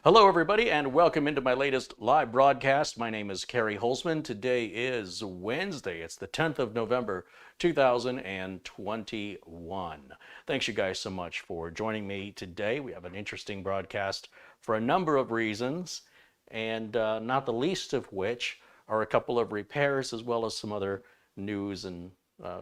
Hello, everybody, and welcome into my latest live broadcast. My name is CareyHolzman. Today is Wednesday. It's the 10th of November, 2021. Thanks, you guys, so much for joining me today. We have an interesting broadcast for a number of reasons, and not the least of which are a couple of repairs as well as some other news and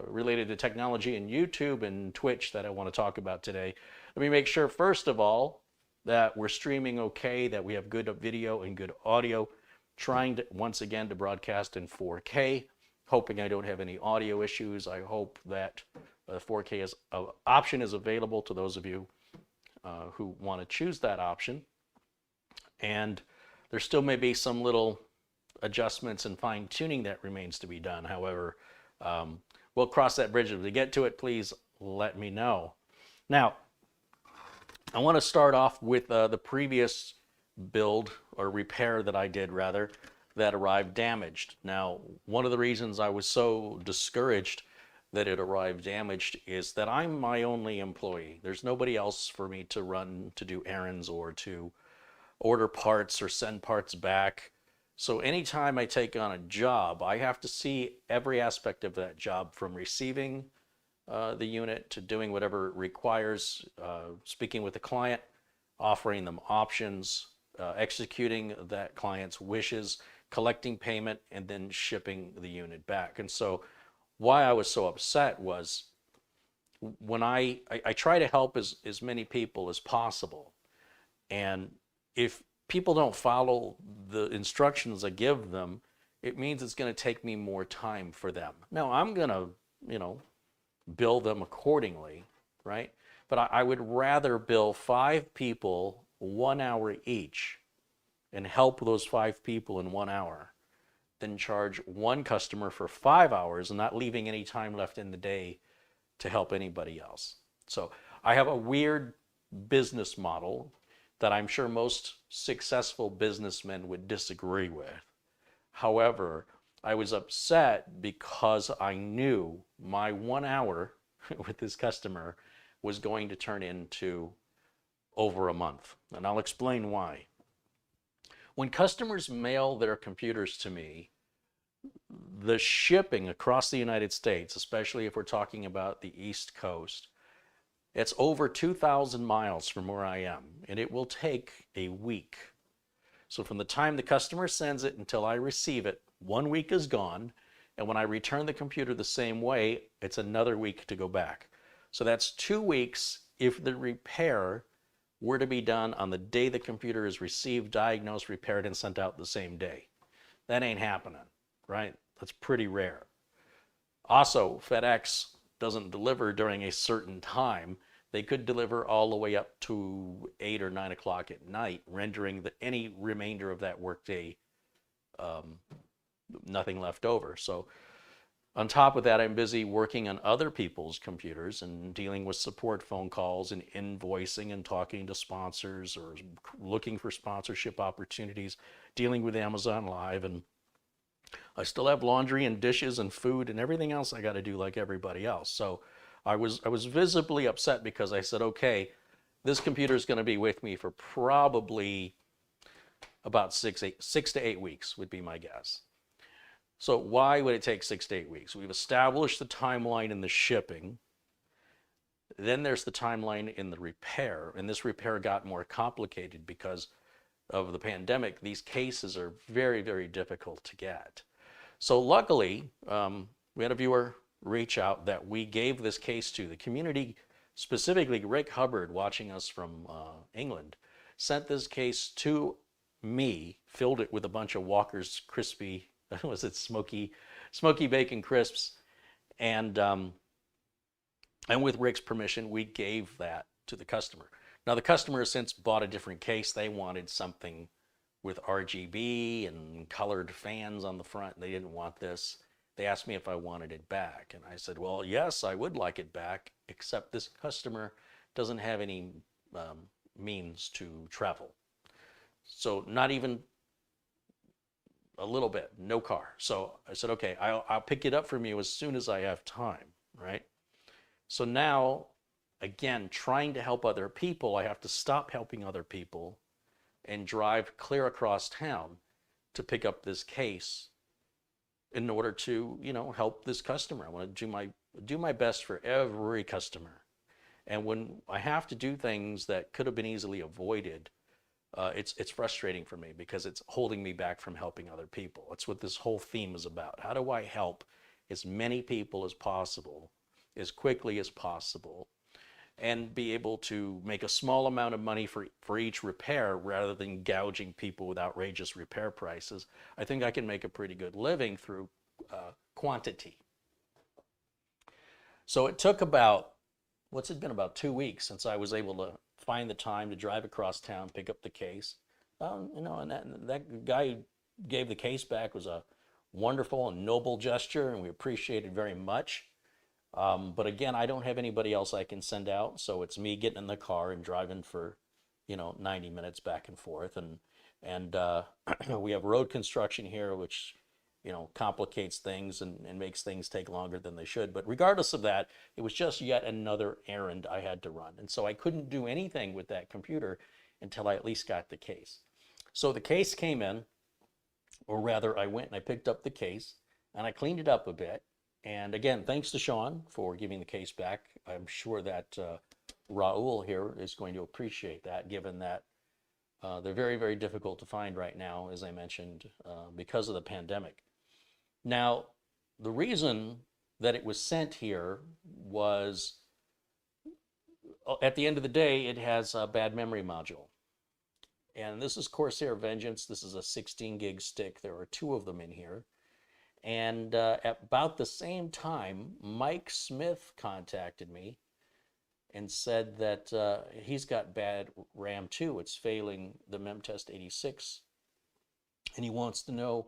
related to technology and YouTube and Twitch that I want to talk about today. Let me make sure, first of all, that we're streaming okay, that we have good video and good audio. Trying to, once again, to broadcast in 4K, hoping I don't have any audio issues. I hope that 4K option is available to those of you who want to choose that option. And there still may be some little adjustments and fine tuning that remains to be done. However, we'll cross that bridge. If we get to it, please let me know. Now, I want to start off with the previous build or repair that I did, rather, that arrived damaged. Now, one of the reasons I was so discouraged that it arrived damaged is that I'm my only employee. There's nobody else for me to run to do errands or to order parts or send parts back. So anytime I take on a job, I have to see every aspect of that job, from receiving the unit to doing whatever it requires, speaking with the client, offering them options, executing that client's wishes, collecting payment, and then shipping the unit back. And so why I was so upset was when I try to help as many people as possible. And if people don't follow the instructions I give them, it means it's going to take me more time for them. Now, I'm going to, bill them accordingly, right? But I would rather bill 5 people 1 hour each and help those 5 people in 1 hour than charge one customer for 5 hours and not leaving any time left in the day to help anybody else. So I have a weird business model that I'm sure most successful businessmen would disagree with. However, I was upset because I knew my 1 hour with this customer was going to turn into over a month. And I'll explain why. When customers mail their computers to me, the shipping across the United States, especially if we're talking about the East Coast, it's over 2,000 miles from where I am, and it will take a week. So from the time the customer sends it until I receive it, 1 week is gone, and when I return the computer the same way, it's another week to go back. So that's 2 weeks if the repair were to be done on the day the computer is received, diagnosed, repaired, and sent out the same day. That ain't happening, right? That's pretty rare. Also, FedEx doesn't deliver during a certain time. They could deliver all the way up to 8 or 9 o'clock at night, rendering any remainder of that workday nothing left over. So on top of that, I'm busy working on other people's computers and dealing with support phone calls and invoicing and talking to sponsors or looking for sponsorship opportunities, dealing with Amazon Live, and I still have laundry and dishes and food and everything else I got to do like everybody else. So I was visibly upset because I said, okay, this computer is going to be with me for probably about 6 to 8 weeks would be my guess. So why would it take 6 to 8 weeks? We've established the timeline in the shipping. Then there's the timeline in the repair. And this repair got more complicated because of the pandemic. These cases are very, very difficult to get. So luckily, we had a viewer reach out that we gave this case to. The community, specifically Rick Hubbard, watching us from England, sent this case to me, filled it with a bunch of Walker's crispy, was it smoky bacon crisps, and with Rick's permission, we gave that to the customer. Now the customer has since bought a different case. They wanted something with RGB and colored fans on the front. They didn't want this. They asked me if I wanted it back, and I said, well, yes, I would like it back, except this customer doesn't have any means to travel. So not even a little bit, no car. So I said, okay, I'll pick it up from you as soon as I have time, right? So now, again, trying to help other people, I have to stop helping other people and drive clear across town to pick up this case in order to, help this customer. I want to do my best for every customer. And when I have to do things that could have been easily avoided, it's frustrating for me because it's holding me back from helping other people. That's what this whole theme is about. How do I help as many people as possible, as quickly as possible, and be able to make a small amount of money for each repair rather than gouging people with outrageous repair prices? I think I can make a pretty good living through quantity. So it took what's it been, about 2 weeks since I was able to find the time to drive across town, pick up the case. And that guy who gave the case back was a wonderful and noble gesture, and we appreciate it very much. But again, I don't have anybody else I can send out, so it's me getting in the car and driving for, 90 minutes back and forth. And we have road construction here, which, complicates things and makes things take longer than they should. But regardless of that, it was just yet another errand I had to run. And so I couldn't do anything with that computer until I at least got the case. So the case came in, or rather I went and I picked up the case and I cleaned it up a bit. And again, thanks to Sean for giving the case back. I'm sure that Raul here is going to appreciate that, given that they're very, very difficult to find right now, as I mentioned, because of the pandemic. Now, the reason that it was sent here was, at the end of the day, it has a bad memory module. And this is Corsair Vengeance. This is a 16 gig stick. There are 2 of them in here. And at about the same time, Mike Smith contacted me and said that he's got bad RAM too. It's failing the MemTest 86. And he wants to know,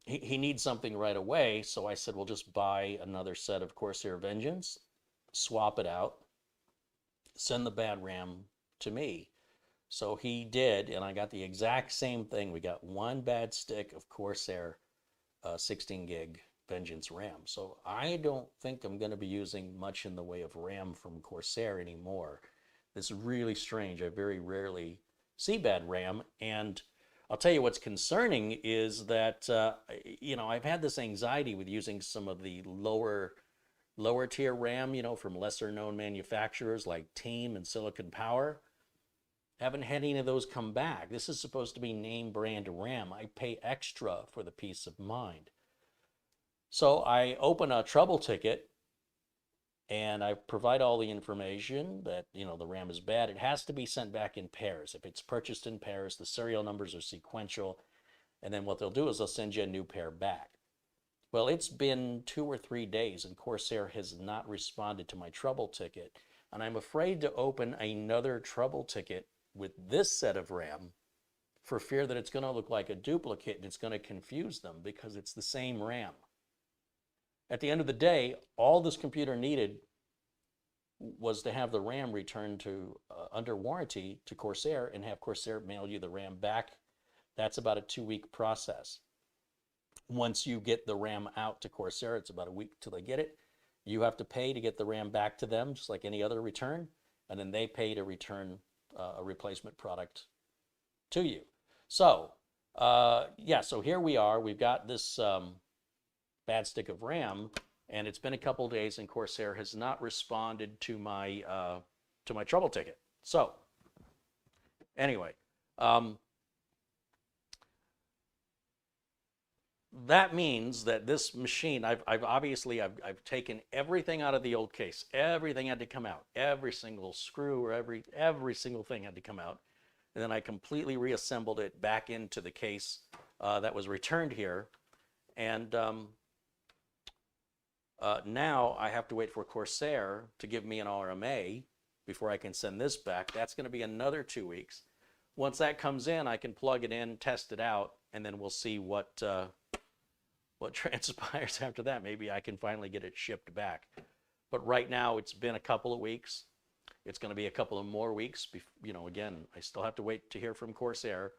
he needs something right away. So I said, well, just buy another set of Corsair Vengeance, swap it out, send the bad RAM to me. So he did, and I got the exact same thing. We got 1 bad stick of Corsair 16 gig Vengeance RAM. So I don't think I'm going to be using much in the way of RAM from Corsair anymore. This is really strange. I very rarely see bad RAM. And I'll tell you what's concerning is that, I've had this anxiety with using some of the lower tier RAM, from lesser known manufacturers like Team and Silicon Power. Haven't had any of those come back. This is supposed to be name brand RAM. I pay extra for the peace of mind. So I open a trouble ticket and I provide all the information that, the RAM is bad. It has to be sent back in pairs. If it's purchased in pairs, the serial numbers are sequential. And then what they'll do is they'll send you a new pair back. Well, it's been 2 or 3 days and Corsair has not responded to my trouble ticket. And I'm afraid to open another trouble ticket with this set of RAM for fear that it's going to look like a duplicate and it's going to confuse them because it's the same RAM. At the end of the day, all this computer needed was to have the RAM returned to under warranty to Corsair and have Corsair mail you the RAM back. That's about a 2-week process. Once you get the RAM out to Corsair, it's about a week till they get it. You have to pay to get the RAM back to them, just like any other return, and then they pay to return a replacement product to you. So, so here we are. We've got this bad stick of RAM, and it's been a couple days, and Corsair has not responded to my trouble ticket. So, anyway, that means that this machine, I've obviously taken everything out of the old case. Everything had to come out. Every single screw or every single thing had to come out. And then I completely reassembled it back into the case that was returned here. And now I have to wait for Corsair to give me an RMA before I can send this back. That's going to be another 2 weeks. Once that comes in, I can plug it in, test it out, and then we'll see what transpires after that. Maybe I can finally get it shipped back. But right now, it's been a couple of weeks. It's going to be a couple of more weeks. Again, I still have to wait to hear from Corsair.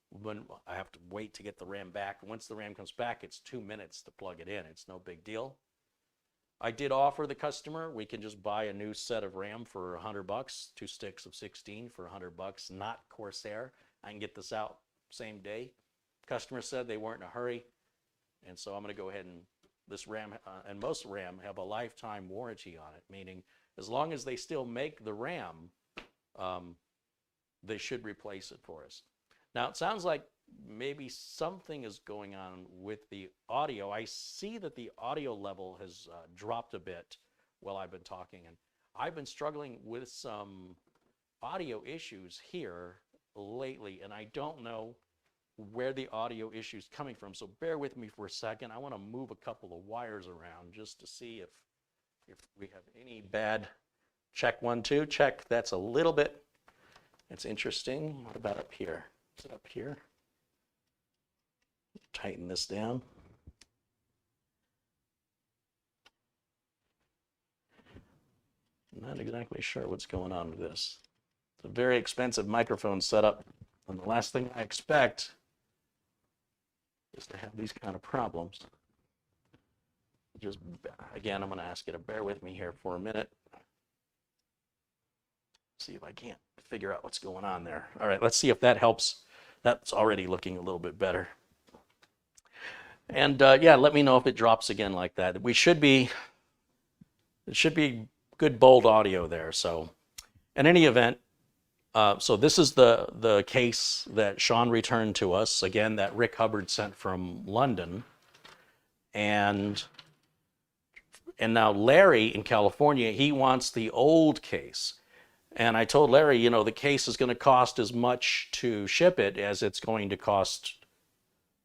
When I have to wait to get the RAM back. Once the RAM comes back, it's 2 minutes to plug it in. It's no big deal. I did offer the customer, we can just buy a new set of RAM for $100, 2 sticks of 16 for $100, not Corsair. I can get this out same day. Customer said they weren't in a hurry, and so I'm going to go ahead and this RAM and most RAM have a lifetime warranty on it, meaning as long as they still make the RAM, they should replace it for us. Now it sounds like maybe something is going on with the audio. I see that the audio level has dropped a bit while I've been talking, and I've been struggling with some audio issues here lately, and I don't know where the audio issue is coming from, so bear with me for a second. I want to move a couple of wires around just to see if we have any bad. Check 1 2, check. That's a little bit, that's interesting. What about up here? Is it up here? Tighten this down. I'm not exactly sure what's going on with this. It's a very expensive microphone setup, and the last thing I expect is to have these kind of problems. Just, again, I'm going to ask you to bear with me here for a minute. See if I can't figure out what's going on there. All right, let's see if that helps. That's already looking a little bit better. And yeah, let me know if it drops again like that. It should be good bold audio there. So in any event, so this is the case that Sean returned to us, again, that Rick Hubbard sent from London. And now Larry in California, he wants the old case. And I told Larry, you know, the case is going to cost as much to ship it as it's going to cost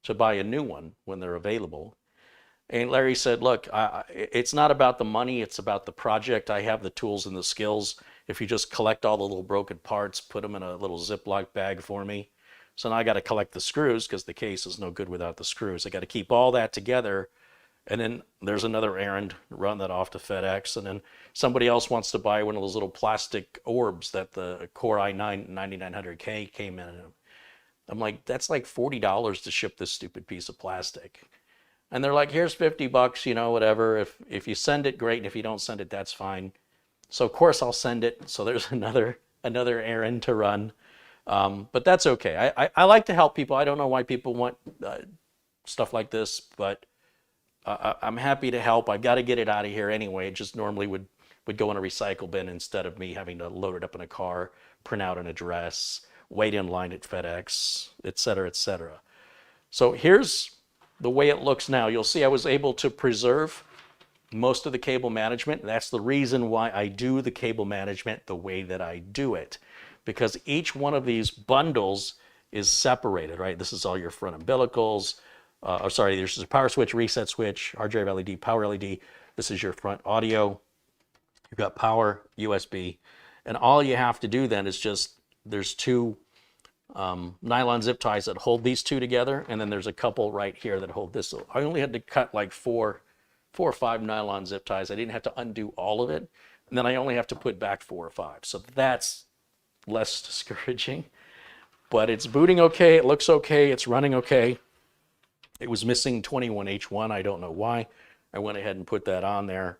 to buy a new one when they're available. And Larry said, look, it's not about the money, it's about the project. I have the tools and the skills. If you just collect all the little broken parts, put them in a little Ziploc bag for me. So now I got to collect the screws because the case is no good without the screws. I got to keep all that together. And then there's another errand, run that off to FedEx. And then somebody else wants to buy one of those little plastic orbs that the Core i9 9900K came in. I'm like, that's like $40 to ship this stupid piece of plastic. And they're like, here's $50, you know, whatever. If you send it, great. And if you don't send it, that's fine. So of course I'll send it. So there's another errand to run. But that's okay. I like to help people. I don't know why people want stuff like this, but I'm happy to help. I've got to get it out of here anyway. It just normally would go in a recycle bin instead of me having to load it up in a car, print out an address, wait in line at FedEx, et cetera, et cetera. So here's the way it looks now. You'll see I was able to preserve most of the cable management. That's the reason why I do the cable management the way that I do it, because each one of these bundles is separated, right? This is all your front umbilicals. There's a power switch, reset switch, hard drive LED, power LED. This is your front audio. You've got power, USB. And all you have to do then is just, there's two nylon zip ties that hold these two together, and then there's a couple right here that hold this. So I only had to cut like four or five nylon zip ties. I didn't have to undo all of it. And then I only have to put back 4 or 5. So that's less discouraging. But it's booting okay, it looks okay, it's running okay. It was missing 21H1, I don't know why. I went ahead and put that on there.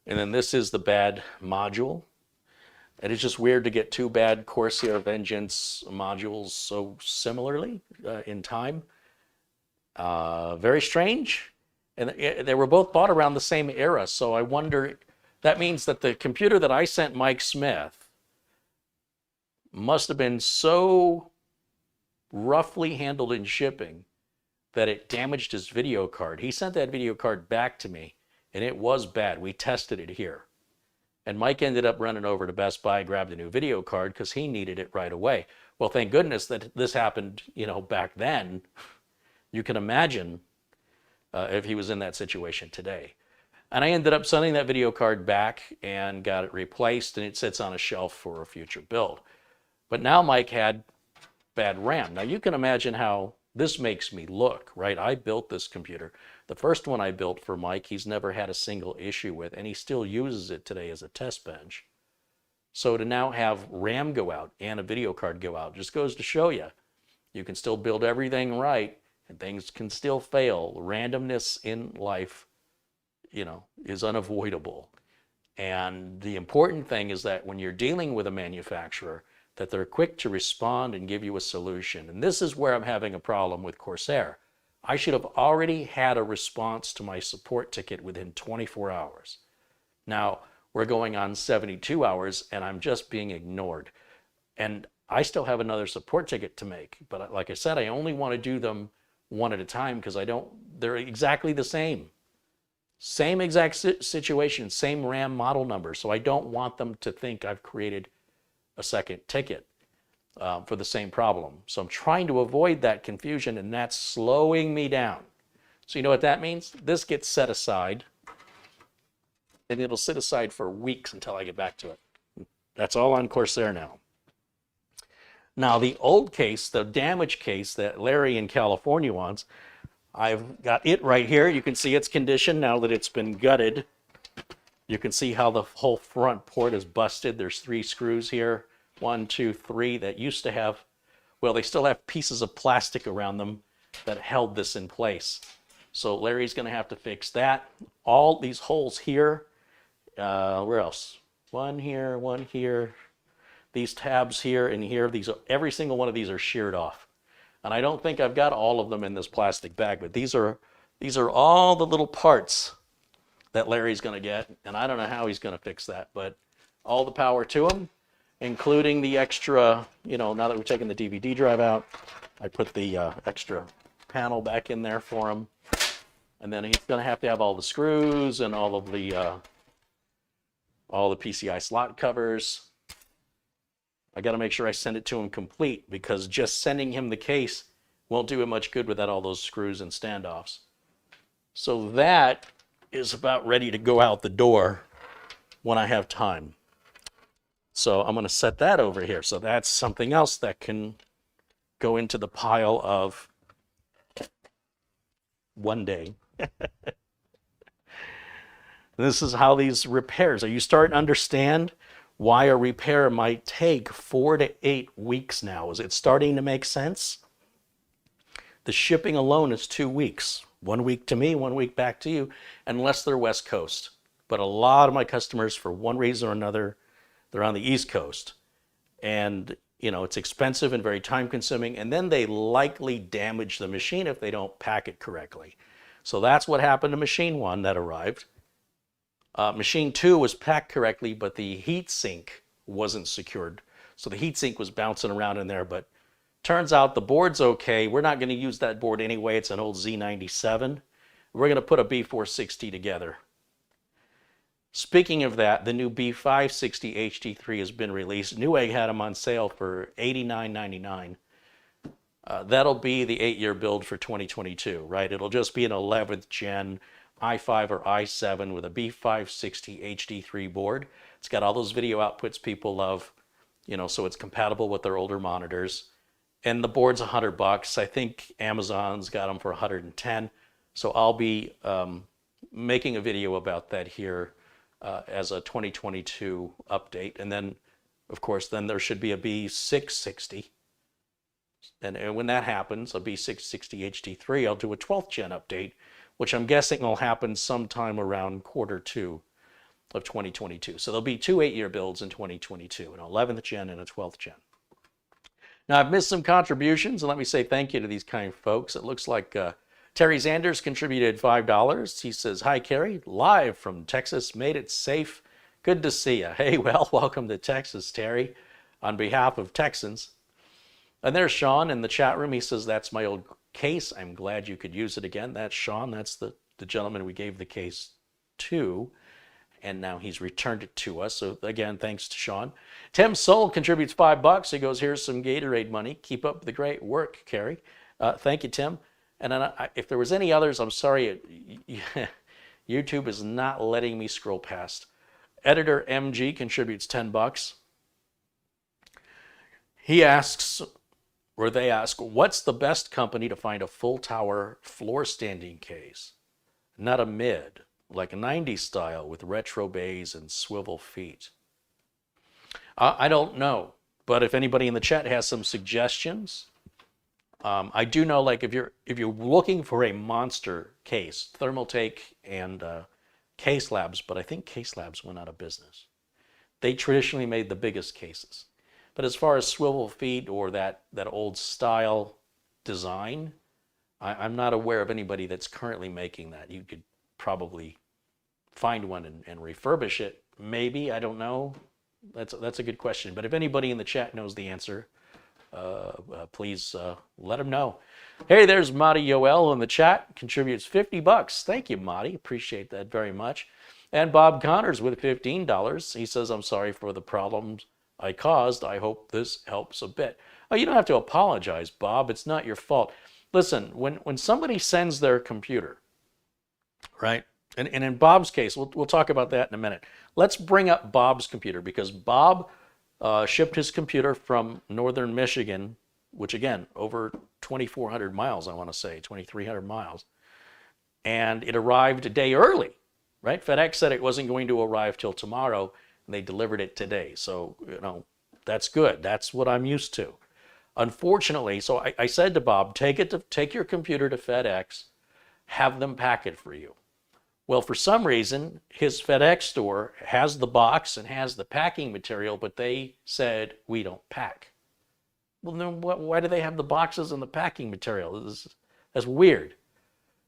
And then this is the bad module. And it's just weird to get 2 bad Corsair Vengeance modules so similarly in time. Very strange. And they were both bought around the same era. So I wonder, that means that the computer that I sent Mike Smith must have been so roughly handled in shipping that it damaged his video card. He sent that video card back to me, and it was bad. We tested it here. And Mike ended up running over to Best Buy, grabbed a new video card because he needed it right away. Well, thank goodness that this happened, you know, back then. You can imagine if he was in that situation today. And I ended up sending that video card back and got it replaced, and it sits on a shelf for a future build. But now Mike had bad RAM. Now you can imagine how this makes me look, right? I built this computer. The first one I built for Mike, he's never had a single issue with, and he still uses it today as a test bench. So to now have RAM go out and a video card go out just goes to show you, you can still build everything right and things can still fail. Randomness in life is unavoidable. And the important thing is that when you're dealing with a manufacturer, that they're quick to respond and give you a solution. And this is where I'm having a problem with Corsair. I should have already had a response to my support ticket within 24 hours. Now, we're going on 72 hours and I'm just being ignored. And I still have another support ticket to make. But like I said, I only want to do them one at a time because they're exactly the same. Same exact situation, same RAM model number. So I don't want them to think I've created a second ticket for the same problem. So I'm trying to avoid that confusion, and that's slowing me down. So you know what that means? This gets set aside, and it'll sit aside for weeks until I get back to it. That's all on Corsair now. Now the old case, the damage case that Larry in California wants, I've got it right here. You can see its condition now that it's been gutted. You can see how the whole front port is busted. There's 3 screws here, 1, 2, 3 that used to have, well, they still have pieces of plastic around them that held this in place. So Larry's going to have to fix that. All these holes here, where else? 1 here, 1 here. These tabs here and here, every single one of these are sheared off. And I don't think I've got all of them in this plastic bag, but these are all the little parts that Larry's going to get, and I don't know how he's going to fix that, but all the power to him, including the extra, now that we've taken the DVD drive out, I put the extra panel back in there for him, and then he's going to have all the screws and all the PCI slot covers. I got to make sure I send it to him complete, because just sending him the case won't do him much good without all those screws and standoffs. So that is about ready to go out the door when I have time. So I'm going to set that over here. So that's something else that can go into the pile of one day. This is how these repairs, are you starting to understand why a repair might take 4 to 8 weeks now? Is it starting to make sense? The shipping alone is 2 weeks. 1 week to me, 1 week back to you, unless they're West Coast. But a lot of my customers, for one reason or another, they're on the East Coast. And, it's expensive and very time consuming. And then they likely damage the machine if they don't pack it correctly. So that's what happened to machine 1 that arrived. Machine 2 was packed correctly, but the heat sink wasn't secured. So the heat sink was bouncing around in there, but turns out the board's okay. We're not going to use that board anyway. It's an old Z97. We're going to put a B460 together. Speaking of that, the new B560 HD3 has been released. Newegg had them on sale for $89.99. That'll be the 8-year build for 2022, right? It'll just be an 11th gen i5 or i7 with a B560 HD3 board. It's got all those video outputs people love, so it's compatible with their older monitors. And the board's $100. I think Amazon's got them for $110. So I'll be making a video about that here as a 2022 update. And then, of course, then there should be a B660. And when that happens, a B660 HD3, I'll do a 12th gen update, which I'm guessing will happen sometime around Q2 of 2022. So there'll be 2 8-year builds in 2022, an 11th gen and a 12th gen. Now, I've missed some contributions, and let me say thank you to these kind folks. It looks like Terry Zanders contributed $5. He says, "Hi, Carey, live from Texas, made it safe. Good to see you." Hey, well, welcome to Texas, Terry, on behalf of Texans. And there's Sean in the chat room. He says, "That's my old case. I'm glad you could use it again." That's Sean. That's the gentleman we gave the case to. And now he's returned it to us. So again, thanks to Sean. Tim Soul contributes $5. He goes, "Here's some Gatorade money. Keep up the great work, Carey." Thank you, Tim. And then if there was any others, I'm sorry, YouTube is not letting me scroll past. Editor MG contributes $10. He asks, or they ask, what's the best company to find a full tower floor standing case? Not a mid, like a 90s style with retro bays and swivel feet. I don't know, but if anybody in the chat has some suggestions, I do know, like if you're looking for a monster case, Thermaltake and Case Labs, but I think Case Labs went out of business. They traditionally made the biggest cases. But as far as swivel feet or that old style design, I'm not aware of anybody that's currently making that. You could probably find one and refurbish it. Maybe, I don't know. That's a good question. But if anybody in the chat knows the answer, please let them know. Hey, there's Madi Yoel in the chat. Contributes $50. Thank you, Madi. Appreciate that very much. And Bob Connors with $15. He says, I'm sorry for the problems I caused. I hope this helps a bit. Oh, you don't have to apologize, Bob. It's not your fault. Listen, when somebody sends their computer, right? And in Bob's case, we'll talk about that in a minute. Let's bring up Bob's computer because Bob shipped his computer from northern Michigan, which again, over 2,400 miles, I want to say, 2,300 miles. And it arrived a day early, right? FedEx said it wasn't going to arrive till tomorrow, and they delivered it today. So, that's good. That's what I'm used to. Unfortunately, so I said to Bob, take your computer to FedEx, have them pack it for you. Well, for some reason, his FedEx store has the box and has the packing material, but they said, we don't pack. Well, then why do they have the boxes and the packing material? That's weird.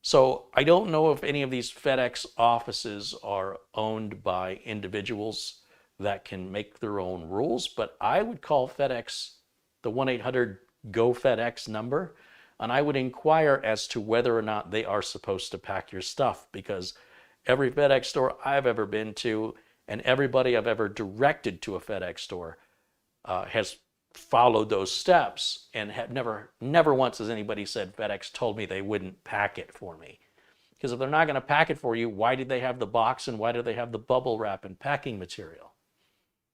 So I don't know if any of these FedEx offices are owned by individuals that can make their own rules, but I would call FedEx the 1-800-GO-FedEx number, and I would inquire as to whether or not they are supposed to pack your stuff, because every FedEx store I've ever been to and everybody I've ever directed to a FedEx store has followed those steps and have never once has anybody said FedEx told me they wouldn't pack it for me. Because if they're not going to pack it for you, why did they have the box and why do they have the bubble wrap and packing material?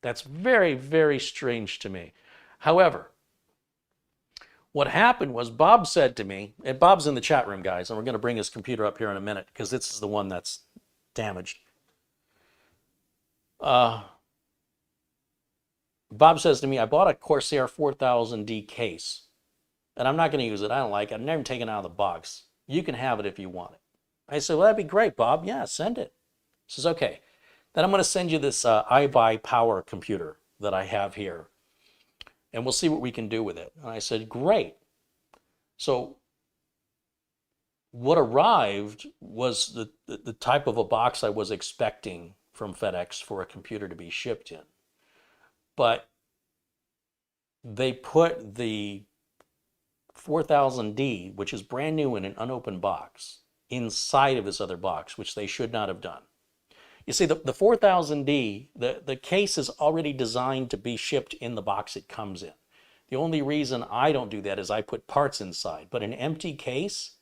That's very, very strange to me. However, what happened was Bob said to me, and Bob's in the chat room, guys, and we're going to bring his computer up here in a minute because this is the one that's damaged. Bob says to me, I bought a Corsair 4000D case, and I'm not going to use it. I don't like it. I've never taken it out of the box. You can have it if you want it. I said, well, that'd be great, Bob. Yeah, send it. He says, okay. Then I'm going to send you this iBuyPower computer that I have here, and we'll see what we can do with it. And I said, great. So what arrived was the type of a box I was expecting from FedEx for a computer to be shipped in. But they put the 4000D, which is brand new in an unopened box, inside of this other box, which they should not have done. You see, the 4000D, the case is already designed to be shipped in the box it comes in. The only reason I don't do that is I put parts inside. But an empty case,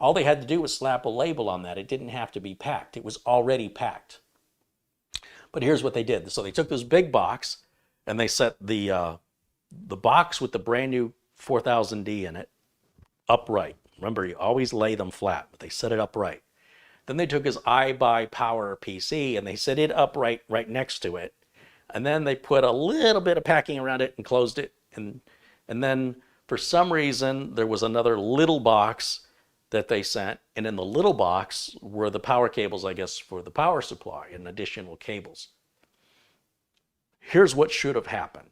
all they had to do was slap a label on that. It didn't have to be packed. It was already packed. But here's what they did. So they took this big box and they set the box with the brand new 4000D in it upright. Remember, you always lay them flat, but they set it upright. Then they took his iBuyPower PC and they set it upright right next to it. And then they put a little bit of packing around it and closed it. And then for some reason, there was another little box that they sent. And in the little box were the power cables, I guess, for the power supply and additional cables. Here's what should have happened.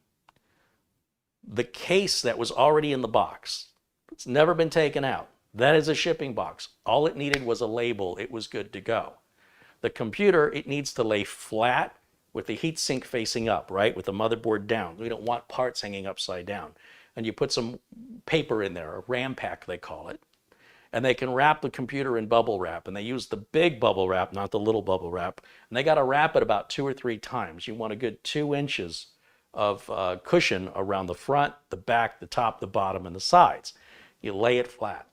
The case that was already in the box, it's never been taken out. That is a shipping box. All it needed was a label. It was good to go. The computer, it needs to lay flat with the heatsink facing up, right? With the motherboard down. We don't want parts hanging upside down. And you put some paper in there, a RAM pack they call it. And they can wrap the computer in bubble wrap. And they use the big bubble wrap, not the little bubble wrap. And they got to wrap it about 2 or 3 times. You want a good 2 inches of cushion around the front, the back, the top, the bottom, and the sides. You lay it flat.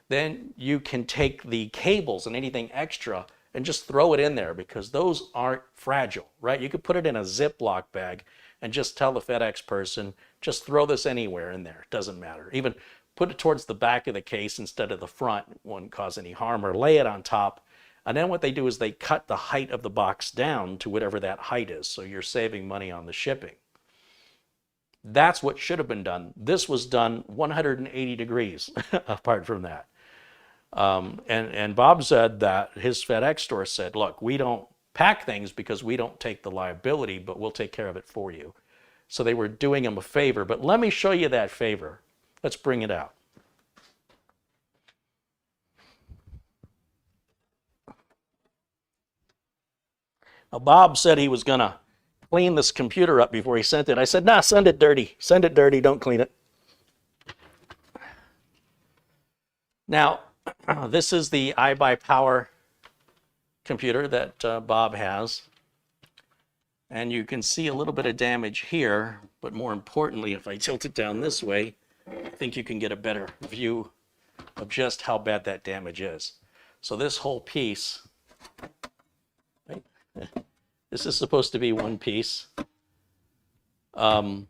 Then you can take the cables and anything extra and just throw it in there because those aren't fragile, right? You could put it in a Ziploc bag and just tell the FedEx person, just throw this anywhere in there. It doesn't matter. Even put it towards the back of the case instead of the front. It won't cause any harm, or lay it on top. And then what they do is they cut the height of the box down to whatever that height is. So you're saving money on the shipping. That's what should have been done. This was done 180 degrees apart from that. And Bob said that his FedEx store said, look, we don't pack things because we don't take the liability, but we'll take care of it for you. So they were doing him a favor. But let me show you that favor. Let's bring it out. Now, Bob said he was going to clean this computer up before he sent it. I said, nah, send it dirty. Send it dirty. Don't clean it. Now, this is the iBuyPower computer that Bob has. And you can see a little bit of damage here. But more importantly, if I tilt it down this way, I think you can get a better view of just how bad that damage is. So this whole piece, right? This is supposed to be one piece. And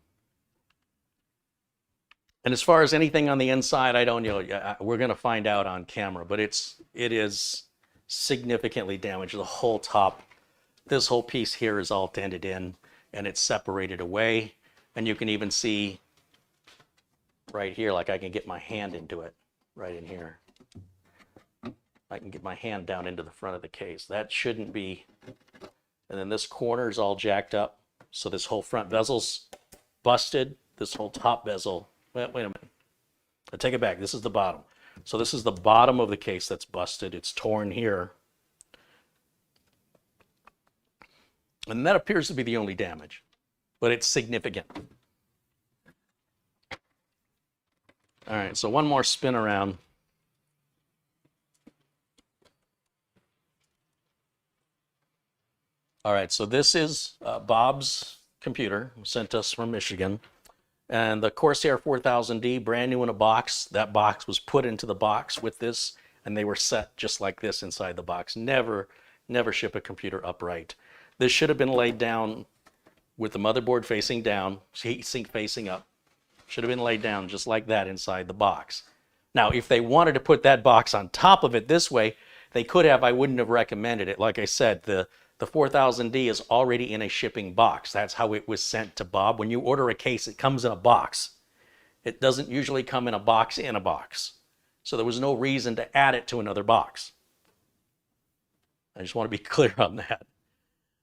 as far as anything on the inside, I don't know. We're going to find out on camera, but it is significantly damaged. The whole top, this whole piece here is all dented in, and it's separated away. And you can even see right here, like I can get my hand into it, right in here. I can get my hand down into the front of the case. That shouldn't be. And then this corner is all jacked up. So this whole front bezel's busted. This whole top bezel. Wait a minute. I take it back. This is the bottom. So this is the bottom of the case that's busted. It's torn here. And that appears to be the only damage, but it's significant. All right, so one more spin around. All right, so this is Bob's computer, sent us from Michigan. And the Corsair 4000D, brand new in a box. That box was put into the box with this, and they were set just like this inside the box. Never ship a computer upright. This should have been laid down with the motherboard facing down, heatsink facing up. Should have been laid down just like that inside the box. Now, if they wanted to put that box on top of it this way, they could have. I wouldn't have recommended it. Like I said, the 4000D is already in a shipping box. That's how it was sent to Bob. When you order a case, it comes in a box. It doesn't usually come in a box in a box. So there was no reason to add it to another box. I just want to be clear on that.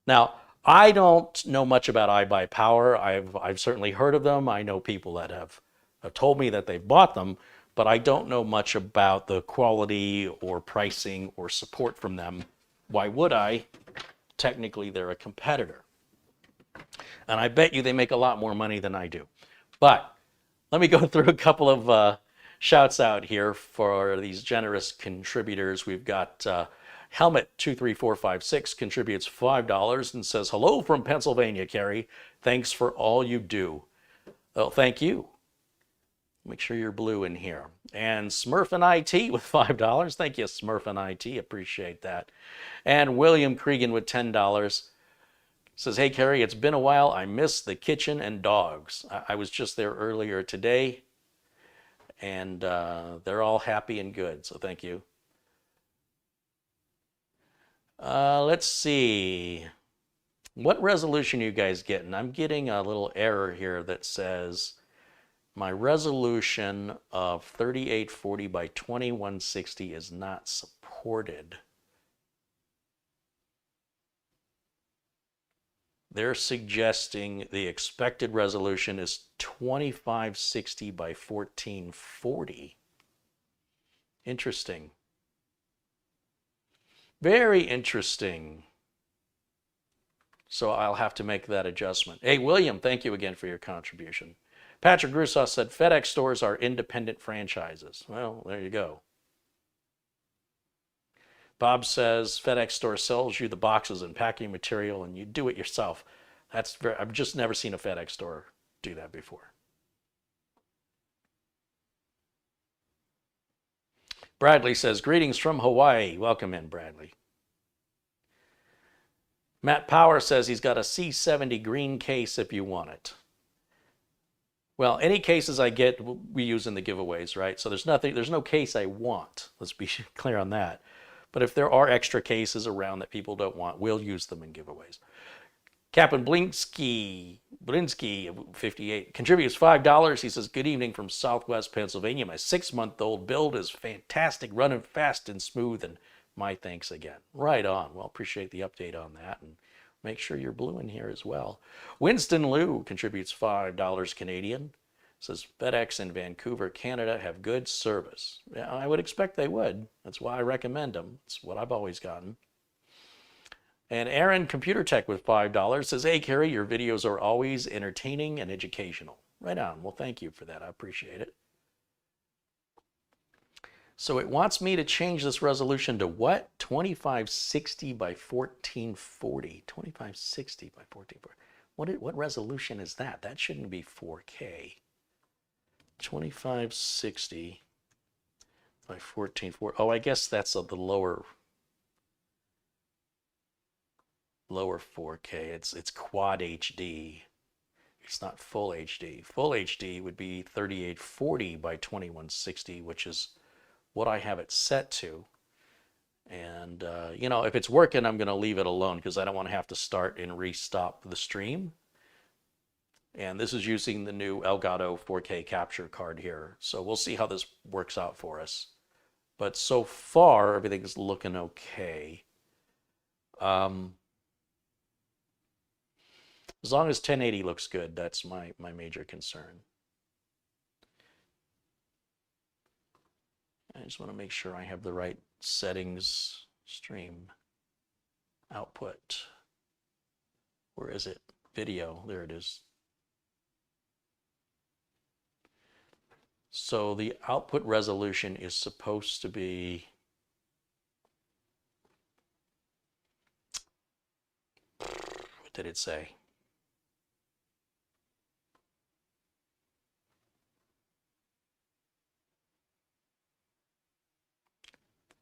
Now, I don't know much about iBuyPower. I've certainly heard of them. I know people that have told me that they've bought them, but I don't know much about the quality or pricing or support from them. Why would I? Technically, they're a competitor. And I bet you they make a lot more money than I do. But let me go through a couple of shouts out here for these generous contributors. We've got Helmet23456 contributes $5 and says, hello from Pennsylvania, Carey. Thanks for all you do. Well, thank you. Make sure you're blue in here. And Smurfin IT with $5. Thank you, Smurfin IT. Appreciate that. And William Cregan with $10 says, hey, Carey, it's been a while. I miss the kitchen and dogs. I was just there earlier today, and they're all happy and good. So thank you. Let's see. What resolution are you guys getting? I'm getting a little error here that says my resolution of 3840 by 2160 is not supported. They're suggesting the expected resolution is 2560 by 1440. Interesting. Very interesting. So I'll have to make that adjustment. Hey, William, thank you again for your contribution. Patrick Grusos said FedEx stores are independent franchises. Well, there you go. Bob says FedEx store sells you the boxes and packing material and you do it yourself. I've just never seen a FedEx store do that before. Bradley says, greetings from Hawaii. Welcome in, Bradley. Matt Power says he's got a C70 green case if you want it. Well, any cases I get, we use in the giveaways, right? So there's no case I want. Let's be clear on that. But if there are extra cases around that people don't want, we'll use them in giveaways. Captain Blinsky, 58, contributes $5. He says, good evening from Southwest Pennsylvania. My 6-month-old build is fantastic, running fast and smooth, and my thanks again. Right on. Well, appreciate the update on that, and make sure you're blue in here as well. Winston Liu contributes $5 Canadian. Says, FedEx in Vancouver, Canada have good service. Yeah, I would expect they would. That's why I recommend them. It's what I've always gotten. And Aaron Computer Tech with $5 says, hey, Carey, your videos are always entertaining and educational. Right on. Well, thank you for that. I appreciate it. So it wants me to change this resolution to what? 2560 by 1440. 2560 by 1440. What resolution is that? That shouldn't be 4K. 2560 by 1440. Oh, I guess that's the lower 4K. It's quad HD. It's not full HD. Full HD would be 3840 by 2160, which is what I have it set to. And you know, if it's working, I'm going to leave it alone because I don't want to have to start and restop the stream. And this is using the new Elgato 4K capture card here. So we'll see how this works out for us. But so far, everything's looking okay. As long as 1080 looks good, that's my major concern. I just want to make sure I have the right settings. Stream output. Where is it? Video. There it is. So the output resolution is supposed to be, what did it say?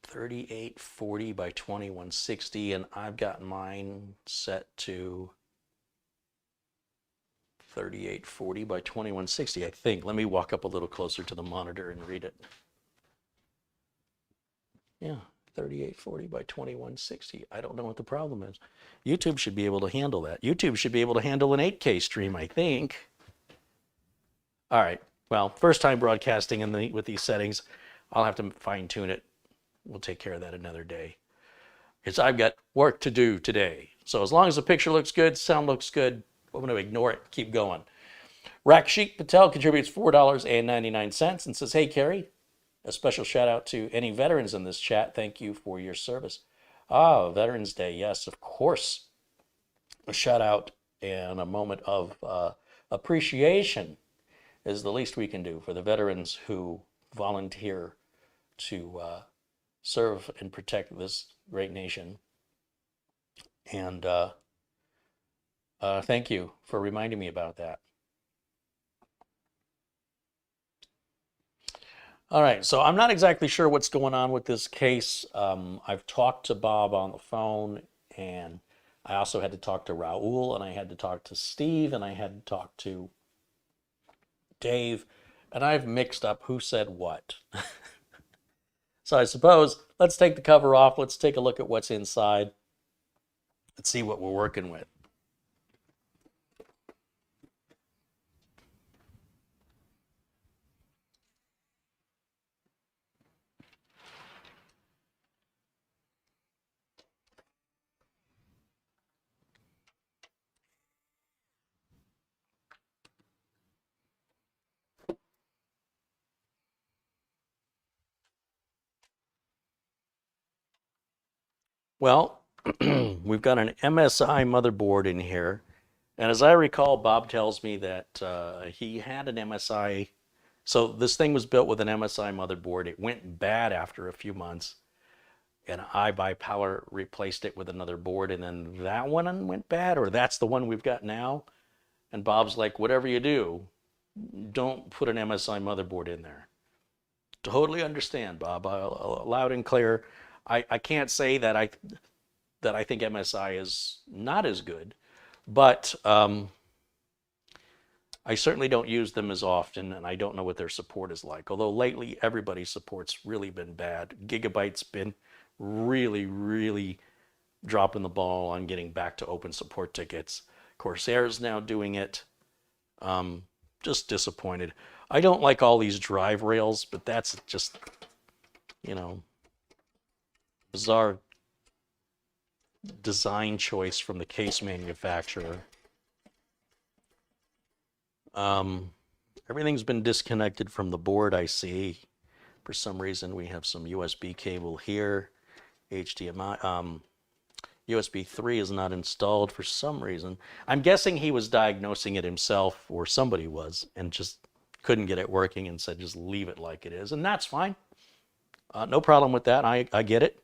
$3840 by 2160, and I've got mine set to 3840 by 2160, I think. Let me walk up a little closer to the monitor and read it. Yeah, 3840 by 2160. I don't know what the problem is. YouTube should be able to handle that. YouTube should be able to handle an 8K stream, I think. All right. Well, first time broadcasting with these settings. I'll have to fine tune it. We'll take care of that another day. Because I've got work to do today. So as long as the picture looks good, sound looks good, I'm going to ignore it, keep going. Rakshik Patel contributes $4.99 and says, hey, Carey, a special shout out to any veterans in this chat. Thank you for your service. Ah, Veterans Day. Yes, of course. A shout out and a moment of appreciation is the least we can do for the veterans who volunteer to serve and protect this great nation. And thank you for reminding me about that. All right, so I'm not exactly sure what's going on with this case. I've talked to Bob on the phone, and I also had to talk to Raul, and I had to talk to Steve, and I had to talk to Dave, and I've mixed up who said what. So I suppose let's take the cover off. Let's take a look at what's inside. Let's see what we're working with. Well, we've got an MSI motherboard in here. And as I recall, Bob tells me that he had an MSI. So this thing was built with an MSI motherboard. It went bad after a few months. And I, by power, replaced it with another board. And then that one went bad, or that's the one we've got now. And Bob's like, whatever you do, don't put an MSI motherboard in there. Totally understand, Bob. Loud and clear. I can't say that I think MSI is not as good, but I certainly don't use them as often, and I don't know what their support is like. Although lately, everybody's support's really been bad. Gigabyte's been really, really dropping the ball on getting back to open support tickets. Corsair is now doing it. Just disappointed. I don't like all these drive rails, but that's just, bizarre design choice from the case manufacturer. Everything's been disconnected from the board, I see. For some reason, we have some USB cable here. HDMI, USB 3 is not installed for some reason. I'm guessing he was diagnosing it himself, or somebody was, and just couldn't get it working and said, just leave it like it is. And that's fine. No problem with that. I get it.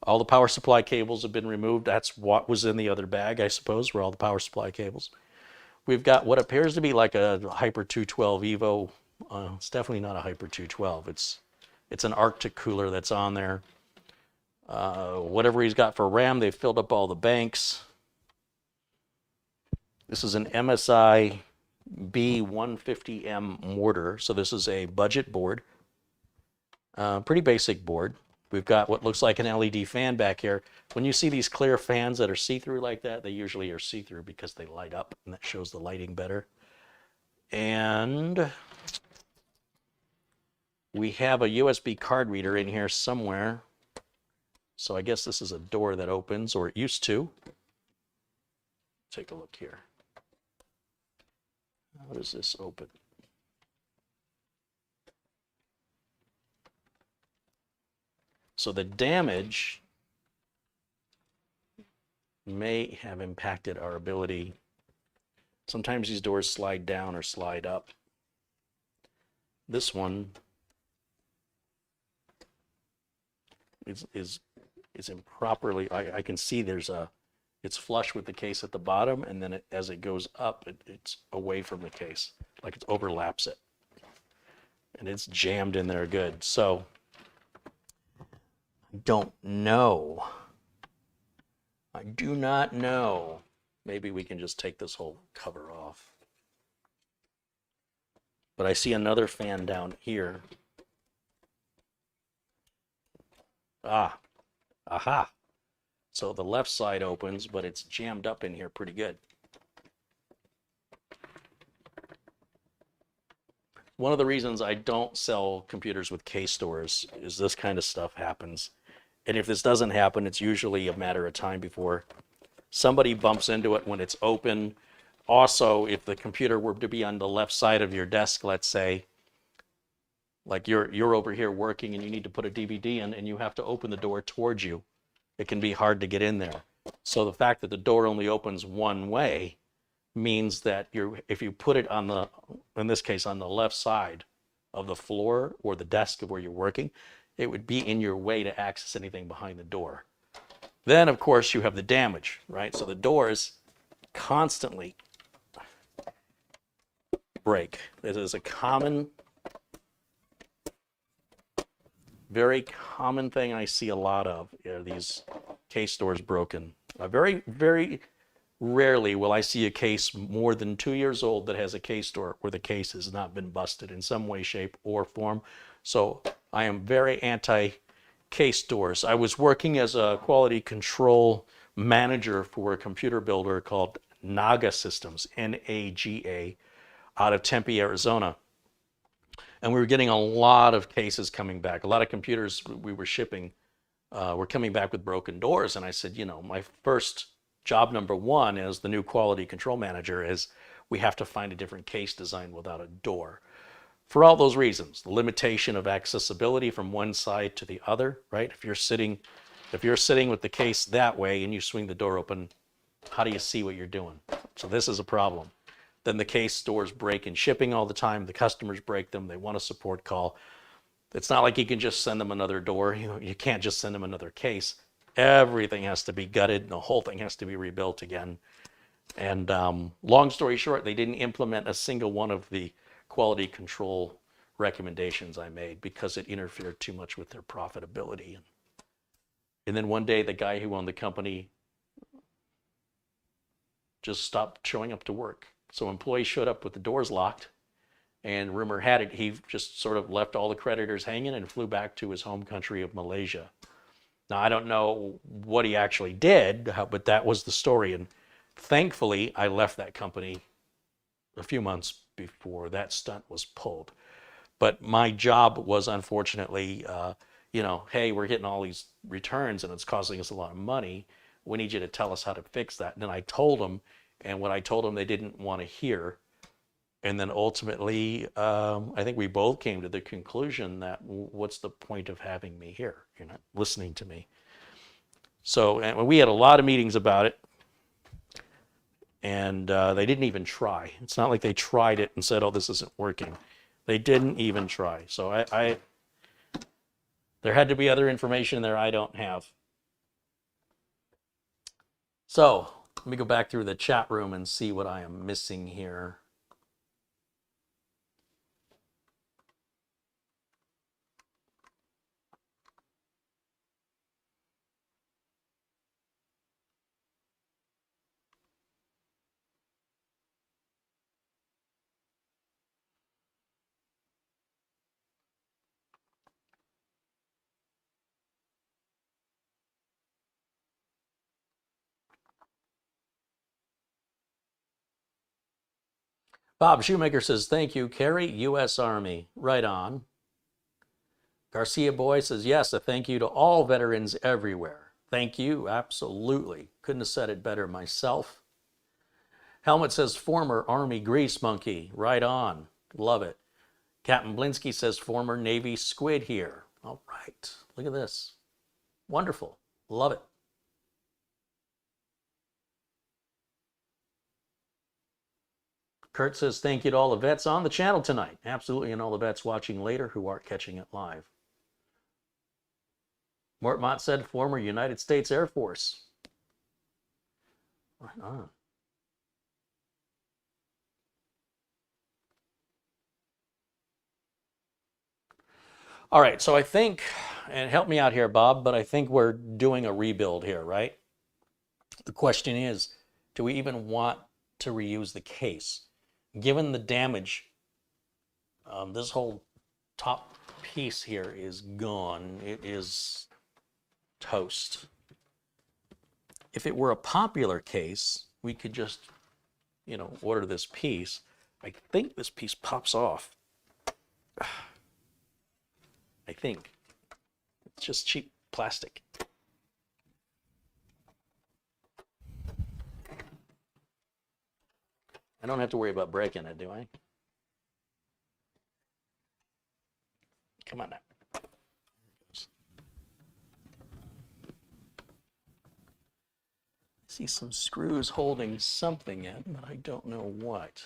All the power supply cables have been removed. That's what was in the other bag, I suppose, were all the power supply cables. We've got what appears to be like a Hyper 212 Evo. It's definitely not a Hyper 212. It's an Arctic cooler that's on there. Whatever he's got for RAM, they've filled up all the banks. This is an MSI B150M mortar. So this is a budget board. Pretty basic board. We've got what looks like an LED fan back here. When you see these clear fans that are see-through like that, they usually are see-through because they light up, and that shows the lighting better. And we have a USB card reader in here somewhere. So I guess this is a door that opens, or it used to. Take a look here. How does this open? So the damage may have impacted our ability. Sometimes these doors slide down or slide up. This one is improperly, I can see it's flush with the case at the bottom, and then as it goes up, it's away from the case, like it overlaps it. And it's jammed in there good. So I don't know. I do not know. Maybe we can just take this whole cover off. But I see another fan down here. Aha. So the left side opens, but it's jammed up in here pretty good. One of the reasons I don't sell computers with case stores is this kind of stuff happens. And if this doesn't happen, it's usually a matter of time before somebody bumps into it when it's open. Also, if the computer were to be on the left side of your desk, let's say, like you're over here working and you need to put a DVD in and you have to open the door towards you, it can be hard to get in there. So the fact that the door only opens one way means that if you put it on in this case, on the left side of the floor or the desk of where you're working, it would be in your way to access anything behind the door. Then, of course, you have the damage, right? So the doors constantly break. It is a very common thing I see a lot of, are these case doors broken. Very, very rarely will I see a case more than 2 years old that has a case door where the case has not been busted in some way, shape, or form. So I am very anti-case doors. I was working as a quality control manager for a computer builder called Naga Systems, N-A-G-A, out of Tempe, Arizona. And we were getting a lot of cases coming back. A lot of computers we were shipping were coming back with broken doors. And I said, my first job number one as the new quality control manager is we have to find a different case design without a door. For all those reasons, the limitation of accessibility from one side to the other, right? If you're sitting with the case that way and you swing the door open, how do you see what you're doing? So this is a problem. Then the case doors break in shipping all the time. The customers break them. They want a support call. It's not like you can just send them another door. You can't just send them another case. Everything has to be gutted and the whole thing has to be rebuilt again. And long story short, they didn't implement a single one of the quality control recommendations I made because it interfered too much with their profitability. And then one day the guy who owned the company just stopped showing up to work. So employees showed up with the doors locked, and rumor had it he just sort of left all the creditors hanging and flew back to his home country of Malaysia. Now, I don't know what he actually did, but that was the story. And Thankfully, I left that company a few months before that stunt was pulled. But my job was unfortunately, hey, we're getting all these returns and it's costing us a lot of money. We need you to tell us how to fix that. And then I told them, and what I told them they didn't want to hear. And then ultimately, I think we both came to the conclusion that what's the point of having me here? You're not listening to me. So, and we had a lot of meetings about it. And they didn't even try. It's not like they tried it and said, oh, this isn't working. They didn't even try. So there had to be other information there I don't have. So let me go back through the chat room and see what I am missing here. Bob Shoemaker says, thank you, Carey, U.S. Army. Right on. Garcia Boy says, yes, a thank you to all veterans everywhere. Thank you, absolutely. Couldn't have said it better myself. Helmet says, former Army grease monkey. Right on. Love it. Captain Blinsky says, former Navy squid here. All right. Look at this. Wonderful. Love it. Kurt says, thank you to all the vets on the channel tonight. Absolutely, and all the vets watching later who aren't catching it live. Mort Mott said, former United States Air Force. Right on. All right, so I think, and help me out here, Bob, but I think we're doing a rebuild here, right? The question is, do we even want to reuse the case? Given the damage, this whole top piece here is gone. It is toast. If it were a popular case, we could just, order this piece. I think this piece pops off. I think. It's just cheap plastic. I don't have to worry about breaking it, do I? Come on now. See some screws holding something in, but I don't know what.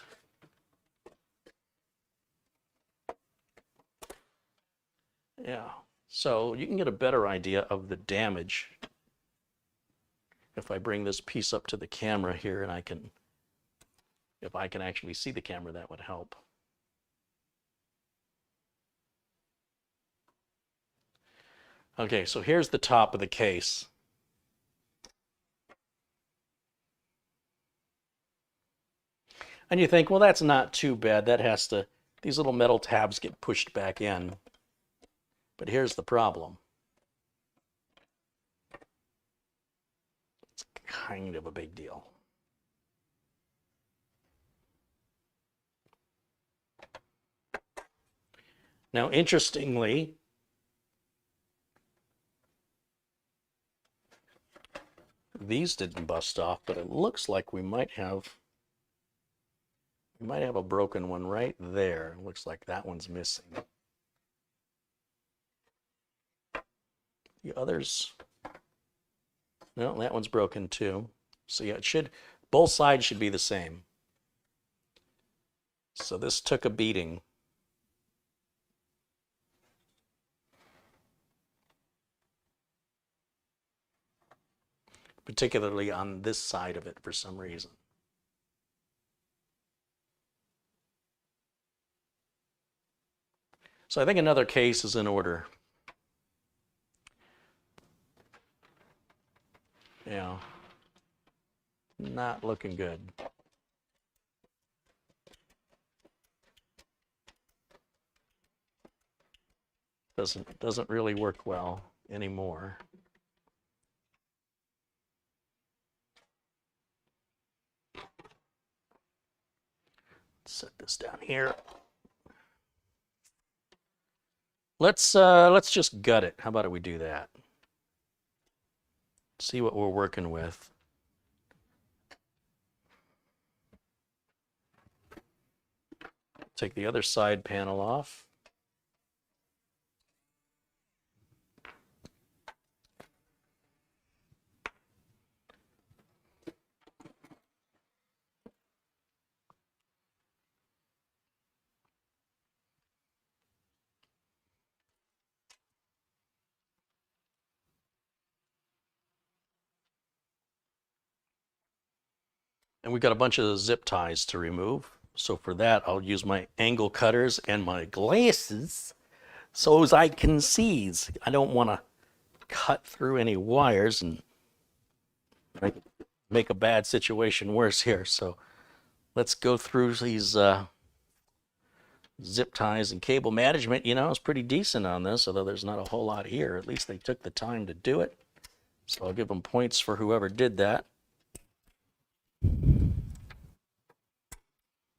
Yeah, so you can get a better idea of the damage if I bring this piece up to the camera here and if I can actually see the camera, that would help. Okay, so here's the top of the case. And you think, well, that's not too bad. These little metal tabs get pushed back in. But here's the problem. It's kind of a big deal. Now, interestingly, these didn't bust off, but it looks like we might have a broken one right there. It looks like that one's missing. The others, no, that one's broken too. So yeah, both sides should be the same. So this took a beating. Particularly on this side of it for some reason. So I think another case is in order. Yeah, not looking good. Doesn't really work well anymore. set this down here. Let's just gut it. How about we do that? See what we're working with. Take the other side panel off. And we've got a bunch of zip ties to remove. So for that, I'll use my angle cutters and my glasses so as I can see. I don't want to cut through any wires and make a bad situation worse here. So let's go through these zip ties and cable management. You know, it's pretty decent on this, although there's not a whole lot here. At least they took the time to do it. So I'll give them points for whoever did that.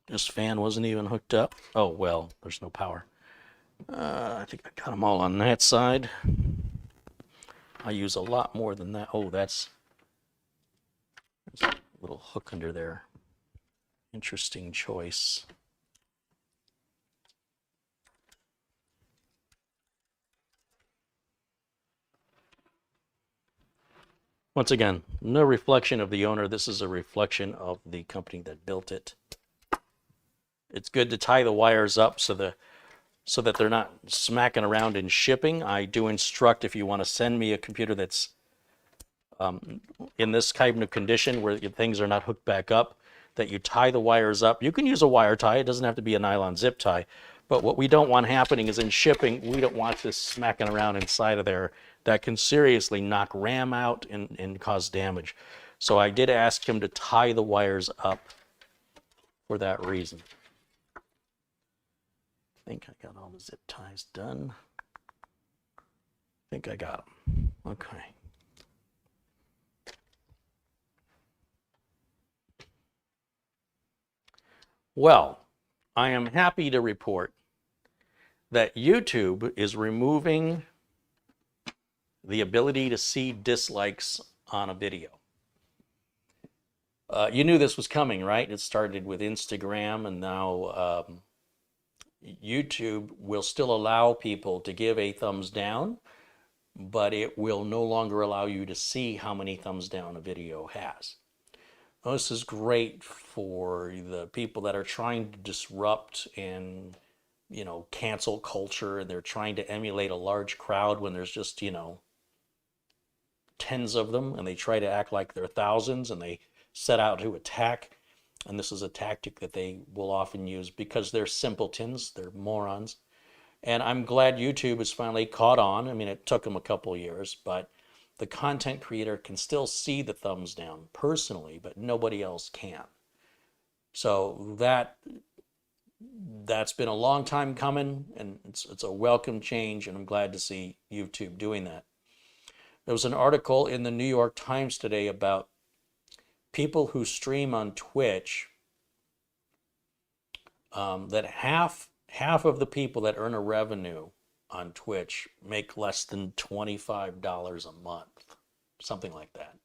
This fan wasn't even hooked up. Oh, well, there's no power. I think I got them all on that side. I use a lot more than that. Oh, there's a little hook under there. Interesting choice. Once again, no reflection of the owner. This is a reflection of the company that built it. It's good to tie the wires up so that they're not smacking around in shipping. I do instruct, if you want to send me a computer that's in this kind of condition where things are not hooked back up, that you tie the wires up. You can use a wire tie. It doesn't have to be a nylon zip tie. But what we don't want happening is in shipping, we don't want this smacking around inside of there. That can seriously knock RAM out and cause damage. So I did ask him to tie the wires up for that reason. I think I got all the zip ties done. I think I got them. Okay. Well, I am happy to report that YouTube is removing the ability to see dislikes on a video. You knew this was coming, right? It started with Instagram, and now YouTube will still allow people to give a thumbs down, but it will no longer allow you to see how many thumbs down a video has. Well, this is great for the people that are trying to disrupt and, you know, cancel culture, and they're trying to emulate a large crowd when there's just, you know, tens of them, and they try to act like they're thousands, and they set out to attack. And this is a tactic that they will often use because they're simpletons, they're morons. And I'm glad YouTube has finally caught on. I mean, it took them a couple years, but the content creator can still see the thumbs down personally, but nobody else can. So that's been a long time coming, and it's a welcome change, and I'm glad to see YouTube doing that. There was an article in the New York Times today about people who stream on Twitch, that half of the people that earn a revenue on Twitch make less than $25 a month, something like that.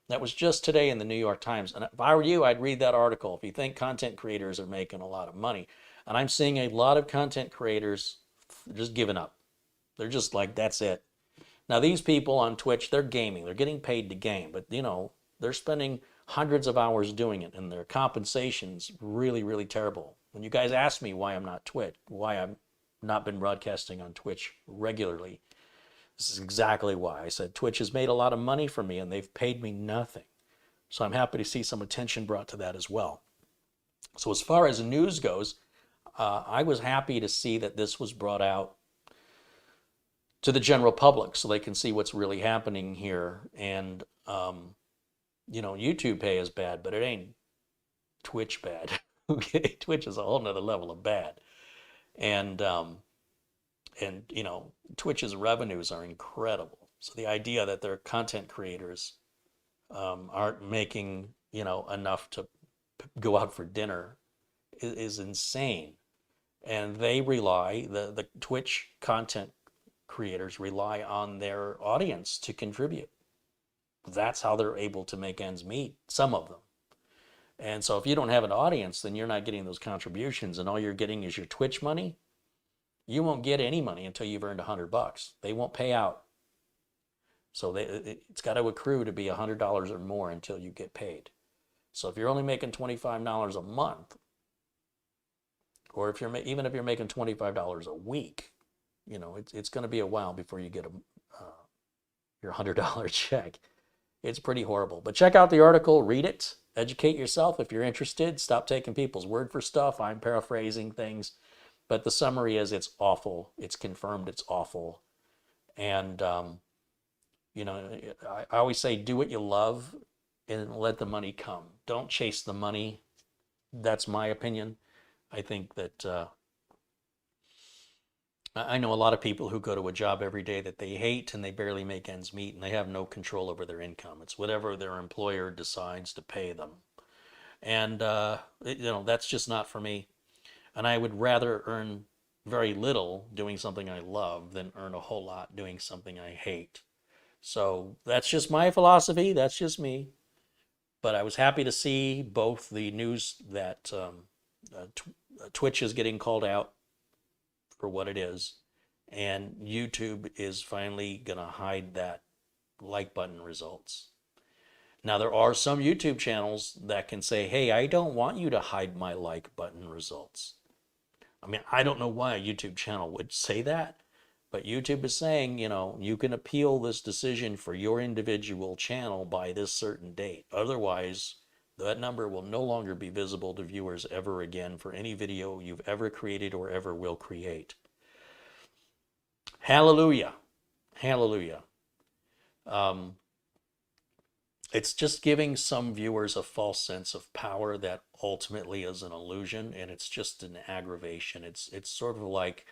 That was just today in the New York Times. And if I were you, I'd read that article. If you think content creators are making a lot of money, and I'm seeing a lot of content creators just giving up. They're just like, that's it. Now, these people on Twitch, they're gaming. They're getting paid to game, but you know, they're spending hundreds of hours doing it, and their compensation's really, really terrible. When you guys ask me why I'm not Twitch, why I've not been broadcasting on Twitch regularly, this is exactly why. I said Twitch has made a lot of money for me, and they've paid me nothing. So I'm happy to see some attention brought to that as well. So as far as news goes, I was happy to see that this was brought out to the general public so they can see what's really happening here. And you know, YouTube pay is bad, but it ain't Twitch bad. Okay, Twitch is a whole nother level of bad. And you know, Twitch's revenues are incredible. So the idea that their content creators aren't making, you know, enough to go out for dinner is insane. And they rely, the Twitch content creators rely on their audience to contribute. That's how they're able to make ends meet, some of them. And so if you don't have an audience, then you're not getting those contributions, and all you're getting is your Twitch money. You won't get any money until you've earned $100. They won't pay out. So it's got to accrue to be $100 or more until you get paid. So if you're only making $25 a month, or even if you're making $25 a week, you know, it's going to be a while before you get your $100 check. It's pretty horrible. But check out the article, read it, educate yourself if you're interested. Stop taking people's word for stuff. I'm paraphrasing things. But the summary is it's awful. It's confirmed it's awful. And, you know, I always say do what you love and let the money come. Don't chase the money. That's my opinion. I think that I know a lot of people who go to a job every day that they hate and they barely make ends meet and they have no control over their income. It's whatever their employer decides to pay them. And, you know, that's just not for me. And I would rather earn very little doing something I love than earn a whole lot doing something I hate. So that's just my philosophy. That's just me. But I was happy to see both the news that Twitch is getting called out for what it is, and YouTube is finally going to hide that like button results. Now, there are some YouTube channels that can say, hey, I don't want you to hide my like button results. I mean, I don't know why a YouTube channel would say that, but YouTube is saying, you know, you can appeal this decision for your individual channel by this certain date. Otherwise, that number will no longer be visible to viewers ever again for any video you've ever created or ever will create. Hallelujah. Hallelujah. It's just giving some viewers a false sense of power that ultimately is an illusion, and it's just an aggravation. It's sort of like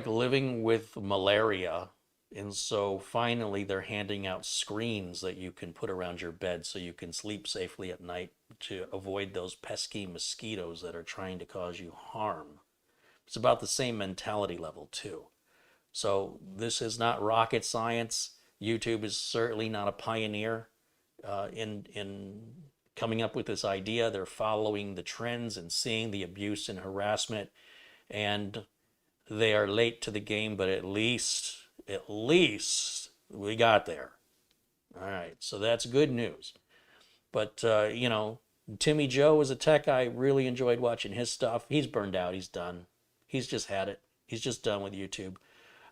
living with malaria. And so finally they're handing out screens that you can put around your bed so you can sleep safely at night to avoid those pesky mosquitoes that are trying to cause you harm. It's about the same mentality level too. So this is not rocket science. YouTube is certainly not a pioneer in coming up with this idea. They're following the trends and seeing the abuse and harassment, and they are late to the game, but at least we got there. All right, so that's good news. But, you know, Timmy Joe is a tech. I really enjoyed watching his stuff. He's burned out. He's done. He's just had it. He's just done with YouTube.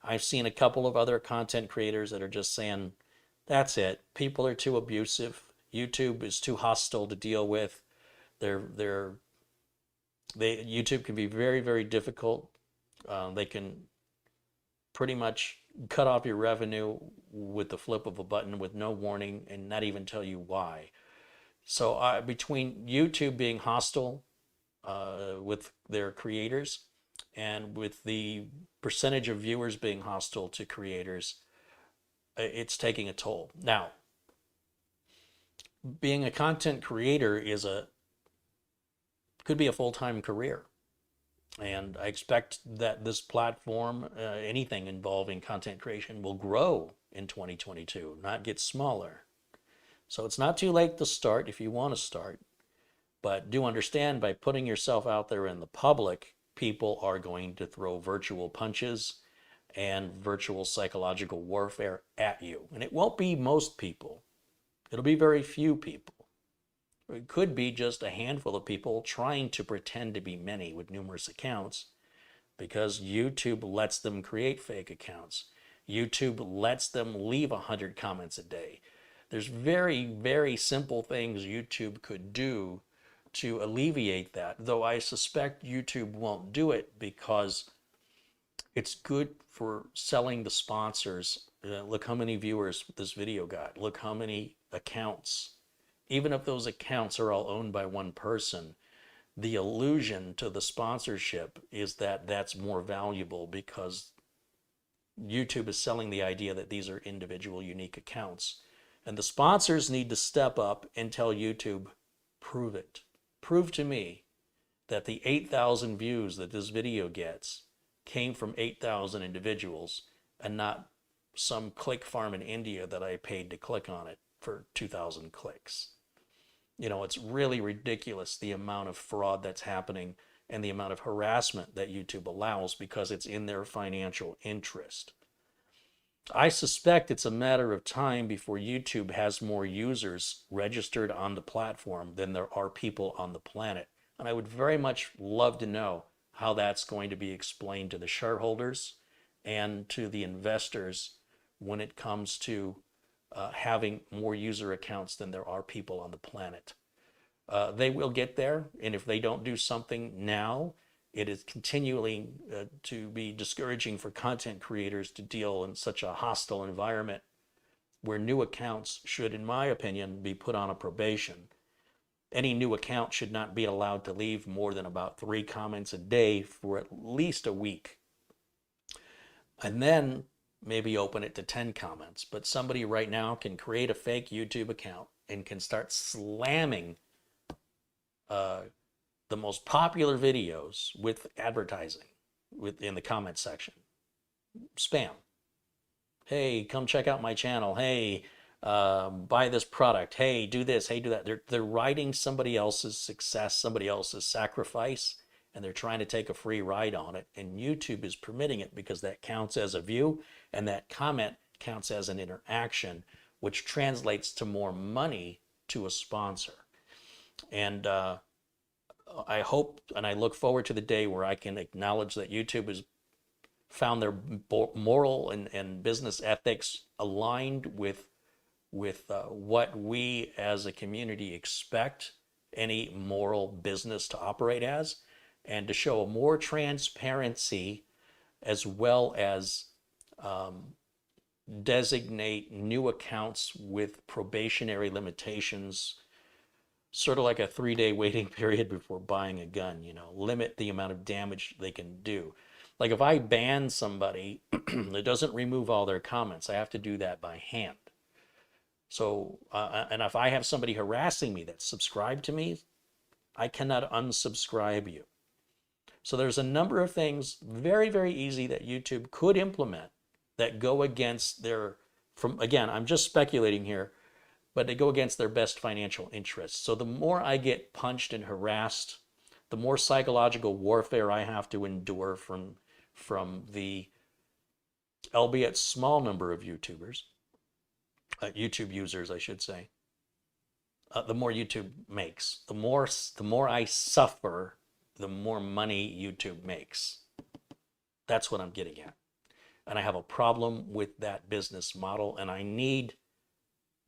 I've seen a couple of other content creators that are just saying, that's it. People are too abusive. YouTube is too hostile to deal with. YouTube can be very, very difficult. They can pretty much cut off your revenue with the flip of a button with no warning and not even tell you why. So between YouTube being hostile with their creators and with the percentage of viewers being hostile to creators, it's taking a toll. Now, being a content creator could be a full-time career. And I expect that this platform, anything involving content creation, will grow in 2022, not get smaller. So it's not too late to start if you want to start. But do understand, by putting yourself out there in the public, people are going to throw virtual punches and virtual psychological warfare at you. And it won't be most people. It'll be very few people. It could be just a handful of people trying to pretend to be many with numerous accounts, because YouTube lets them create fake accounts. YouTube lets them leave 100 comments a day. There's very, very simple things YouTube could do to alleviate that, though I suspect YouTube won't do it because it's good for selling the sponsors. Look how many viewers this video got. Look how many accounts. Even if those accounts are all owned by one person, the illusion to the sponsorship is that that's more valuable because YouTube is selling the idea that these are individual, unique accounts. And the sponsors need to step up and tell YouTube, prove it. prove to me that the 8,000 views that this video gets came from 8,000 individuals and not some click farm in India that I paid to click on it for 2,000 clicks. You know, it's really ridiculous the amount of fraud that's happening and the amount of harassment that YouTube allows because it's in their financial interest. I suspect it's a matter of time before YouTube has more users registered on the platform than there are people on the planet. And I would very much love to know how that's going to be explained to the shareholders and to the investors when it comes to having more user accounts than there are people on the planet. They will get there, and if they don't do something now, it is continually to be discouraging for content creators to deal in such a hostile environment where new accounts should, in my opinion, be put on a probation. Any new account should not be allowed to leave more than about 3 comments a day for at least a week. And then maybe open it to 10 comments. But somebody right now can create a fake YouTube account and can start slamming the most popular videos with advertising in the comment section. Spam. Hey, come check out my channel. Hey, buy this product. Hey, do this. Hey, do that. They're riding somebody else's success, somebody else's sacrifice, and they're trying to take a free ride on it. And YouTube is permitting it because that counts as a view, and that comment counts as an interaction, which translates to more money to a sponsor. And I hope and I look forward to the day where I can acknowledge that YouTube has found their moral and business ethics aligned with what we as a community expect any moral business to operate as, and to show more transparency as well as designate new accounts with probationary limitations, sort of like a 3-day waiting period before buying a gun, you know, limit the amount of damage they can do. Like if I ban somebody, it doesn't remove all their comments. I have to do that by hand. So, and if I have somebody harassing me that's subscribed to me, I cannot unsubscribe you. So there's a number of things very, very easy that YouTube could implement that go against their, again, I'm just speculating here, but they go against their best financial interests. So the more I get punched and harassed, the more psychological warfare I have to endure from the, albeit small number of YouTubers, YouTube users, I should say, the more YouTube makes. The more I suffer, the more money YouTube makes. That's what I'm getting at. And I have a problem with that business model, and I need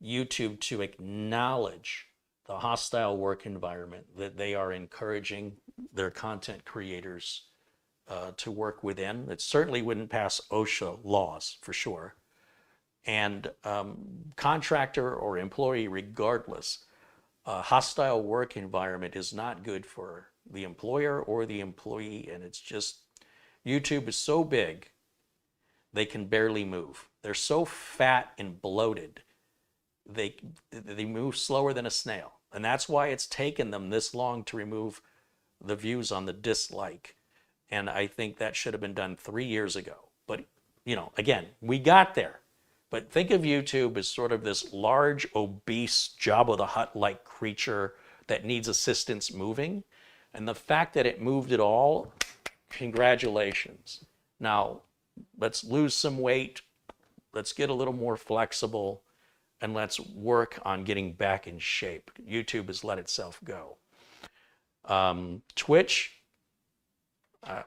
YouTube to acknowledge the hostile work environment that they are encouraging their content creators to work within. It certainly wouldn't pass OSHA laws, for sure. And contractor or employee, regardless, a hostile work environment is not good for the employer or the employee. And it's just, YouTube is so big, they can barely move. They're so fat and bloated, they move slower than a snail. And that's why it's taken them this long to remove the views on the dislike. And I think that should have been done 3 years ago. But, you know, again, we got there. But think of YouTube as sort of this large, obese, Jabba the Hutt-like creature that needs assistance moving. And the fact that it moved at all, congratulations. Now, let's lose some weight. Let's get a little more flexible. And let's work on getting back in shape. YouTube has let itself go. Twitch, I've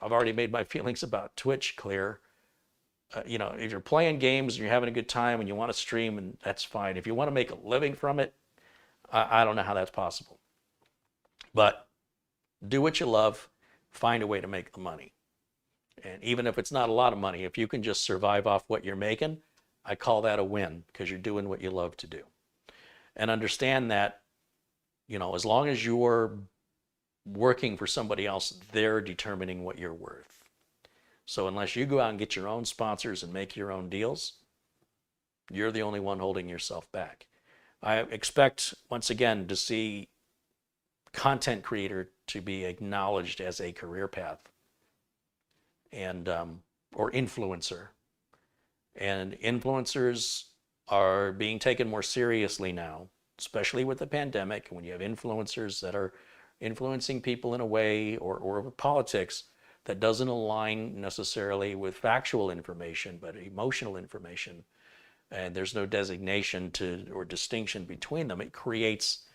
already made my feelings about Twitch clear. You know, if you're playing games and you're having a good time and you want to stream, and that's fine. If you want to make a living from it, I don't know how that's possible. But do what you love, find a way to make the money. And even if it's not a lot of money, if you can just survive off what you're making, I call that a win, because you're doing what you love to do. And understand that, you know, as long as you're working for somebody else, they're determining what you're worth. So unless you go out and get your own sponsors and make your own deals, you're the only one holding yourself back. I expect, once again, to see content creator to be acknowledged as a career path, and or influencer. And influencers are being taken more seriously now, especially with the pandemic. When you have influencers that are influencing people in a way, or with politics that doesn't align necessarily with factual information, but emotional information, and there's no designation to or distinction between them, it creates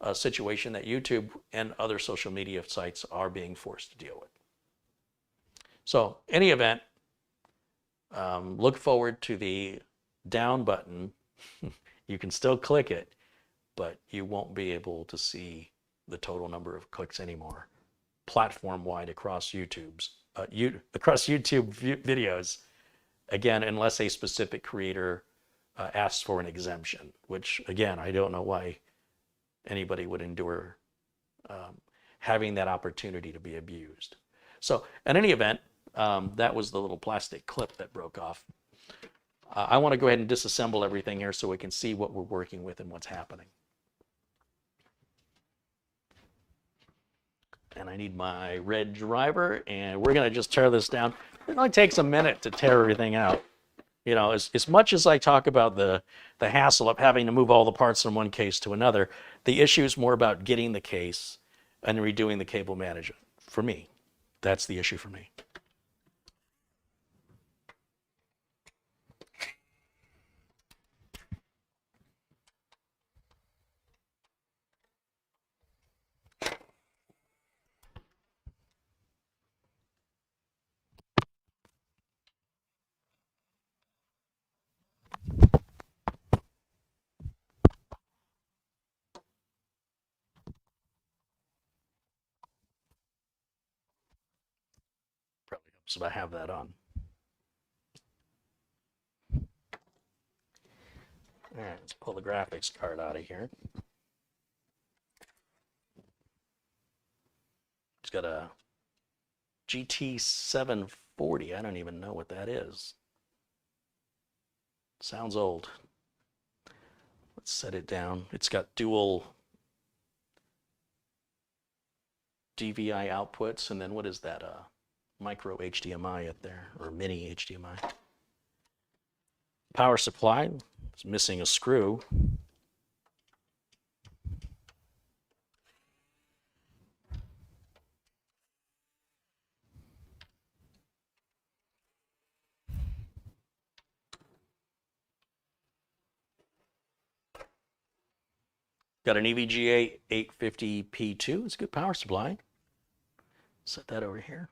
a situation that YouTube and other social media sites are being forced to deal with. So, any event, look forward to the down button. You can still click it, but you won't be able to see the total number of clicks anymore, platform-wide across YouTube's across YouTube videos. Again, unless a specific creator asks for an exemption, which again, I don't know why anybody would endure having that opportunity to be abused. So, in any event, that was the little plastic clip that broke off. I want to go ahead and disassemble everything here so we can see what we're working with and what's happening. And I need my red driver, and we're going to just tear this down. It only takes a minute to tear everything out. You know, as much as I talk about the hassle of having to move all the parts from one case to another, the issue is more about getting the case and redoing the cable management. For me, that's the issue for me. Probably helps if I have that on. All right, let's pull the graphics card out of here. It's got a GT 740. I don't even know what that is. Sounds old. Let's set it down. It's got dual DVI outputs, and then what is that? Micro HDMI up there, or mini HDMI. Power supply. It's missing a screw. Got an EVGA 850P2. It's a good power supply. Set that over here.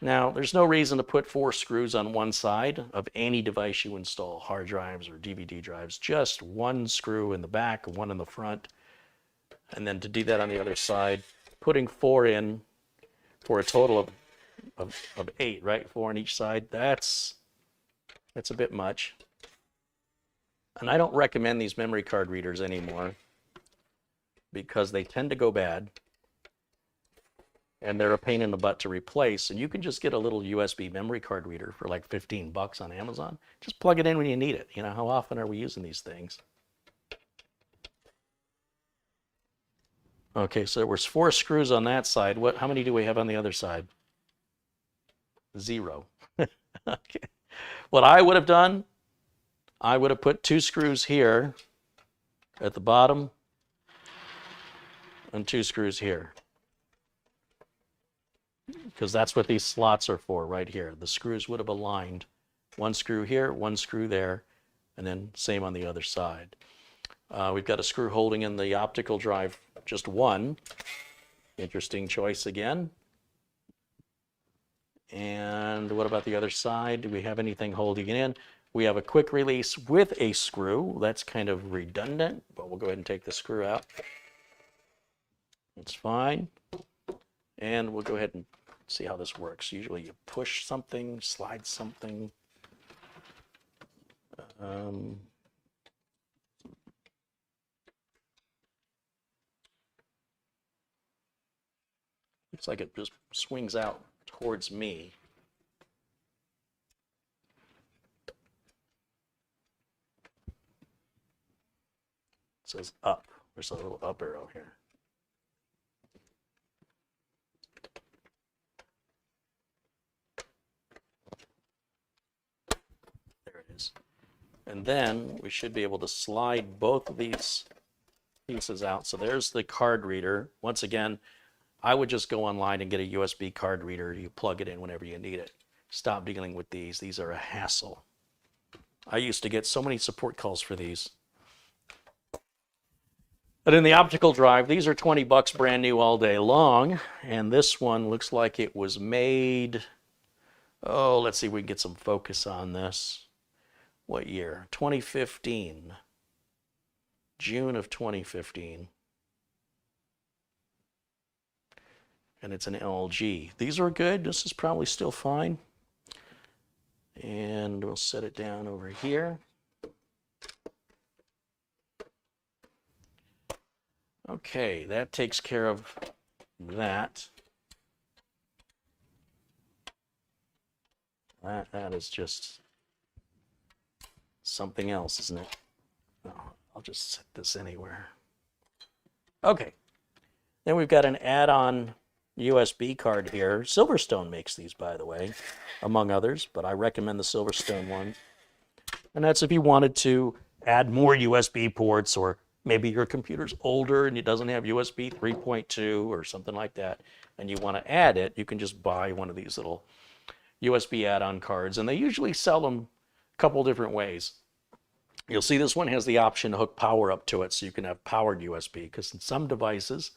Now, there's no reason to put 4 screws on one side of any device you install, hard drives or DVD drives. Just one screw in the back, one in the front. And then to do that on the other side, putting 4 in for a total of 8, right? 4 on each side. That's a bit much. And I don't recommend these memory card readers anymore because they tend to go bad and they're a pain in the butt to replace. And you can just get a little USB memory card reader for like $15 on Amazon. Just plug it in when you need it. You know, how often are we using these things? Okay, so there was 4 screws on that side. How many do we have on the other side? 0. Okay. What I would have done, I would have put 2 screws here at the bottom and 2 screws here, because that's what these slots are for right here. The screws would have aligned. 1 screw here, 1 screw there, and then same on the other side. We've got a screw holding in the optical drive, just 1. Interesting choice again. And what about the other side? Do we have anything holding it in? We have a quick release with a screw. That's kind of redundant, but we'll go ahead and take the screw out. It's fine. And we'll go ahead and see how this works. Usually you push something, slide something. Looks like it just swings out towards me. It says up. There's a little up arrow here. There it is. And then we should be able to slide both of these pieces out. So there's the card reader. Once again, I would just go online and get a USB card reader. You plug it in whenever you need it. Stop dealing with these. These are a hassle. I used to get so many support calls for these. But in the optical drive, these are 20 bucks brand new all day long. And this one looks like it was made, oh, let's see if we can get some focus on this. What year? 2015. June of 2015. And it's an LG. These are good. This is probably still fine. And we'll set it down over here. Okay, that takes care of that. That is just something else, isn't it? No, I'll just set this anywhere. Okay, then we've got an add-on USB card here. Silverstone makes these, by the way, among others, but I recommend the Silverstone one. And that's if you wanted to add more USB ports, or maybe your computer's older and it doesn't have USB 3.2 or something like that, and you want to add it, you can just buy one of these little USB add-on cards, and they usually sell them a couple different ways. You'll see this one has the option to hook power up to it, so you can have powered USB, because some devices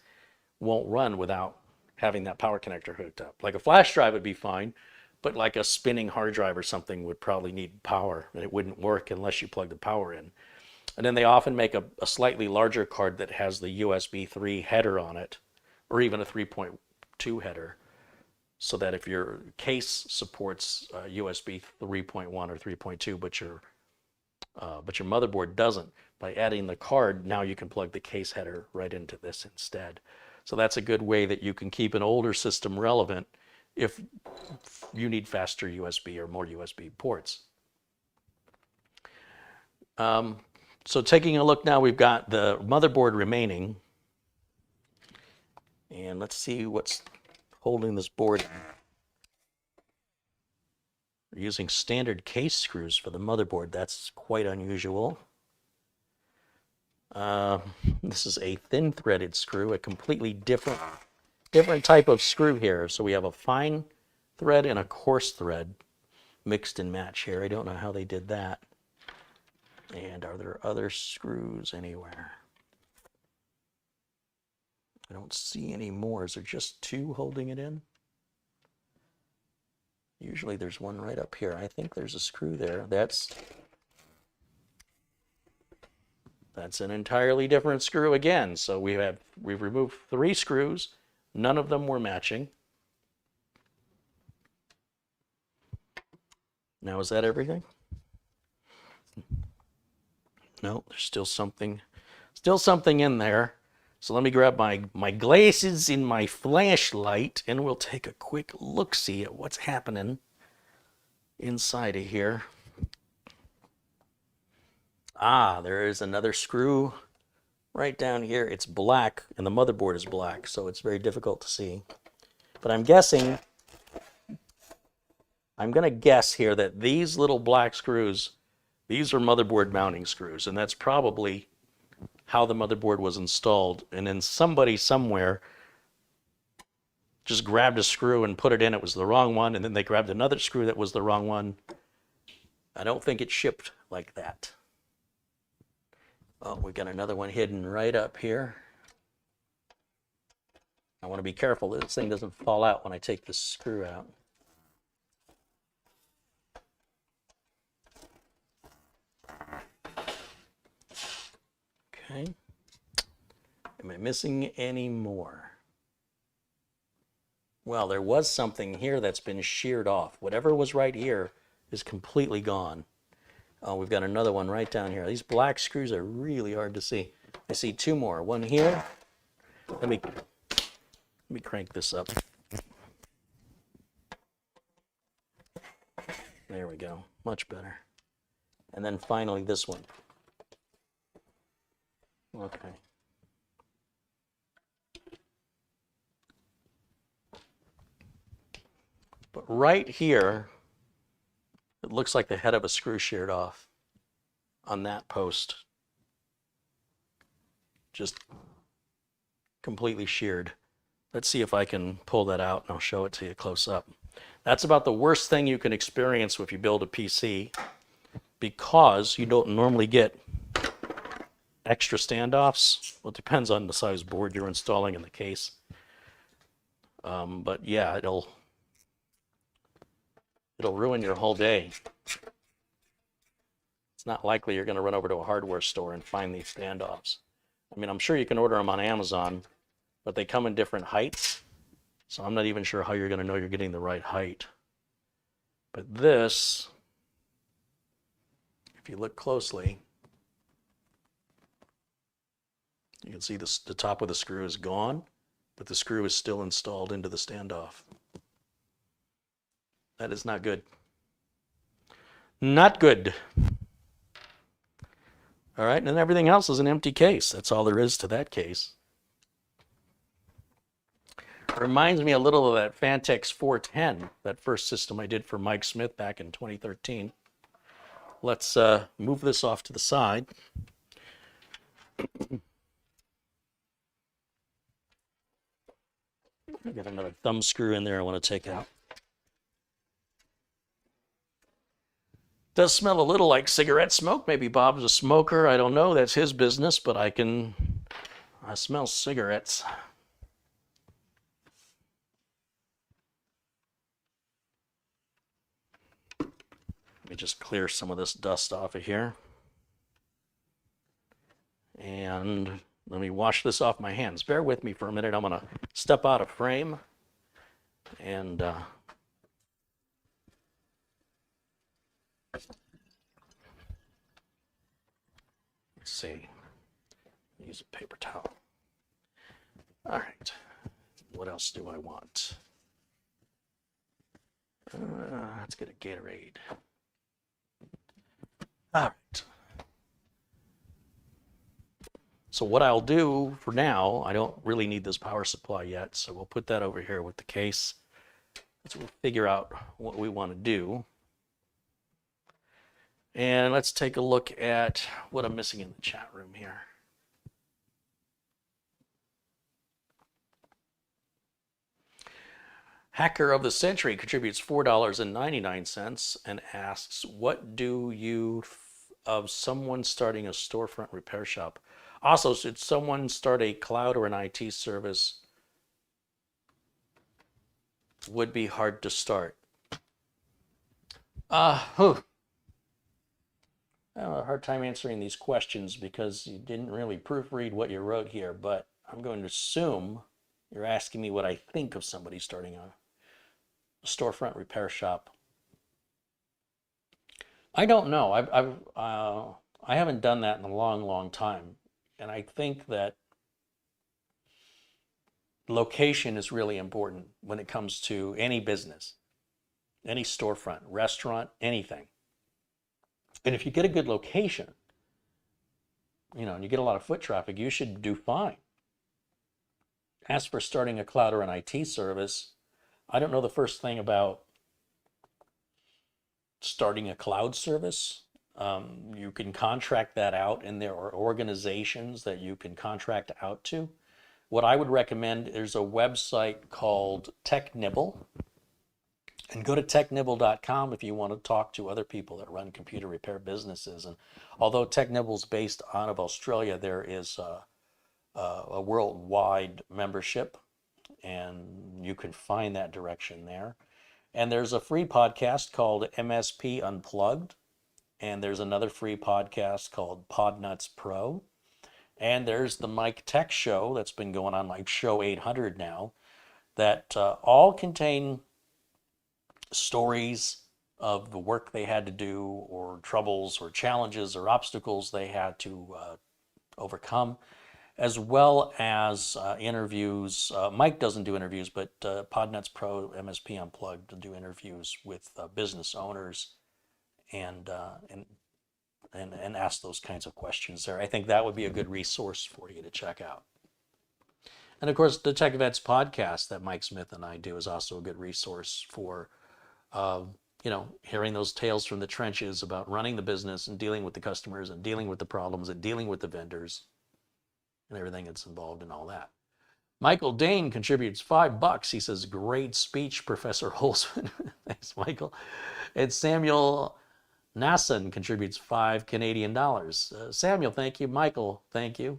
won't run without having that power connector hooked up. Like a flash drive would be fine, but like a spinning hard drive or something would probably need power, and it wouldn't work unless you plug the power in. And then they often make a slightly larger card that has the USB 3 header on it, or even a 3.2 header, so that if your case supports USB 3.1 or 3.2, but your motherboard doesn't, by adding the card, now you can plug the case header right into this instead. So that's a good way that you can keep an older system relevant if you need faster USB or more USB ports. So taking a look now, we've got the motherboard remaining. And let's see what's holding this board. We're using standard case screws for the motherboard. That's quite unusual. This is a thin threaded screw, a completely different type of screw here. So we have a fine thread and a coarse thread mixed and match here. I don't know how they did that. And are there other screws anywhere? I don't see any more. Is there just two holding it in? Usually there's one right up here. I think there's a screw there. That's an entirely different screw again. So we've removed 3 screws. None of them were matching. Now, is that everything? No, there's still something in there. So let me grab my glasses and my flashlight, and we'll take a quick look-see at what's happening inside of here. Ah, there is another screw right down here. It's black, and the motherboard is black, so it's very difficult to see. But I'm going to guess here that these little black screws, these are motherboard mounting screws, and that's probably how the motherboard was installed. And then somebody somewhere just grabbed a screw and put it in. It was the wrong one, and then they grabbed another screw that was the wrong one. I don't think it shipped like that. Oh, we got another one hidden right up here. I want to be careful that this thing doesn't fall out when I take this screw out. Okay. Am I missing any more? Well, there was something here that's been sheared off. Whatever was right here is completely gone. Oh, we've got another one right down here. These black screws are really hard to see. I see 2 more. One here. Let me crank this up. There we go. Much better. And then finally this one. Okay. But right here, it looks like the head of a screw sheared off on that post. Just completely sheared. Let's see if I can pull that out and I'll show it to you close up. That's about the worst thing you can experience if you build a PC, because you don't normally get extra standoffs. Well, it depends on the size board you're installing in the case. But yeah, it'll ruin your whole day. It's not likely you're going to run over to a hardware store and find these standoffs. I mean, I'm sure you can order them on Amazon, but they come in different heights. So I'm not even sure how you're going to know you're getting the right height. But this, if you look closely, you can see the top of the screw is gone, but the screw is still installed into the standoff. That is not good. Not good. All right, and everything else is an empty case. That's all there is to that case. It reminds me a little of that Fantex 410, that first system I did for Mike Smith back in 2013. Let's move this off to the side. I got another thumb screw in there I want to take out. Does smell a little like cigarette smoke. Maybe Bob's a smoker. I don't know. That's his business, but I smell cigarettes. Let me just clear some of this dust off of here. And let me wash this off my hands. Bear with me for a minute. I'm going to step out of frame and let's see. Use a paper towel. All right. What else do I want? Let's get a Gatorade. All right. So what I'll do for now, I don't really need this power supply yet, so we'll put that over here with the case. So we'll figure out what we want to do. And let's take a look at what I'm missing in the chat room here. Hacker of the Century contributes $4.99 and asks, what do you of someone starting a storefront repair shop? Also, should someone start a cloud or an IT service? Would be hard to start. I have a hard time answering these questions because you didn't really proofread what you wrote here, but I'm going to assume you're asking me what I think of somebody starting a storefront repair shop. I don't know. I haven't done that in a long, long time. And I think that location is really important when it comes to any business, any storefront, restaurant, anything. And if you get a good location, and you get a lot of foot traffic, you should do fine. As for starting a cloud or an IT service, I don't know the first thing about starting a cloud service. You can contract that out, and there are organizations that you can contract out to. What I would recommend, there's a website called TechNibble, and go to technibble.com if you want to talk to other people that run computer repair businesses. And although TechNibble's based out of Australia, there is a worldwide membership, and you can find that direction there. And there's a free podcast called MSP Unplugged, and there's another free podcast called Podnuts Pro. And there's the Mike Tech Show that's been going on, like show 800 now, that all contain stories of the work they had to do, or troubles or challenges or obstacles they had to overcome, as well as interviews. Mike doesn't do interviews, but Podnuts Pro, MSP Unplugged do interviews with business owners and ask those kinds of questions there. I think that would be a good resource for you to check out. And of course, the Tech Vets podcast that Mike Smith and I do is also a good resource for, uh, hearing those tales from the trenches about running the business and dealing with the customers and dealing with the problems and dealing with the vendors and everything that's involved in all that. Michael Dane contributes $5. He says, great speech, Professor Holzman. Thanks, Michael. And Samuel Nasson contributes 5 Canadian dollars. Samuel, thank you. Michael, thank you.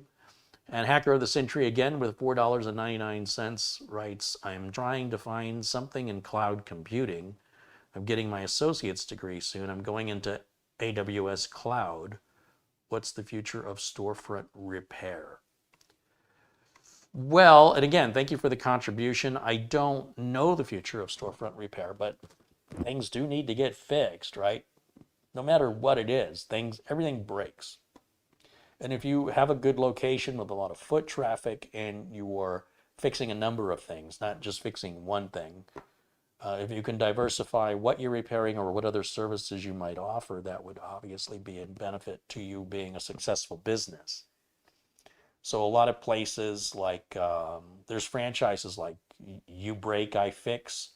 And Hacker of the Century again with $4.99 writes, I'm trying to find something in cloud computing. I'm getting my associate's degree soon. I'm going into AWS Cloud. What's the future of storefront repair? Well, and again, thank you for the contribution. I don't know the future of storefront repair, but things do need to get fixed, right? No matter what it is, everything breaks. And if you have a good location with a lot of foot traffic and you are fixing a number of things, not just fixing one thing, if you can diversify what you're repairing or what other services you might offer, that would obviously be a benefit to you being a successful business. So a lot of places like, there's franchises like You Break, I Fix,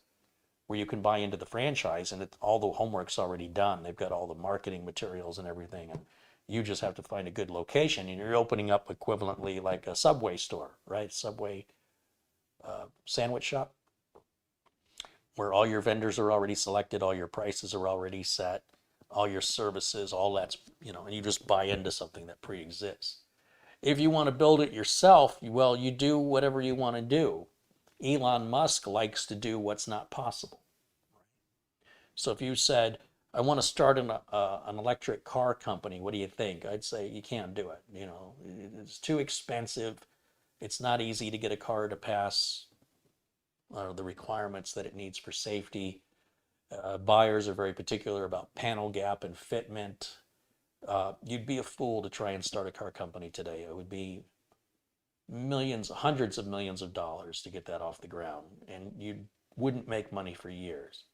where you can buy into the franchise and all the homework's already done. They've got all the marketing materials and everything. And you just have to find a good location, and you're opening up equivalently like a Subway store, right? Subway sandwich shop, where all your vendors are already selected, all your prices are already set, all your services, all that's, and you just buy into something that pre-exists. If you want to build it yourself, well, you do whatever you want to do. Elon Musk likes to do what's not possible. So if you said, I want to start an electric car company, what do you think? I'd say you can't do it. It's too expensive. It's not easy to get a car to pass the requirements that it needs for safety. Buyers are very particular about panel gap and fitment. You'd be a fool to try and start a car company today. It would be millions, hundreds of millions of dollars to get that off the ground, and you wouldn't make money for years.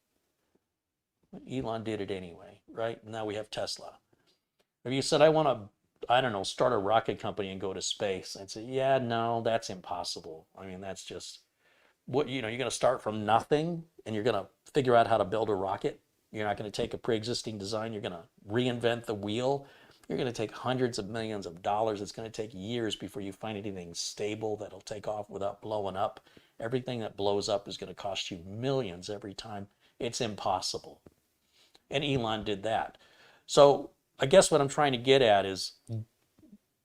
Elon did it anyway, right? Now we have Tesla. If you said, I want to, start a rocket company and go to space, I'd say, yeah, no, that's impossible. I mean, that's just, you're going to start from nothing and you're going to figure out how to build a rocket. You're not going to take a pre-existing design. You're going to reinvent the wheel. You're going to take hundreds of millions of dollars. It's going to take years before you find anything stable that'll take off without blowing up. Everything that blows up is going to cost you millions every time. It's impossible. And Elon did that. So I guess what I'm trying to get at is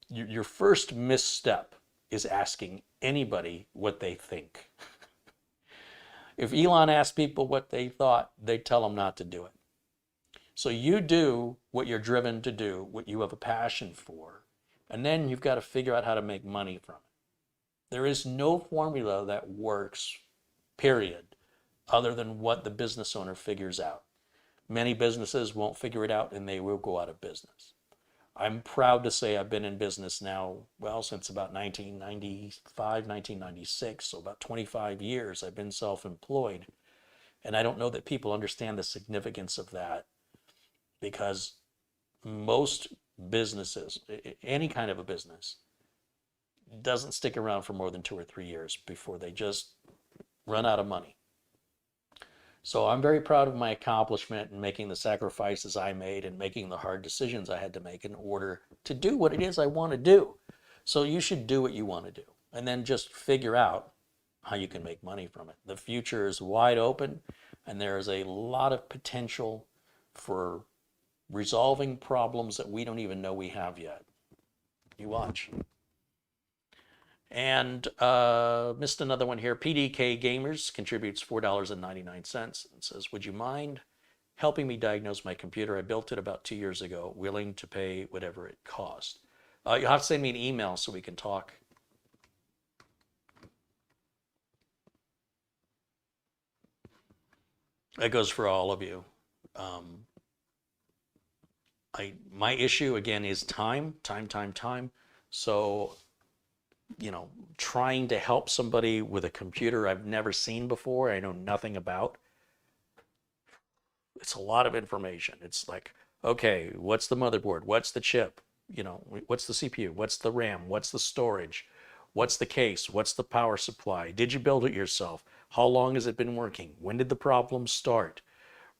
your first misstep is asking anybody what they think. If Elon asked people what they thought, they'd tell them not to do it. So you do what you're driven to do, what you have a passion for, and then you've got to figure out how to make money from it. There is no formula that works, period, other than what the business owner figures out. Many businesses won't figure it out and they will go out of business. I'm proud to say I've been in business now, since about 1995, 1996, so about 25 years I've been self-employed. And I don't know that people understand the significance of that, because most businesses, any kind of a business, doesn't stick around for more than 2 or 3 years before they just run out of money. So I'm very proud of my accomplishment in making the sacrifices I made and making the hard decisions I had to make in order to do what it is I want to do. So you should do what you want to do and then just figure out how you can make money from it. The future is wide open and there is a lot of potential for resolving problems that we don't even know we have yet. You watch. And missed another one here. PDK Gamers contributes $4.99 and says, would you mind helping me diagnose my computer? I built it about 2 years ago, willing to pay whatever it cost. You'll have to send me an email so we can talk. That goes for all of you. My issue, again, is time. So, trying to help somebody with a computer I've never seen before, I know nothing about. It's a lot of information. It's like, okay, what's the motherboard? What's the chip? What's the CPU? What's the RAM? What's the storage? What's the case? What's the power supply? Did you build it yourself? How long has it been working? When did the problem start?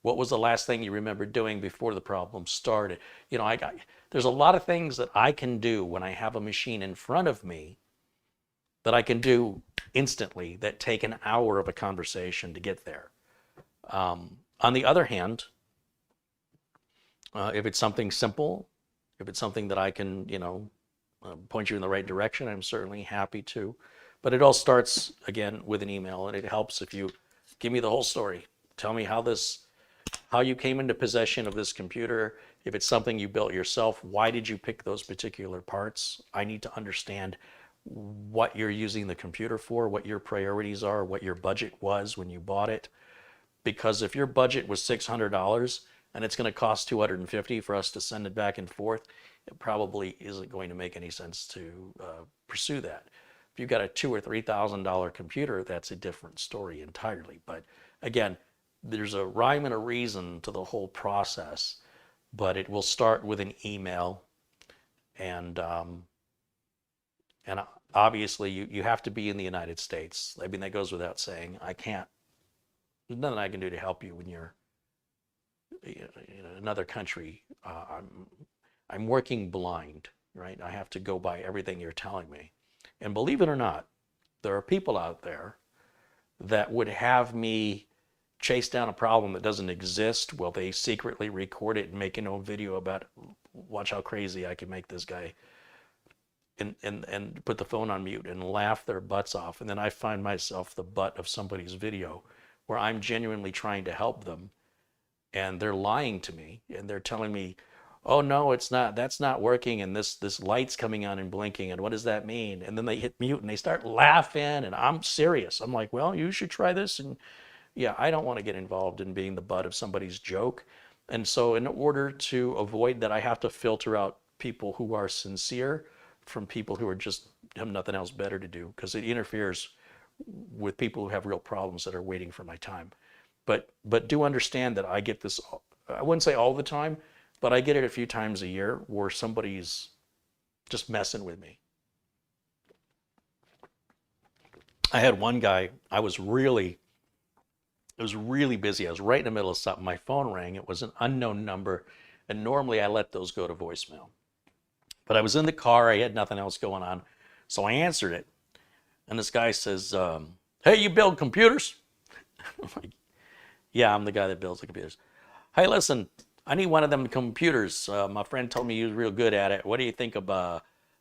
What was the last thing you remember doing before the problem started? You know, there's a lot of things that I can do when I have a machine in front of me that I can do instantly that take an hour of a conversation to get there. On the other hand, if it's something simple, if it's something that I can, point you in the right direction, I'm certainly happy to. But it all starts, again, with an email, and it helps if you give me the whole story. Tell me how you came into possession of this computer. If it's something you built yourself, why did you pick those particular parts? I need to understand what you're using the computer for, what your priorities are, what your budget was when you bought it. Because if your budget was $600 and it's going to cost $250 for us to send it back and forth, it probably isn't going to make any sense to pursue that. If you've got a $2,000 or $3,000 computer, that's a different story entirely. But again, there's a rhyme and a reason to the whole process, but it will start with an email, and obviously you have to be in the United States. I mean, that goes without saying. There's nothing I can do to help you when you're in another country. I'm working blind, right? I have to go by everything you're telling me. And believe it or not, there are people out there that would have me chase down a problem that doesn't exist while they secretly record it and make an own video about it. Watch how crazy I can make this guy, and put the phone on mute and laugh their butts off. And then I find myself the butt of somebody's video where I'm genuinely trying to help them, and they're lying to me, and they're telling me, oh no, it's not, that's not working, and this light's coming on and blinking, and what does that mean? And then they hit mute and they start laughing, and I'm serious. I'm like, well, you should try this. And yeah, I don't want to get involved in being the butt of somebody's joke. And so in order to avoid that, I have to filter out people who are sincere from people who are just have nothing else better to do, because it interferes with people who have real problems that are waiting for my time. But do understand that I get this, I wouldn't say all the time, but I get it a few times a year where somebody's just messing with me. I had one guy, I was really busy. I was right in the middle of something. My phone rang. It was an unknown number, and normally I let those go to voicemail. But I was in the car. I had nothing else going on, so I answered it. And this guy says, hey, you build computers? I'm like, yeah, I'm the guy that builds the computers. Hey, listen, I need one of them computers. My friend told me you was real good at it. What do you think of,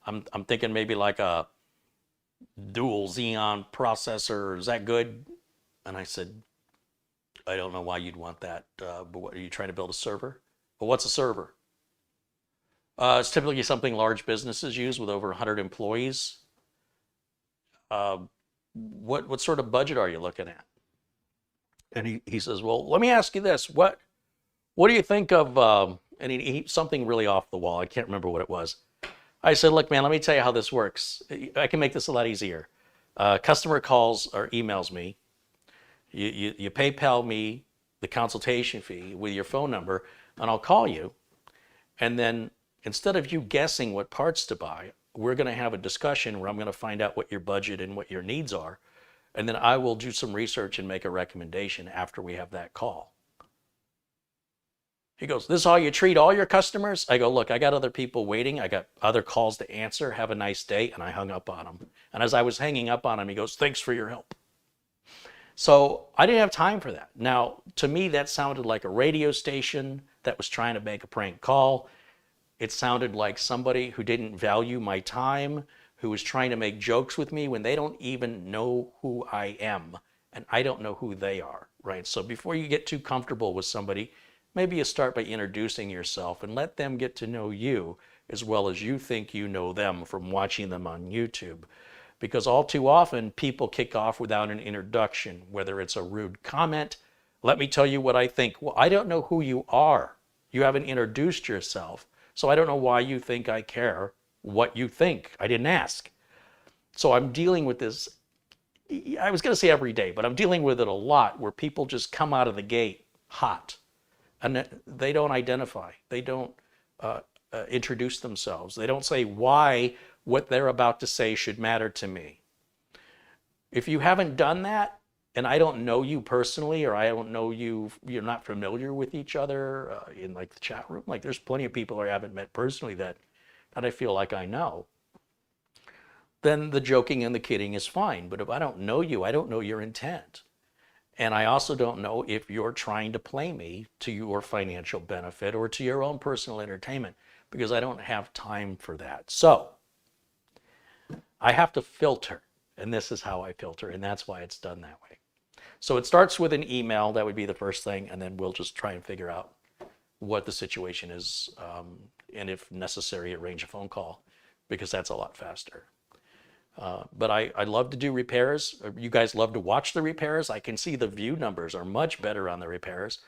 I'm thinking maybe like a dual Xeon processor. Is that good? And I said, I don't know why you'd want that, but what, are you trying to build a server? Well, what's a server? It's typically something large businesses use with over 100 employees. What sort of budget are you looking at? And he says, well, let me ask you this. What do you think of, and he something really off the wall. I can't remember what it was. I said, look, man, let me tell you how this works. I can make this a lot easier. Customer calls or emails me. You PayPal me the consultation fee with your phone number, and I'll call you. And then instead of you guessing what parts to buy, we're going to have a discussion where I'm going to find out what your budget and what your needs are. And then I will do some research and make a recommendation after we have that call. He goes, this is how you treat all your customers? I go, look, I got other people waiting. I got other calls to answer. Have a nice day. And I hung up on him. And as I was hanging up on him, he goes, thanks for your help. So I didn't have time for that. Now, to me, that sounded like a radio station that was trying to make a prank call. It sounded like somebody who didn't value my time, who was trying to make jokes with me when they don't even know who I am, and I don't know who they are, right? So before you get too comfortable with somebody, maybe you start by introducing yourself and let them get to know you as well as you think you know them from watching them on YouTube. Because all too often, people kick off without an introduction, whether it's a rude comment, let me tell you what I think. Well, I don't know who you are. You haven't introduced yourself. So I don't know why you think I care what you think. I didn't ask. So I'm dealing with this, I was going to say every day, but I'm dealing with it a lot where people just come out of the gate hot and they don't identify. They don't introduce themselves. They don't say why what they're about to say should matter to me. If you haven't done that, and I don't know you personally, or I don't know you, you're not familiar with each other in like the chat room, like there's plenty of people I haven't met personally that I feel like I know, then the joking and the kidding is fine. But if I don't know you, I don't know your intent. And I also don't know if you're trying to play me to your financial benefit or to your own personal entertainment, because I don't have time for that. So I have to filter, and this is how I filter, and that's why it's done that way. So it starts with an email. That would be the first thing, and then we'll just try and figure out what the situation is, and if necessary, arrange a phone call, because that's a lot faster. But I love to do repairs. You guys love to watch the repairs. I can see the view numbers are much better on the repairs.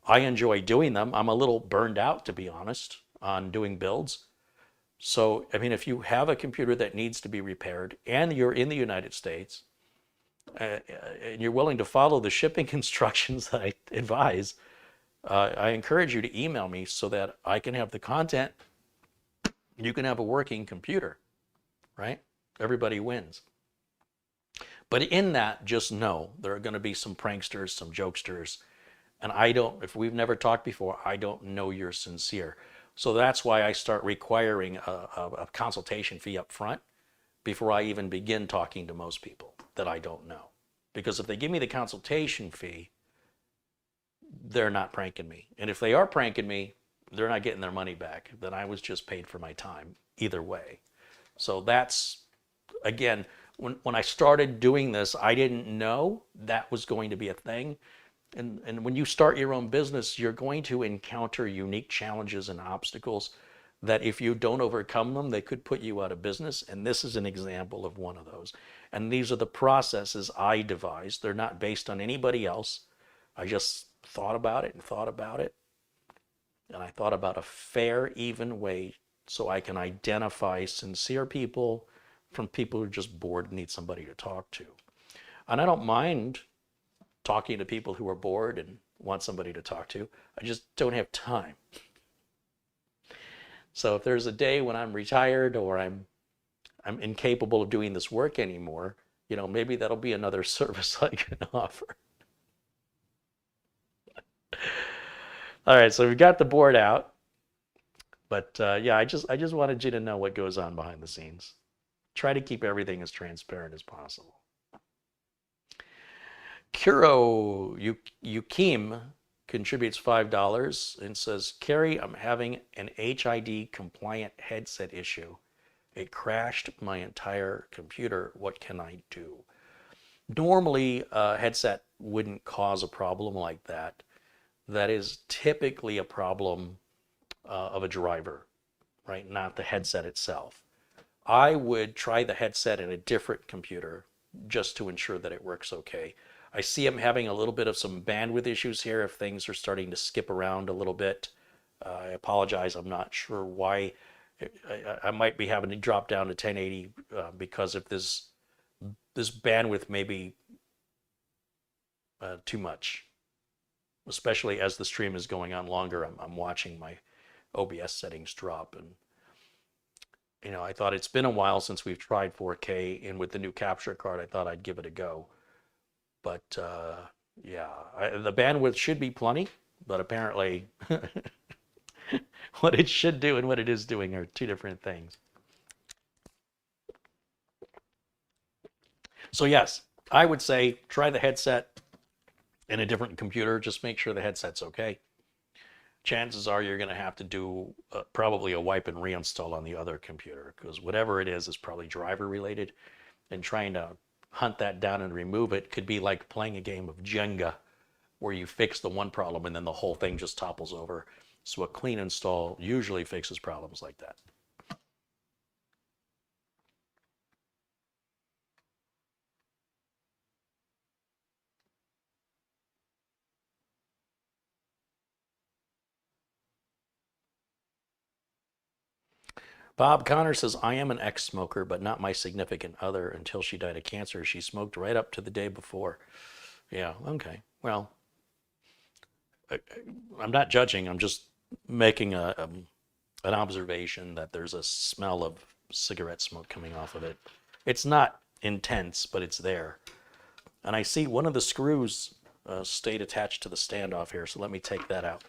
I enjoy doing them. I'm a little burned out, to be honest, on doing builds. So, I mean, if you have a computer that needs to be repaired and you're in the United States, and you're willing to follow the shipping instructions that I advise, I encourage you to email me so that I can have the content. You can have a working computer, right? Everybody wins. But in that, just know there are going to be some pranksters, some jokesters, and if we've never talked before, I don't know you're sincere. So that's why I start requiring a consultation fee up front before I even begin talking to most people that I don't know. Because if they give me the consultation fee, they're not pranking me. And if they are pranking me, they're not getting their money back. Then I was just paid for my time either way. So that's, again, when I started doing this, I didn't know that was going to be a thing. And when you start your own business, you're going to encounter unique challenges and obstacles that if you don't overcome them, they could put you out of business. And this is an example of one of those. And these are the processes I devised. They're not based on anybody else. I just thought about it and thought about it. And I thought about a fair, even way so I can identify sincere people from people who are just bored and need somebody to talk to. And I don't mind talking to people who are bored and want somebody to talk to. I just don't have time. So if there's a day when I'm retired or I'm incapable of doing this work anymore, maybe that'll be another service I can offer. All right, so we've got the board out. But yeah, I just wanted you to know what goes on behind the scenes. Try to keep everything as transparent as possible. Kuro Yukim contributes $5 and says, Carey, I'm having an HID compliant headset issue. It crashed my entire computer. What can I do? Normally, a headset wouldn't cause a problem like that. That is typically a problem of a driver, right? Not the headset itself. I would try the headset in a different computer just to ensure that it works okay. I see I'm having a little bit of some bandwidth issues here if things are starting to skip around a little bit. I apologize. I'm not sure why. I might be having to drop down to 1080 because of this bandwidth may be too much, especially as the stream is going on longer. I'm watching my OBS settings drop, and I thought it's been a while since we've tried 4K, and with the new capture card, I thought I'd give it a go. But yeah, the bandwidth should be plenty, but apparently what it should do and what it is doing are two different things. So yes, I would say try the headset in a different computer. Just make sure the headset's okay. Chances are you're going to have to do probably a wipe and reinstall on the other computer, because whatever it is probably driver related, and trying to hunt that down and remove it could be like playing a game of Jenga where you fix the one problem and then the whole thing just topples over. So a clean install usually fixes problems like that. Bob Connor says, I am an ex-smoker, but not my significant other. Until she died of cancer, she smoked right up to the day before. Yeah, okay. Well, I'm not judging. I'm just making an observation that there's a smell of cigarette smoke coming off of it. It's not intense, but it's there. And I see one of the screws stayed attached to the standoff here, so let me take that out.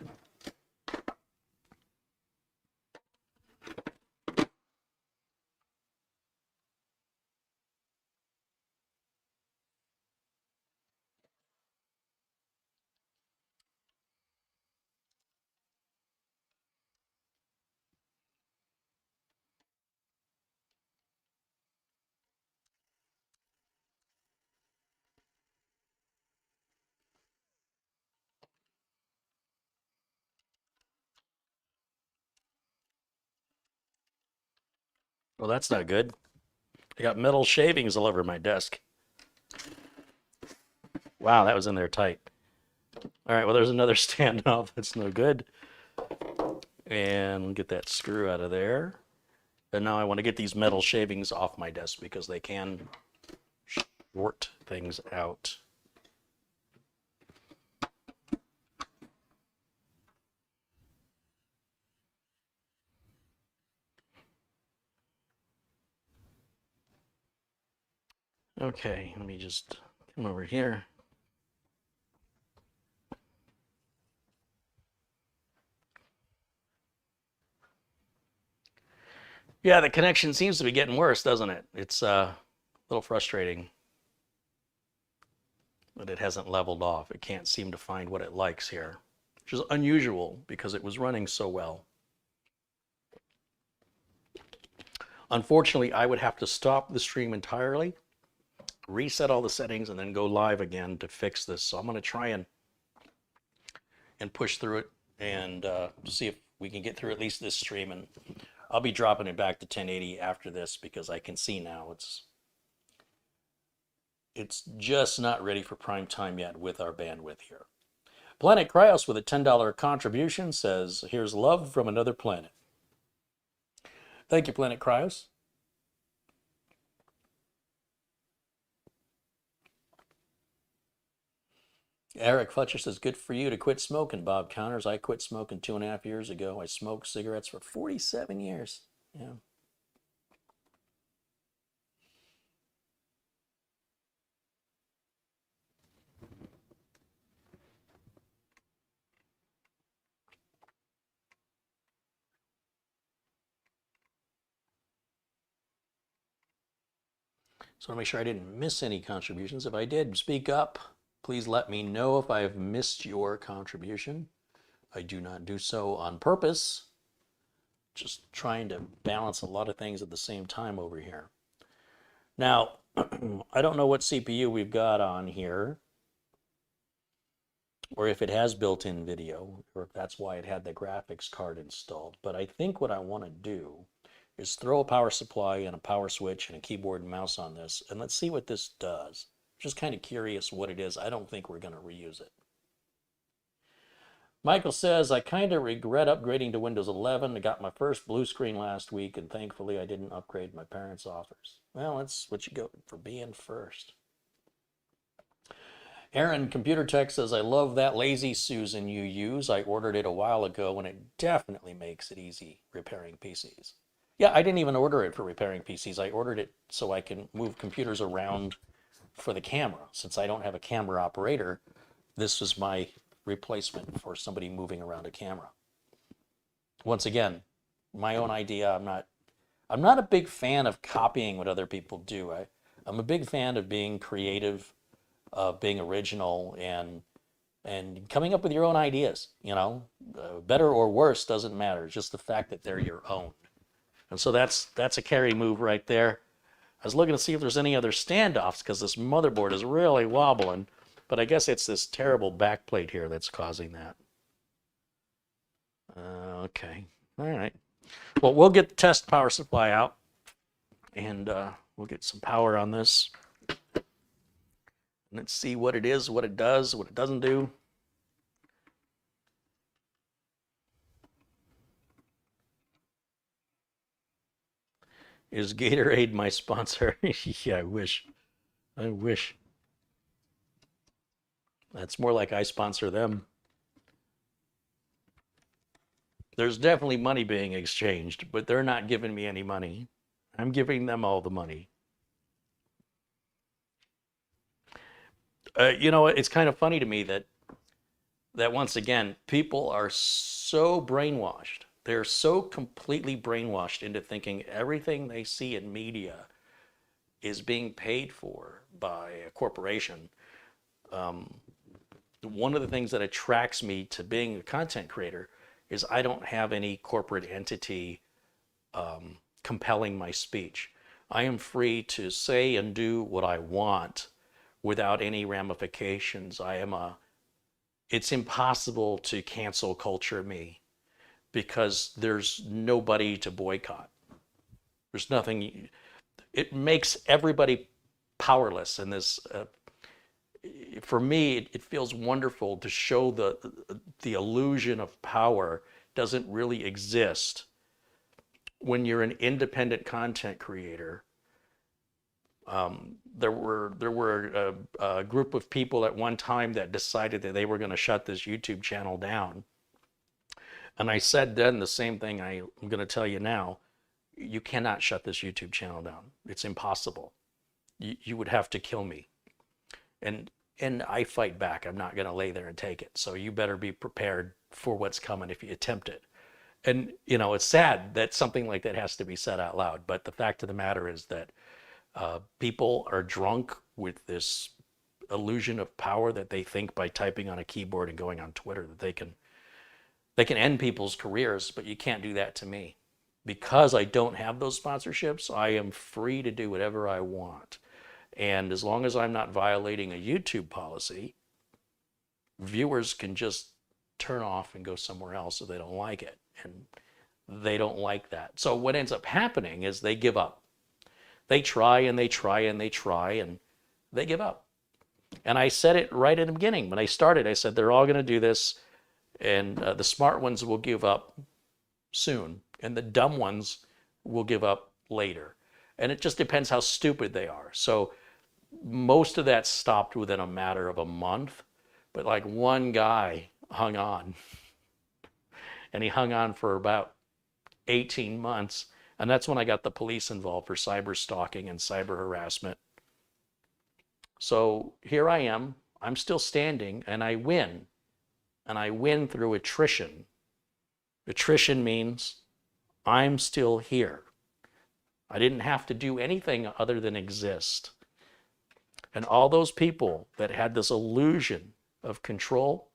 Well, that's not good. I got metal shavings all over my desk. Wow, that was in there tight. All right, well, there's another standoff. That's no good. And we'll get that screw out of there. And now I want to get these metal shavings off my desk because they can short things out. Okay, let me just come over here. Yeah, the connection seems to be getting worse, doesn't it? It's a little frustrating that it hasn't leveled off. It can't seem to find what it likes here, which is unusual because it was running so well. Unfortunately, I would have to stop the stream entirely, reset all the settings, and then go live again to fix this. So I'm going to try and push through it and see if we can get through at least this stream. And I'll be dropping it back to 1080 after this because I can see now it's just not ready for prime time yet with our bandwidth here. Planet Cryos with a $10 contribution says, here's love from another planet. Thank you, Planet Cryos. Eric Fletcher says, good for you to quit smoking, Bob counters. I quit smoking 2.5 years ago. I smoked cigarettes for 47 years. Yeah. So I want to make sure I didn't miss any contributions. If I did, speak up. Please let me know if I have missed your contribution. I do not do so on purpose. Just trying to balance a lot of things at the same time over here. Now, I don't know what CPU we've got on here, or if it has built-in video, or if that's why it had the graphics card installed. But I think what I want to do is throw a power supply and a power switch and a keyboard and mouse on this, and let's see what this does. Just kind of curious what it is. I don't think we're going to reuse it. Michael says, I kind of regret upgrading to Windows 11. I got my first blue screen last week, and thankfully I didn't upgrade my parents' offers. Well, that's what you go for being first. Aaron Computer Tech says, I love that Lazy Susan you use. I ordered it a while ago, and it definitely makes it easy repairing PCs. Yeah, I didn't even order it for repairing PCs. I ordered it so I can move computers around for the camera. Since I don't have a camera operator, this was my replacement for somebody moving around a camera. Once again, my own idea. I'm not a big fan of copying what other people do. I'm a big fan of being creative, being original, and coming up with your own ideas. You know, better or worse doesn't matter. It's just the fact that they're your own. And so that's a Carey move right there. I was looking to see if there's any other standoffs because this motherboard is really wobbling, but I guess it's this terrible backplate here that's causing that. Okay, all right. Well, we'll get the test power supply out, and we'll get some power on this. Let's see what it is, what it does, what it doesn't do. Is Gatorade my sponsor? Yeah, I wish. I wish. That's more like I sponsor them. There's definitely money being exchanged, but they're not giving me any money. I'm giving them all the money. You know, it's kind of funny to me that once again, people are so brainwashed. They're so completely brainwashed into thinking everything they see in media is being paid for by a corporation. One of the things that attracts me to being a content creator is I don't have any corporate entity compelling my speech. I am free to say and do what I want without any ramifications. It's impossible to cancel culture me because there's nobody to boycott. There's nothing. It makes everybody powerless in this. For me, it feels wonderful to show the illusion of power doesn't really exist when you're an independent content creator. There were a group of people at one time that decided that they were going to shut this YouTube channel down. And I said then the same thing I'm going to tell you now. You cannot shut this YouTube channel down. It's impossible. You would have to kill me. And I fight back. I'm not going to lay there and take it. So you better be prepared for what's coming if you attempt it. And, you know, it's sad that something like that has to be said out loud. But the fact of the matter is that people are drunk with this illusion of power that they think by typing on a keyboard and going on Twitter that they can end people's careers, but you can't do that to me. Because I don't have those sponsorships, I am free to do whatever I want. And as long as I'm not violating a YouTube policy, viewers can just turn off and go somewhere else if they don't like it. And they don't like that. So what ends up happening is they give up. They try and they try and they try and they give up. And I said it right in the beginning. When I started, I said they're all going to do this, and the smart ones will give up soon, and the dumb ones will give up later. And it just depends how stupid they are. So most of that stopped within a matter of a month, but like one guy hung on. And he hung on for about 18 months. And that's when I got the police involved for cyber stalking and cyber harassment. So here I am. I'm still standing, and I win. And I win through attrition. Attrition means I'm still here. I didn't have to do anything other than exist. And all those people that had this illusion of control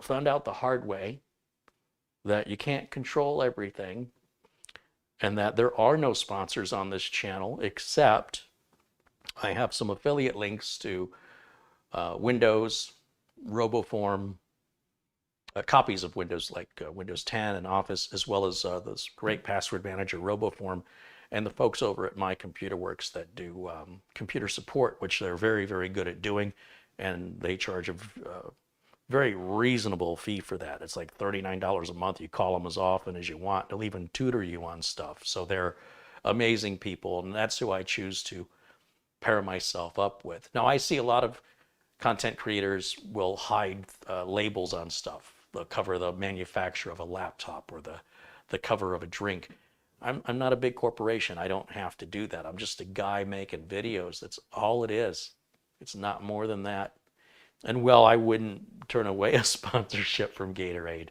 found out the hard way that you can't control everything, and that there are no sponsors on this channel, except I have some affiliate links to Windows, RoboForm, copies of Windows like Windows 10 and Office, as well as this great password manager, RoboForm, and the folks over at My Computer Works that do computer support, which they're very, very good at doing, and they charge a very reasonable fee for that. It's like $39 a month. You call them as often as you want. They'll even tutor you on stuff. So they're amazing people, and that's who I choose to pair myself up with. Now, I see a lot of content creators will hide labels on stuff. They'll cover the manufacturer of a laptop or the cover of a drink. I'm not a big corporation. I don't have to do that. I'm just a guy making videos. That's all it is. It's not more than that. And well, I wouldn't turn away a sponsorship from Gatorade.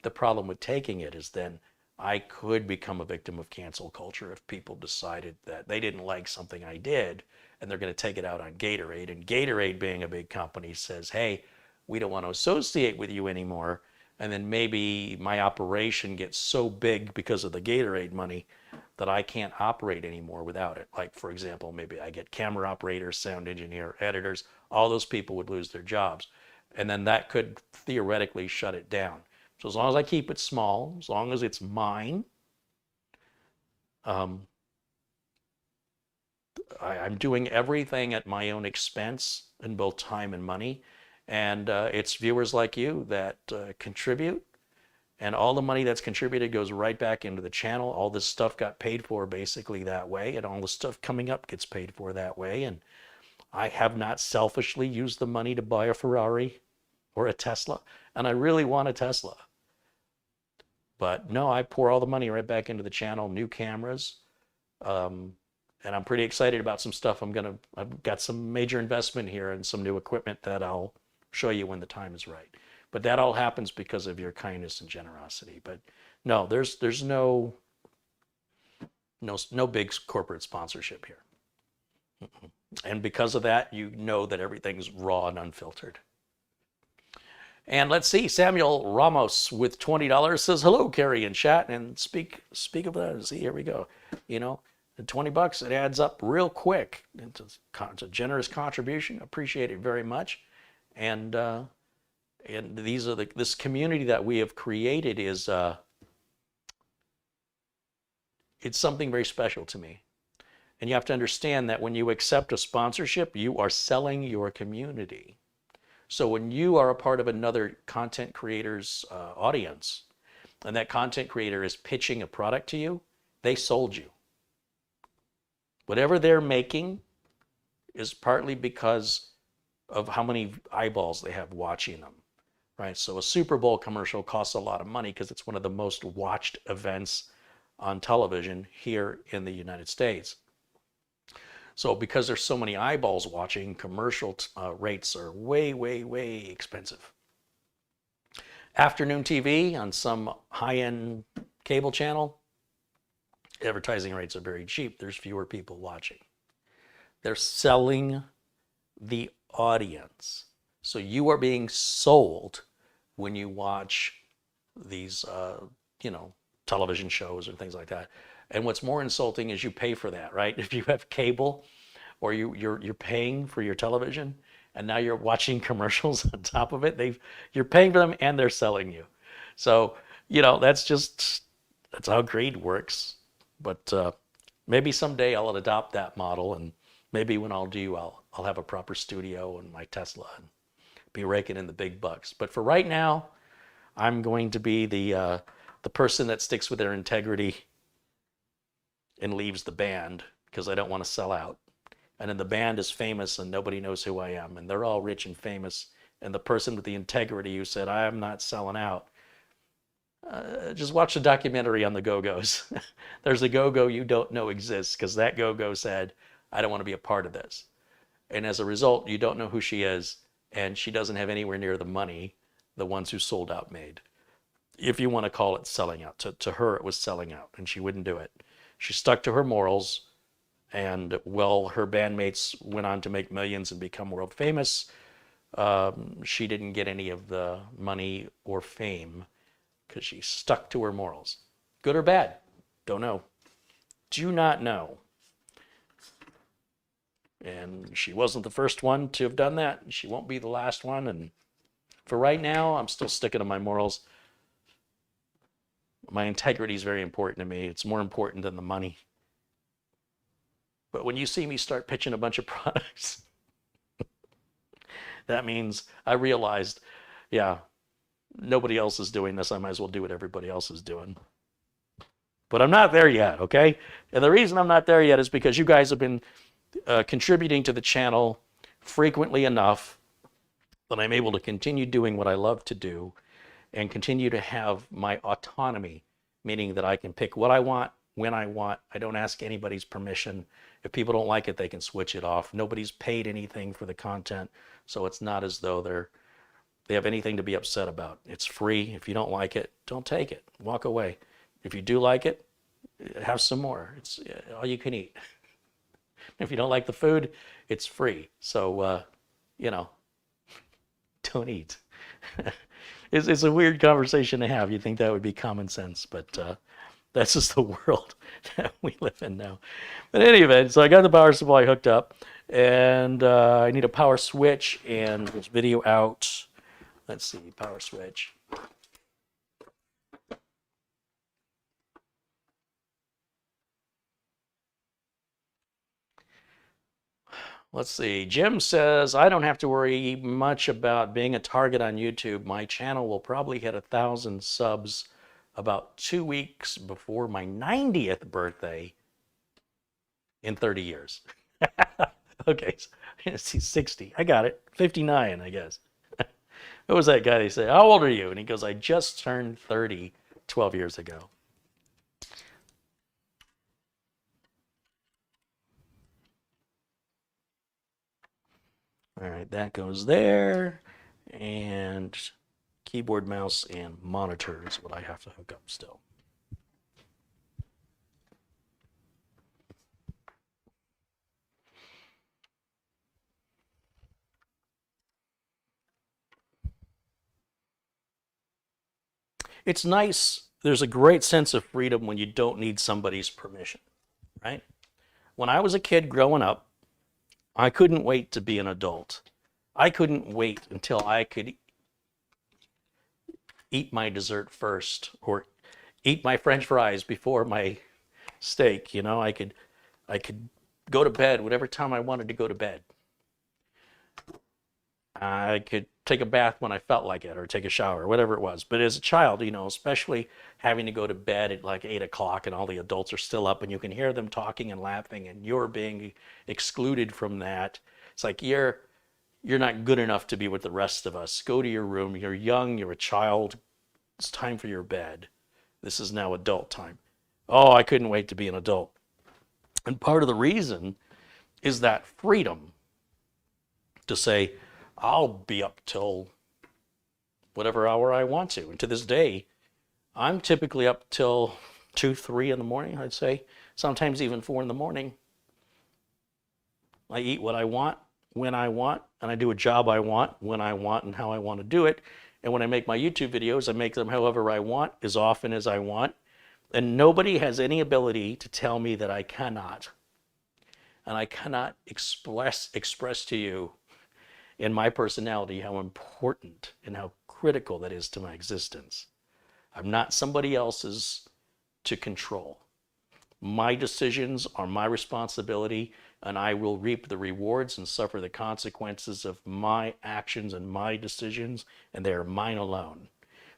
The problem with taking it is then I could become a victim of cancel culture if people decided that they didn't like something I did and they're going to take it out on Gatorade. And Gatorade, being a big company, says, hey, we don't want to associate with you anymore. And then maybe my operation gets so big because of the Gatorade money that I can't operate anymore without it. Like, for example, maybe I get camera operators, sound engineer, editors, all those people would lose their jobs. And then that could theoretically shut it down. So as long as I keep it small, as long as it's mine, I'm doing everything at my own expense in both time and money. And it's viewers like you that contribute. And all the money that's contributed goes right back into the channel. All this stuff got paid for basically that way. And all the stuff coming up gets paid for that way. And I have not selfishly used the money to buy a Ferrari or a Tesla. And I really want a Tesla. But no, I pour all the money right back into the channel, new cameras. And I'm pretty excited about some stuff. I've got some major investment here and some new equipment that I'll show you when the time is right. But that all happens because of your kindness and generosity. But no, there's no big corporate sponsorship here. And because of that, you know that everything's raw and unfiltered. And let's see, Samuel Ramos with $20 says, hello, Carey in chat, and speak of that. See, here we go. You know, the $20, it adds up real quick. It's a generous contribution. Appreciate it very much. And these are this community that we have created is it's something very special to me. And you have to understand that when you accept a sponsorship, you are selling your community. So when you are a part of another content creator's audience, and that content creator is pitching a product to you, they sold you. Whatever they're making is partly because of how many eyeballs they have watching them, right? So a Super Bowl commercial costs a lot of money because it's one of the most watched events on television here in the United States. So because there's so many eyeballs watching, commercial rates are way, way, way expensive. Afternoon TV on some high-end cable channel, advertising rates are very cheap. There's fewer people watching. They're selling the audience. So you are being sold when you watch these, television shows and things like that. And what's more insulting is you pay for that, right? If you have cable or you're paying for your television and now you're watching commercials on top of it, you're paying for them and they're selling you. So, that's how greed works. But maybe someday I'll adopt that model, and maybe when I'll have a proper studio and my Tesla and be raking in the big bucks. But for right now, I'm going to be the person that sticks with their integrity and leaves the band because I don't want to sell out. And then the band is famous and nobody knows who I am, and they're all rich and famous. And the person with the integrity who said, I am not selling out, just watch the documentary on the Go-Go's. There's a Go-Go you don't know exists because that Go-Go said, I don't want to be a part of this. And as a result, you don't know who she is, and she doesn't have anywhere near the money the ones who sold out made. If you want to call it selling out. To her, it was selling out, and she wouldn't do it. She stuck to her morals, and her bandmates went on to make millions and become world famous. She didn't get any of the money or fame because she stuck to her morals. Good or bad? Don't know. Do not know. And she wasn't the first one to have done that. She won't be the last one. And for right now, I'm still sticking to my morals. My integrity is very important to me. It's more important than the money. But when you see me start pitching a bunch of products, that means I realized, nobody else is doing this. I might as well do what everybody else is doing. But I'm not there yet, okay? And the reason I'm not there yet is because you guys have been contributing to the channel frequently enough that I'm able to continue doing what I love to do and continue to have my autonomy, meaning that I can pick what I want, when I want. I don't ask anybody's permission. If people don't like it, they can switch it off. Nobody's paid anything for the content, so it's not as though they have anything to be upset about. It's free. If you don't like it, don't take it. Walk away. If you do like it, have some more. It's all you can eat. If you don't like the food, it's free. So, don't eat. It's a weird conversation to have. You'd think that would be common sense, but that's just the world that we live in now. But in any event, so I got the power supply hooked up, and I need a power switch and this video out. Let's see, power switch. Let's see, Jim says, I don't have to worry much about being a target on YouTube. My channel will probably hit 1,000 subs about 2 weeks before my 90th birthday in 30 years. Okay, so, see, 60, I got it, 59, I guess. What was that guy they say, how old are you? And he goes, I just turned 30 12 years ago. All right, that goes there. And keyboard, mouse, and monitor is what I have to hook up still. It's nice. There's a great sense of freedom when you don't need somebody's permission, right? When I was a kid growing up, I couldn't wait to be an adult. I couldn't wait until I could eat my dessert first or eat my French fries before my steak. You know, I could go to bed whatever time I wanted to go to bed. I could take a bath when I felt like it or take a shower, whatever it was. But as a child, you know, especially having to go to bed at like 8 o'clock and all the adults are still up and you can hear them talking and laughing and you're being excluded from that. It's like you're not good enough to be with the rest of us. Go to your room. You're young. You're a child. It's time for your bed. This is now adult time. Oh, I couldn't wait to be an adult. And part of the reason is that freedom to say, I'll be up till whatever hour I want to. And to this day, I'm typically up till 2, 3 in the morning, I'd say. Sometimes even 4 in the morning. I eat what I want, when I want, and I do a job I want, when I want, and how I want to do it. And when I make my YouTube videos, I make them however I want, as often as I want. And nobody has any ability to tell me that I cannot. And I cannot express to you in my personality how important and how critical that is to my existence. I'm not somebody else's to control. My decisions are my responsibility, and I will reap the rewards and suffer the consequences of my actions and my decisions, and they are mine alone.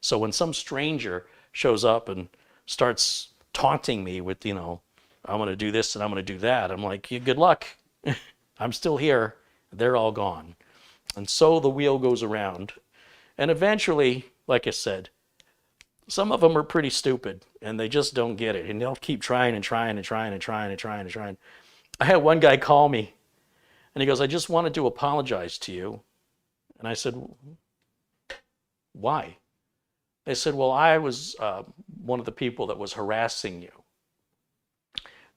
So when some stranger shows up and starts taunting me with, you know, I'm going to do this and I'm going to do that, I'm like, yeah, good luck. I'm still here. They're all gone. And so the wheel goes around. And eventually, like I said, some of them are pretty stupid and they just don't get it. And they'll keep trying and trying and trying and trying and trying and trying. I had one guy call me and he goes, I just wanted to apologize to you. And I said, why? They said, well, I was one of the people that was harassing you.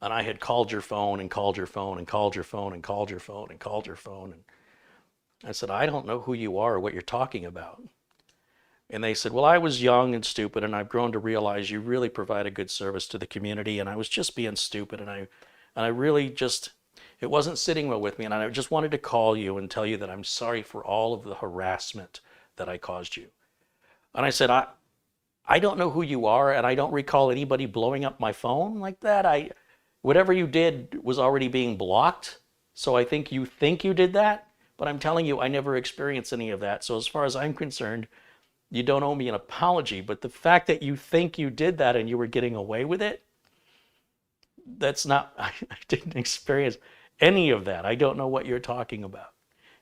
And I had called your phone and called your phone and called your phone and called your phone and called your phone. And I said, I don't know who you are or what you're talking about. And they said, well, I was young and stupid, and I've grown to realize you really provide a good service to the community, and I was just being stupid, and I really just, it wasn't sitting well with me, and I just wanted to call you and tell you that I'm sorry for all of the harassment that I caused you. And I said, I don't know who you are, and I don't recall anybody blowing up my phone like that. Whatever you did was already being blocked, so I think you did that. But I'm telling you, I never experienced any of that. So as far as I'm concerned, you don't owe me an apology. But the fact that you think you did that and you were getting away with it, that's not, I didn't experience any of that. I don't know what you're talking about.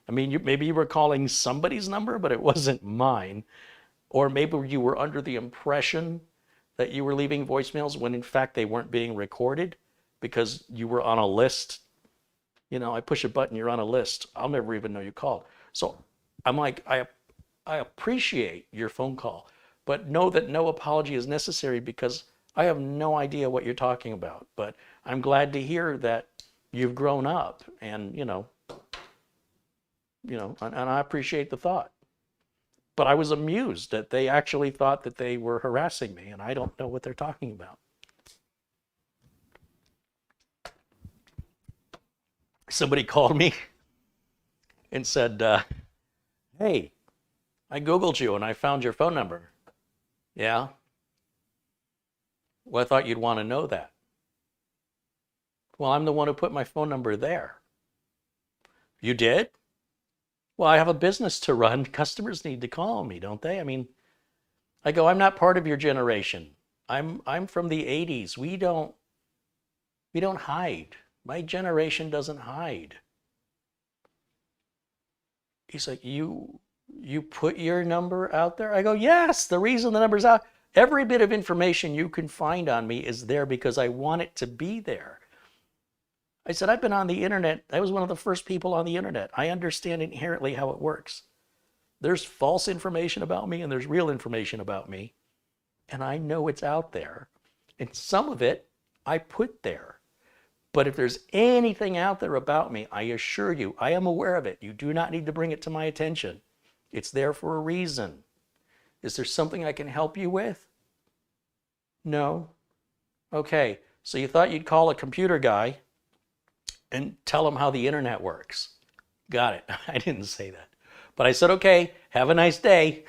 I mean, maybe you were calling somebody's number, but it wasn't mine. Or maybe you were under the impression that you were leaving voicemails when in fact they weren't being recorded because you were on a list. You know, I push a button, you're on a list. I'll never even know you called. So I'm like, I appreciate your phone call, but know that no apology is necessary because I have no idea what you're talking about. But I'm glad to hear that you've grown up and, you know, and I appreciate the thought. But I was amused that they actually thought that they were harassing me, and I don't know what they're talking about. Somebody called me and said, hey, I Googled you and I found your phone number. Yeah? Well, I thought you'd want to know that. Well, I'm the one who put my phone number there. You did? Well, I have a business to run. Customers need to call me, don't they? I mean, I go, I'm not part of your generation. I'm from the 80s. We don't hide. My generation doesn't hide. He's like, you put your number out there? I go, yes, the reason the number's out, Every bit of information you can find on me is there because I want it to be there. I said, I've been on the internet. I was one of the first people on the internet. I understand inherently how it works. There's false information about me and there's real information about me. And I know it's out there. And some of it I put there. But if there's anything out there about me, I assure you, I am aware of it. You do not need to bring it to my attention. It's there for a reason. Is there something I can help you with? No? Okay, so you thought you'd call a computer guy and tell him how the internet works. Got it. I didn't say that. But I said, okay, have a nice day.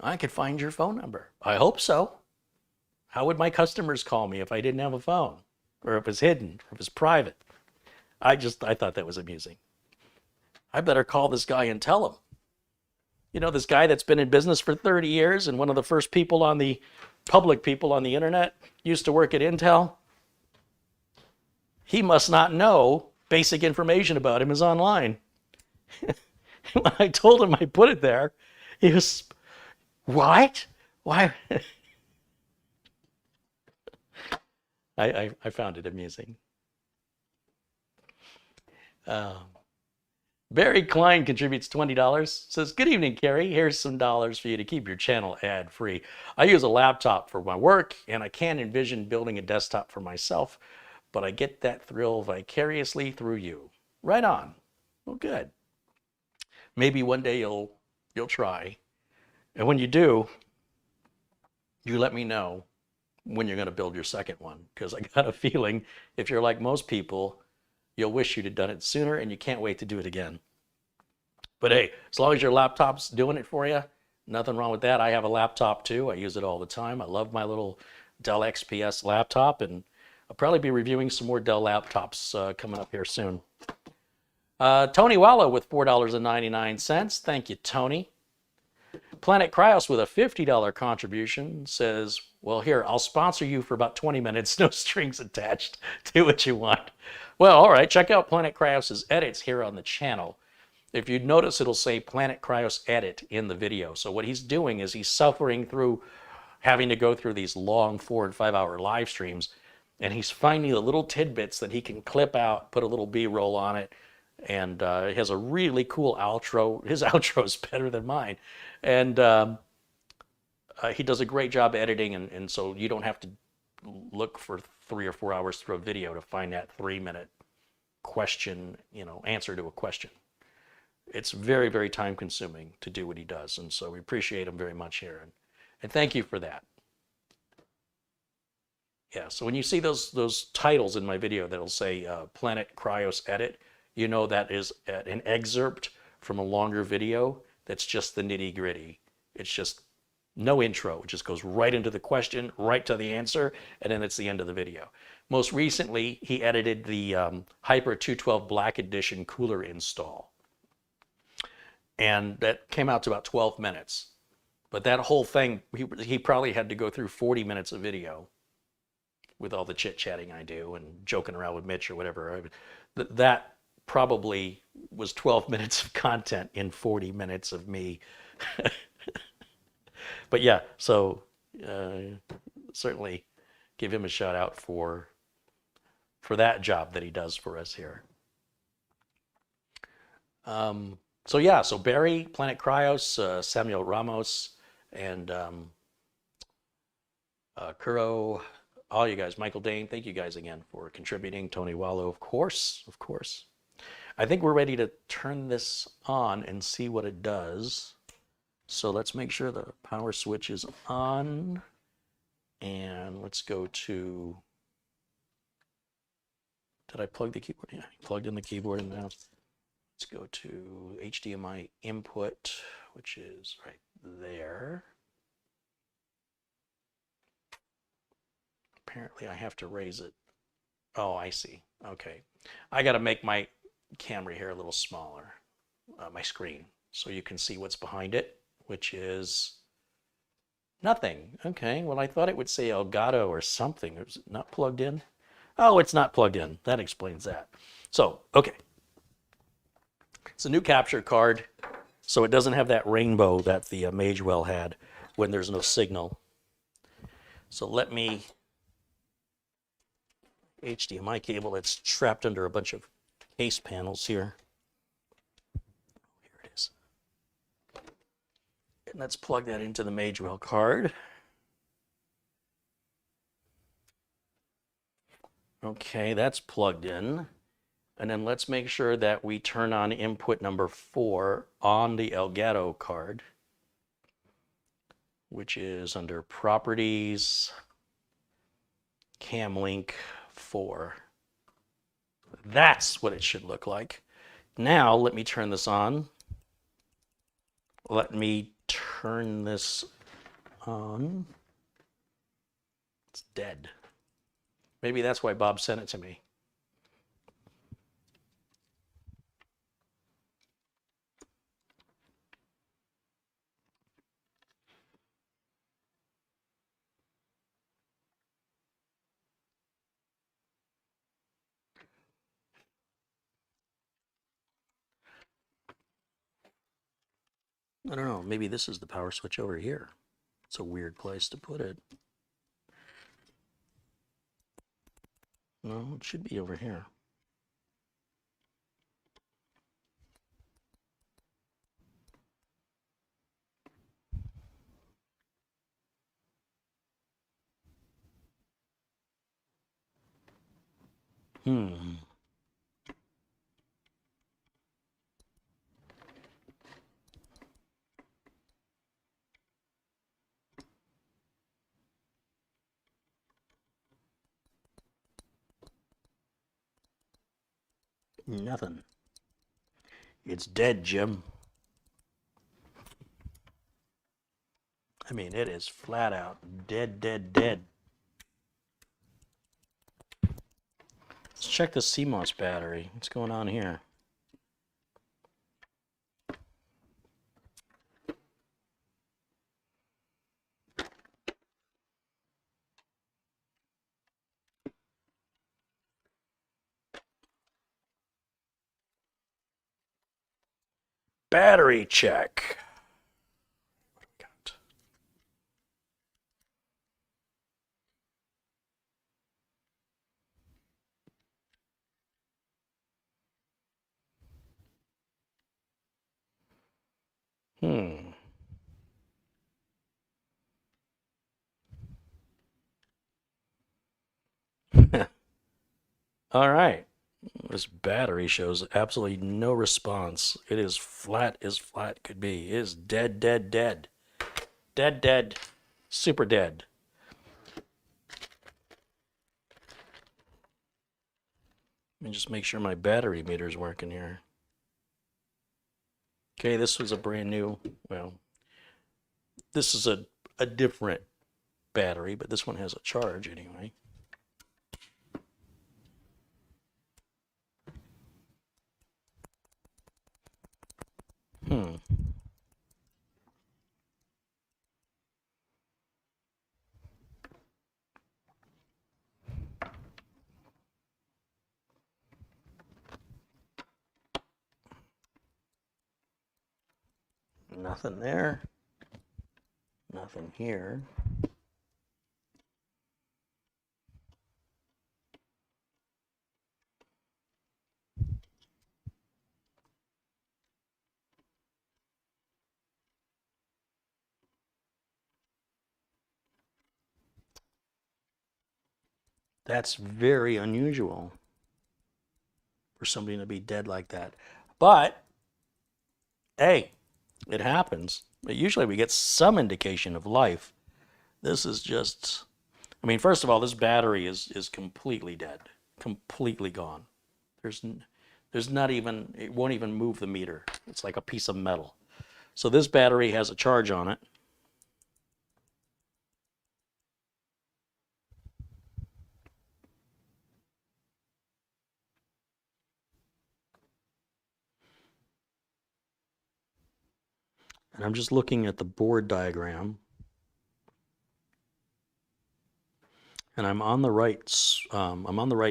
I could find your phone number. I hope so. How would my customers call me if I didn't have a phone? Or if it was hidden, or if it was private? I thought that was amusing. I better call this guy and tell him. You know, this guy that's been in business for 30 years and one of the first people on the public people on the internet, used to work at Intel. He must not know basic information about him is online. When I told him I put it there, he was, what? Why? I found it amusing. Barry Klein contributes $20, says, good evening, Carey. Here's some dollars for you to keep your channel ad-free. I use a laptop for my work, and I can't envision building a desktop for myself, but I get that thrill vicariously through you. Right on. Well, good. Maybe one day you'll try. And when you do, you let me know when you're going to build your second one, because I got a feeling if you're like most people, you'll wish you'd have done it sooner and you can't wait to do it again. But hey, as long as your laptop's doing it for you, nothing wrong with that. I have a laptop too. I use it all the time. I love my little Dell XPS laptop, and I'll probably be reviewing some more Dell laptops coming up here soon. Tony Wallow with $4.99. Thank you, Tony. Planet Cryos with a $50 contribution says, well, here, I'll sponsor you for about 20 minutes, no strings attached. Do what you want. Well, all right, check out Planet Cryos' edits here on the channel. If you'd notice, it'll say Planet Cryos edit in the video. So what he's doing is he's suffering through having to go through these long 4 and 5 hour live streams, and he's finding the little tidbits that he can clip out, put a little B-roll on it, and he has a really cool outro. His outro is better than mine. And he does a great job editing, and so you don't have to look for 3 or 4 hours through a video to find that 3-minute question, answer to a question. It's very, very time consuming to do what he does. And so we appreciate him very much here. And thank you for that. Yeah, so when you see those titles in my video that'll say Planet Cryos Edit, you know that is an excerpt from a longer video that's just the nitty gritty. It's just no intro. It just goes right into the question, right to the answer, and then it's the end of the video. Most recently, he edited the Hyper 212 Black Edition cooler install. And that came out to about 12 minutes. But that whole thing, he probably had to go through 40 minutes of video with all the chit-chatting I do and joking around with Mitch or whatever. That probably was 12 minutes of content in 40 minutes of me. But yeah, so certainly give him a shout out for that job that he does for us here. So yeah, so Barry, Planet Cryos, Samuel Ramos, and Kuro, all you guys, Michael Dane, thank you guys again for contributing. Tony Wallow, of course. I think we're ready to turn this on and see what it does. So let's make sure the power switch is on, and let's go to, did I plug the keyboard? Yeah, I plugged in the keyboard and mouse. Let's go to HDMI input, which is right there. Apparently I have to raise it. Oh, I see. Okay. I got to make my camera here a little smaller, my screen, so you can see what's behind it, which is nothing. Okay, well, I thought it would say Elgato or something. Is it not plugged in? Oh, it's not plugged in. That explains that. So, okay. It's a new capture card. So it doesn't have that rainbow that the Magewell had when there's no signal. So let me, HDMI cable that's trapped under a bunch of case panels here. Here it is. And let's plug that into the Magewell card. Okay, that's plugged in. And then let's make sure that we turn on input number 4 on the Elgato card, which is under Properties, CamLink 4. That's what it should look like. Now, let me turn this on. Let me turn this on. It's dead. Maybe that's why Bob sent it to me. I don't know, maybe this is the power switch over here. It's a weird place to put it. No, it should be over here. Nothing. It's dead, Jim. I mean, it is flat out dead, dead, dead. Let's check the CMOS battery. What's going on here? Battery check. What do we got? All right. This battery shows absolutely no response. It is flat as flat could be. It is dead, dead, dead. Dead, dead. Super dead. Let me just make sure my battery meter's working here. Okay, this was a brand new, well, this is a different battery, but this one has a charge anyway. Nothing there. Nothing here. That's very unusual for somebody to be dead like that. But, hey, it happens. But usually we get some indication of life. This is just, I mean, first of all, this battery is completely dead, completely gone. There's not even, it won't even move the meter. It's like a piece of metal. So this battery has a charge on it. And I'm just looking at the board diagram. And I'm on the right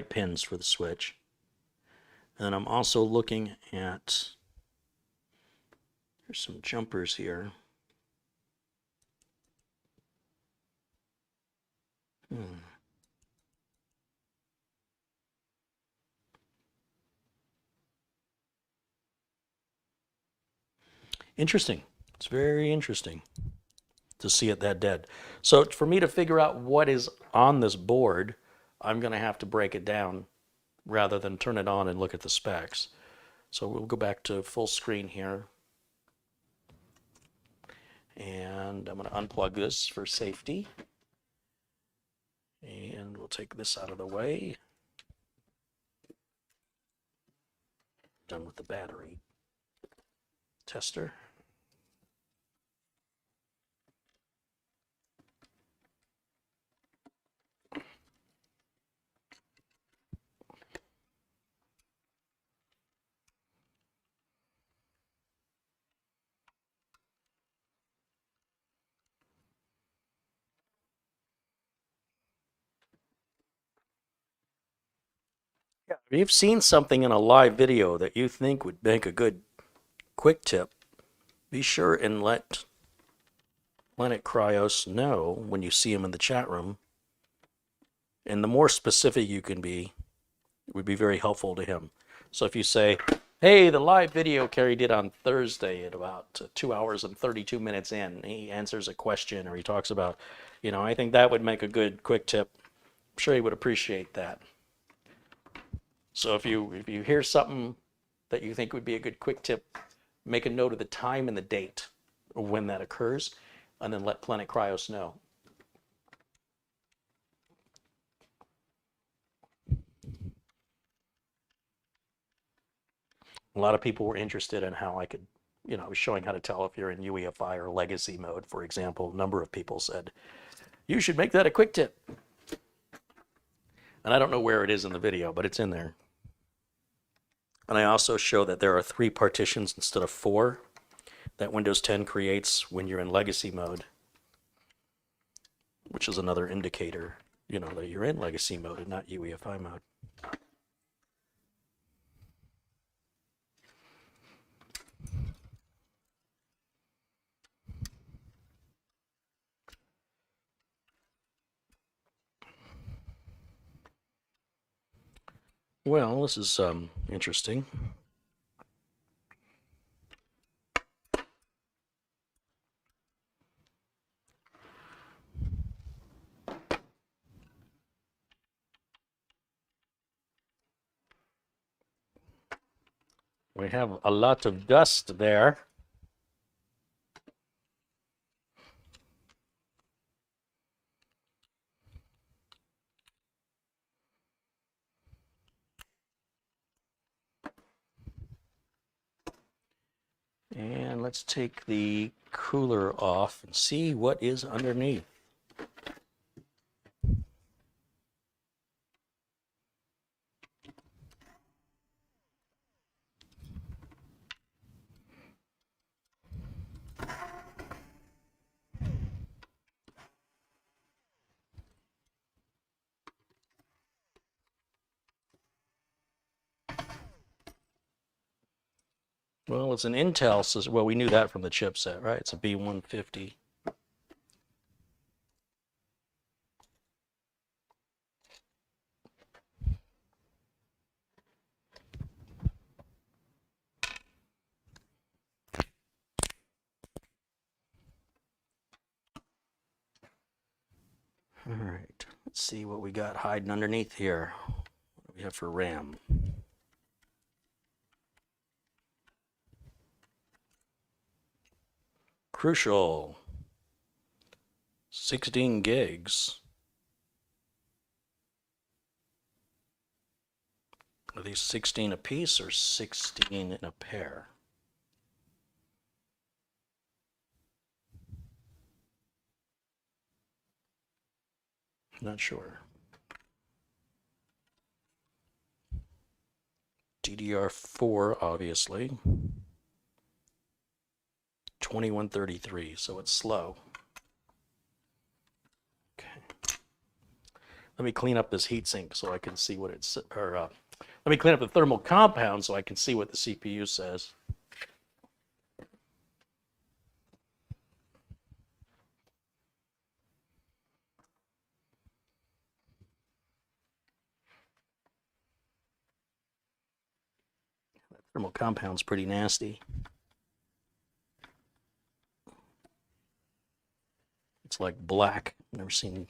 pins for the switch. And I'm also looking at, There's some jumpers here. Interesting. It's very interesting to see it that dead. So for me to figure out what is on this board, I'm going to have to break it down rather than turn it on and look at the specs. So we'll go back to full screen here. And I'm going to unplug this for safety. And we'll take this out of the way. Done with the battery tester. Yeah, if you've seen something in a live video that you think would make a good quick tip, be sure and let Planet Cryos know when you see him in the chat room. And the more specific you can be, it would be very helpful to him. So if you say, hey, the live video Carey did on Thursday at about 2 hours and 32 minutes in, he answers a question or he talks about, I think that would make a good quick tip. I'm sure he would appreciate that. So if you hear something that you think would be a good quick tip, make a note of the time and the date of when that occurs, and then let Planet Cryos know. A lot of people were interested in how I could, I was showing how to tell if you're in UEFI or legacy mode, for example. A number of people said, you should make that a quick tip. And I don't know where it is in the video, but it's in there. And I also show that there are 3 partitions instead of 4 that Windows 10 creates when you're in legacy mode, which is another indicator, that you're in legacy mode and not UEFI mode. Well, this is interesting. We have a lot of dust there. And let's take the cooler off and see what is underneath. Well, it's an Intel system. Well, we knew that from the chipset, right? It's a B150. All right, let's see what we got hiding underneath here. What do we have for RAM? Crucial. 16 gigs. Are these 16 a piece or 16 in a pair? Not sure. DDR4, obviously. 2133, so it's slow. Okay. Let me clean up this heatsink so I can see what it's, let me clean up the thermal compound so I can see what the CPU says. Thermal compound's pretty nasty. It's like black. Never seen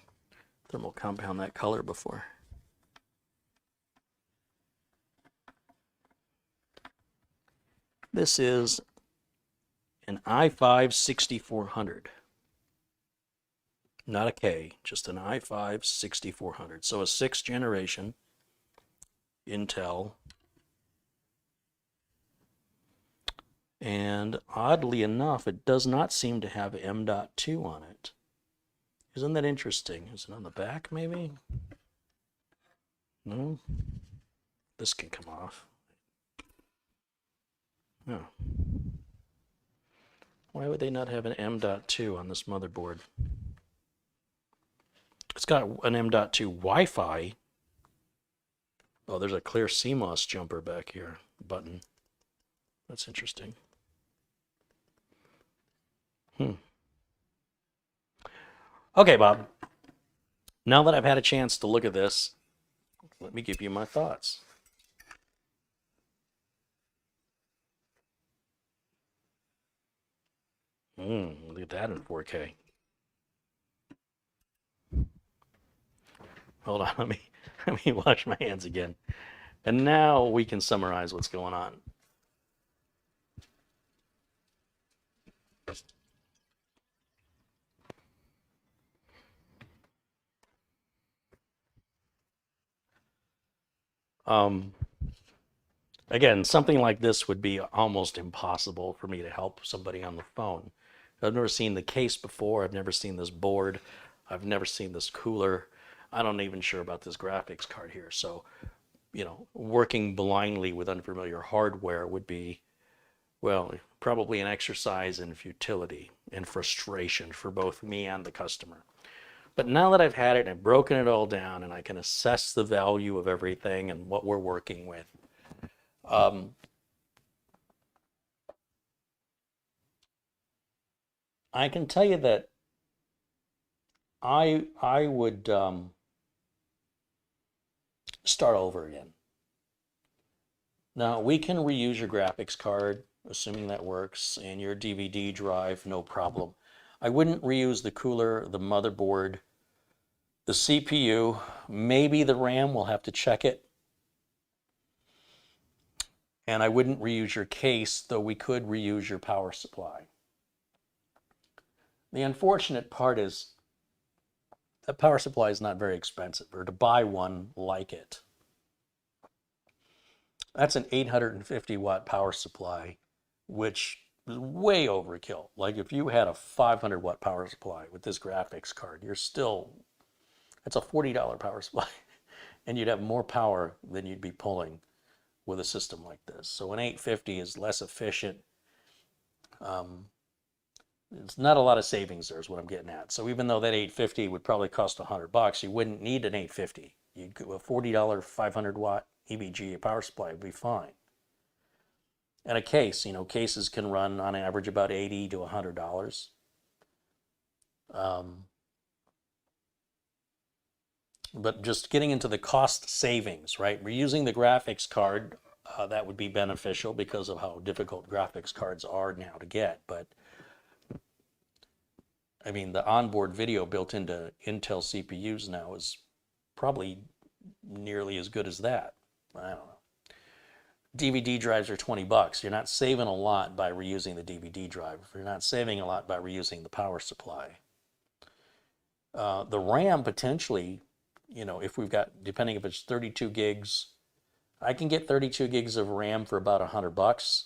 thermal compound that color before. This is an i5 6400. Not a K, just an i5 6400. So a 6th generation Intel. And oddly enough, it does not seem to have M.2 on it. Isn't that interesting? Is it on the back, maybe? No? This can come off. No. Why would they not have an M.2 on this motherboard? It's got an M.2 Wi-Fi. Oh, there's a clear CMOS jumper back here. Button. That's interesting. Okay, Bob. Now that I've had a chance to look at this, let me give you my thoughts. Look at that in 4K. Hold on, let me wash my hands again. And now we can summarize what's going on. Again, something like this would be almost impossible for me to help somebody on the phone. I've never seen the case before. I've never seen this board. I've never seen this cooler. I'm not even sure about this graphics card here. So, you know, working blindly with unfamiliar hardware would be, well, probably an exercise in futility and frustration for both me and the customer. But now that I've had it and I've broken it all down and I can assess the value of everything and what we're working with, I can tell you that I would start over again. Now, we can reuse your graphics card, assuming that works, and your DVD drive, no problem. I wouldn't reuse the cooler, the motherboard, the CPU, maybe the RAM, we'll have to check it. And I wouldn't reuse your case, though we could reuse your power supply. The unfortunate part is that power supply is not very expensive, or to buy one like it. That's an 850 watt power supply, which is way overkill. Like if you had a 500 watt power supply with this graphics card, that's a $40 power supply. And you'd have more power than you'd be pulling with a system like this. So an 850 is less efficient. It's not a lot of savings there is what I'm getting at. So even though that 850 would probably cost $100, you wouldn't need an 850. You'd go a $40 500 watt EBG power supply would be fine. And a case, cases can run on average about $80 to $100. But just getting into the cost savings, right? Reusing the graphics card, that would be beneficial because of how difficult graphics cards are now to get. But I mean, the onboard video built into Intel CPUs now is probably nearly as good as that. I don't know. DVD drives are $20. You're not saving a lot by reusing the DVD drive. You're not saving a lot by reusing the power supply. The RAM potentially, if we've got, depending if it's 32 gigs, I can get 32 gigs of RAM for about $100.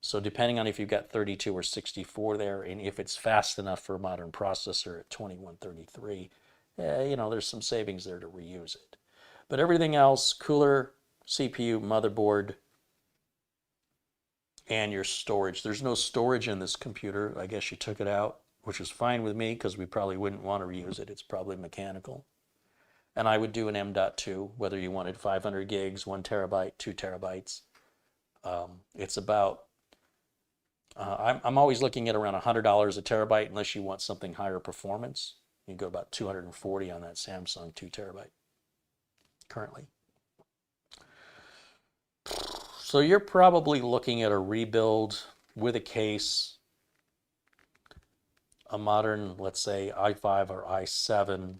So depending on if you've got 32 or 64 there, and if it's fast enough for a modern processor at 2133, there's some savings there to reuse it. But everything else, cooler, CPU, motherboard, and your storage. There's no storage in this computer. I guess you took it out, which is fine with me because we probably wouldn't want to reuse it. It's probably mechanical. And I would do an M.2, whether you wanted 500 gigs, 1 terabyte, 2 terabytes. It's about, I'm always looking at around $100 a terabyte unless you want something higher performance. You go about 240 on that Samsung 2 terabyte currently. So you're probably looking at a rebuild with a case, a modern, let's say i5 or i7.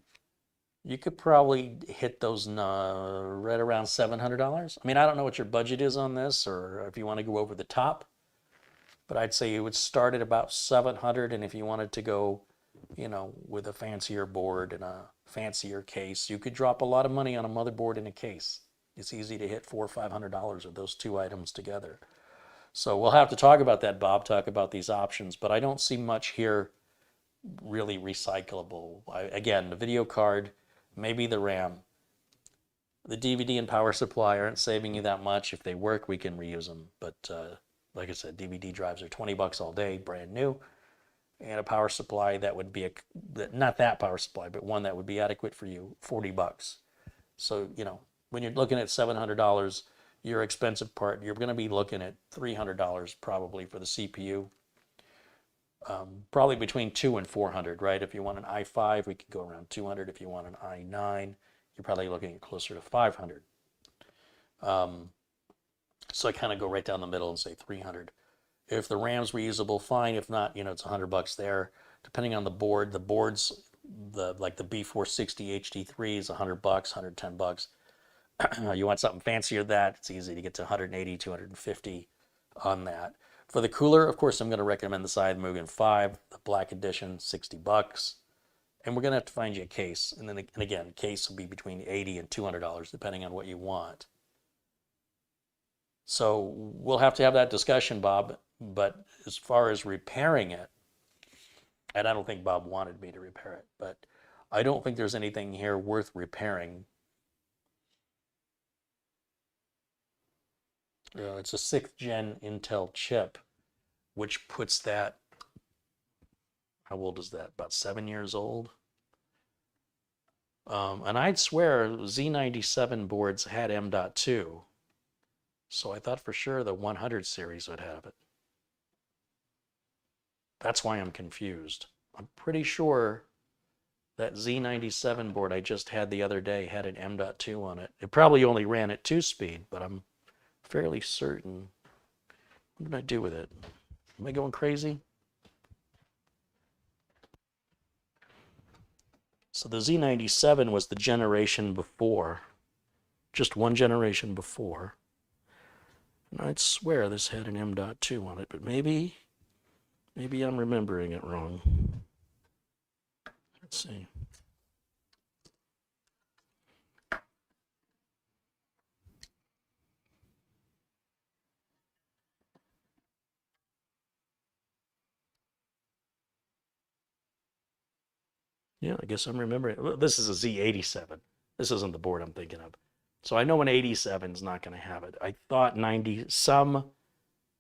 You could probably hit those right around $700. I mean, I don't know what your budget is on this, or if you want to go over the top, but I'd say you would start at about 700, and if you wanted to go, with a fancier board and a fancier case, you could drop a lot of money on a motherboard and a case. It's easy to hit $400 or $500 with those two items together. So we'll have to talk about that, Bob, talk about these options, but I don't see much here really recyclable. Again, the video card, maybe the RAM. The DVD and power supply aren't saving you that much. If they work, we can reuse them. But like I said, DVD drives are 20 bucks all day, brand new. And a power supply that would be not that power supply, but one that would be adequate for you, 40 bucks. So, when you're looking at $700, your expensive part, you're going to be looking at $300 probably for the CPU. Probably between $200 and $400, right? If you want an i5, we could go around $200. If you want an i9, you're probably looking at closer to $500. So I kind of go right down the middle and say $300. If the RAM's reusable, fine. If not, it's $100 there. Depending on the board, the boards, like the B460 HD3 is $100, $110. You want something fancier than that, it's easy to get to 180, 250 on that. For the cooler, of course, I'm going to recommend the Salvaging 5, the black edition, 60 bucks. And we're going to have to find you a case. And again, case will be between $80 and $200, depending on what you want. So we'll have to have that discussion, Bob. But as far as repairing it, and I don't think Bob wanted me to repair it, but I don't think there's anything here worth repairing. It's a 6th gen Intel chip, which puts that, how old is that? About 7 years old. And I'd swear Z97 boards had M.2. So I thought for sure the 100 series would have it. That's why I'm confused. I'm pretty sure that Z97 board I just had the other day had an M.2 on it. It probably only ran at 2-speed, but I'm fairly certain. What did I do with it? Am I going crazy? So the Z97 was the generation before, just one generation before. And I'd swear this had an M.2 on it, but maybe I'm remembering it wrong. Let's see. Yeah, I guess I'm remembering. This is a Z87. This isn't the board I'm thinking of. So I know an 87 is not going to have it. I thought some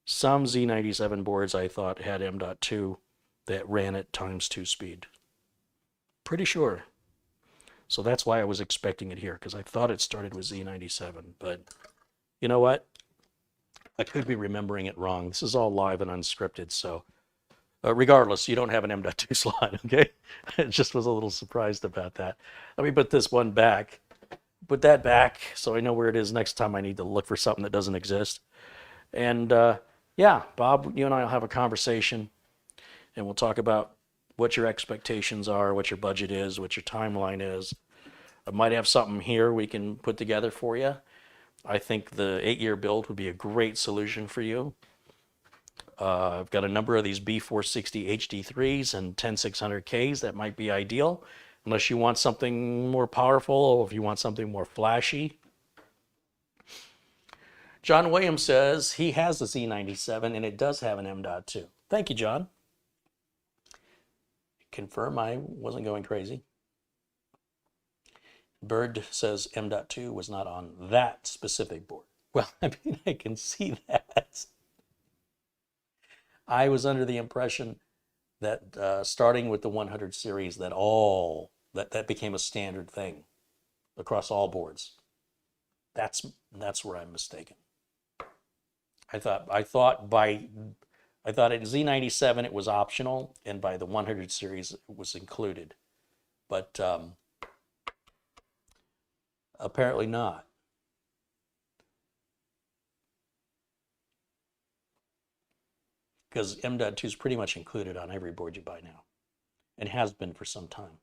Z97 boards I thought had M.2 that ran at ×2 speed. Pretty sure. So that's why I was expecting it here, because I thought it started with Z97. But you know what? I could be remembering it wrong. This is all live and unscripted, so regardless, you don't have an M.2 slot, okay? I just was a little surprised about that. Let me put this one back. Put that back so I know where it is next time I need to look for something that doesn't exist. And yeah, Bob, you and I will have a conversation, and we'll talk about what your expectations are, what your budget is, what your timeline is. I might have something here we can put together for you. I think the 8-year build would be a great solution for you. I've got a number of these B460 HD3s and 10600Ks that might be ideal, unless you want something more powerful or if you want something more flashy. John Williams says he has a Z97 and it does have an M.2. Thank you, John. Confirm I wasn't going crazy. Bird says M.2 was not on that specific board. Well, I mean, I can see that. I was under the impression that starting with the 100 series, that became a standard thing across all boards. That's where I'm mistaken. I thought at Z97 it was optional, and by the 100 series it was included, but apparently not. because M.2 is pretty much included on every board you buy now, and has been for some time.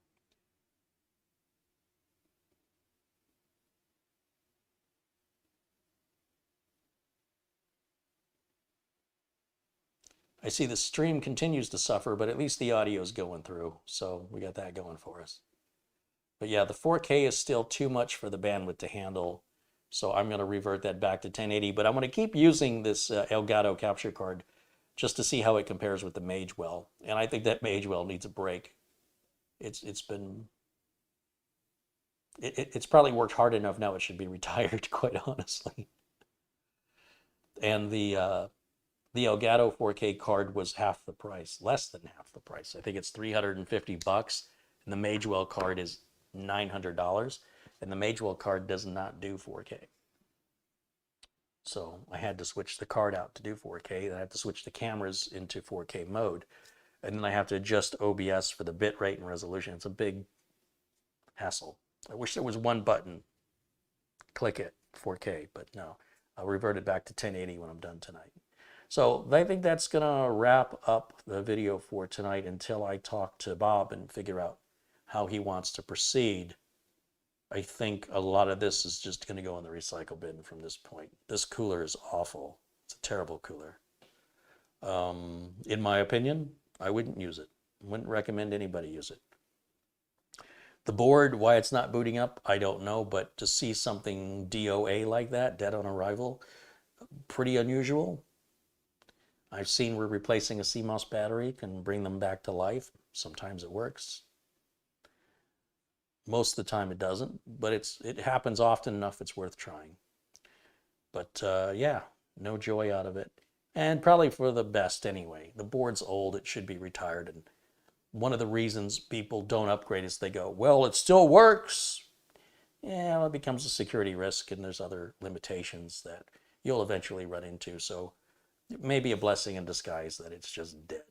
I see the stream continues to suffer, but at least the audio is going through, so we got that going for us. But yeah, the 4K is still too much for the bandwidth to handle, so I'm going to revert that back to 1080, but I'm going to keep using this Elgato capture card just to see how it compares with the Magewell. And I think that Magewell needs a break. It's probably worked hard enough now it should be retired, quite honestly. And the Elgato 4K card was half the price, less than half the price. I think it's $350, and the Magewell card is $900, and the Magewell card does not do 4K. So I had to switch the card out to do 4K. I had to switch the cameras into 4K mode, and then I have to adjust OBS for the bit rate and resolution. It's a big hassle. I wish there was one button, click it, 4K, but no. I'll revert it back to 1080 when I'm done tonight. So I think that's gonna wrap up the video for tonight until I talk to Bob and figure out how he wants to proceed. I think a lot of this is just gonna go in the recycle bin from this point. This cooler is awful. It's a terrible cooler. In my opinion, I wouldn't use it. Wouldn't recommend anybody use it. The board, why it's not booting up, I don't know, but to see something DOA like that, dead on arrival, pretty unusual. I've seen where replacing a CMOS battery can bring them back to life. Sometimes it works. Most of the time it doesn't, but it happens often enough it's worth trying. But yeah, no joy out of it. And probably for the best anyway. The board's old, it should be retired. And one of the reasons people don't upgrade is they go, well, it still works. Yeah, well, it becomes a security risk, and there's other limitations that you'll eventually run into. So it may be a blessing in disguise that it's just dead.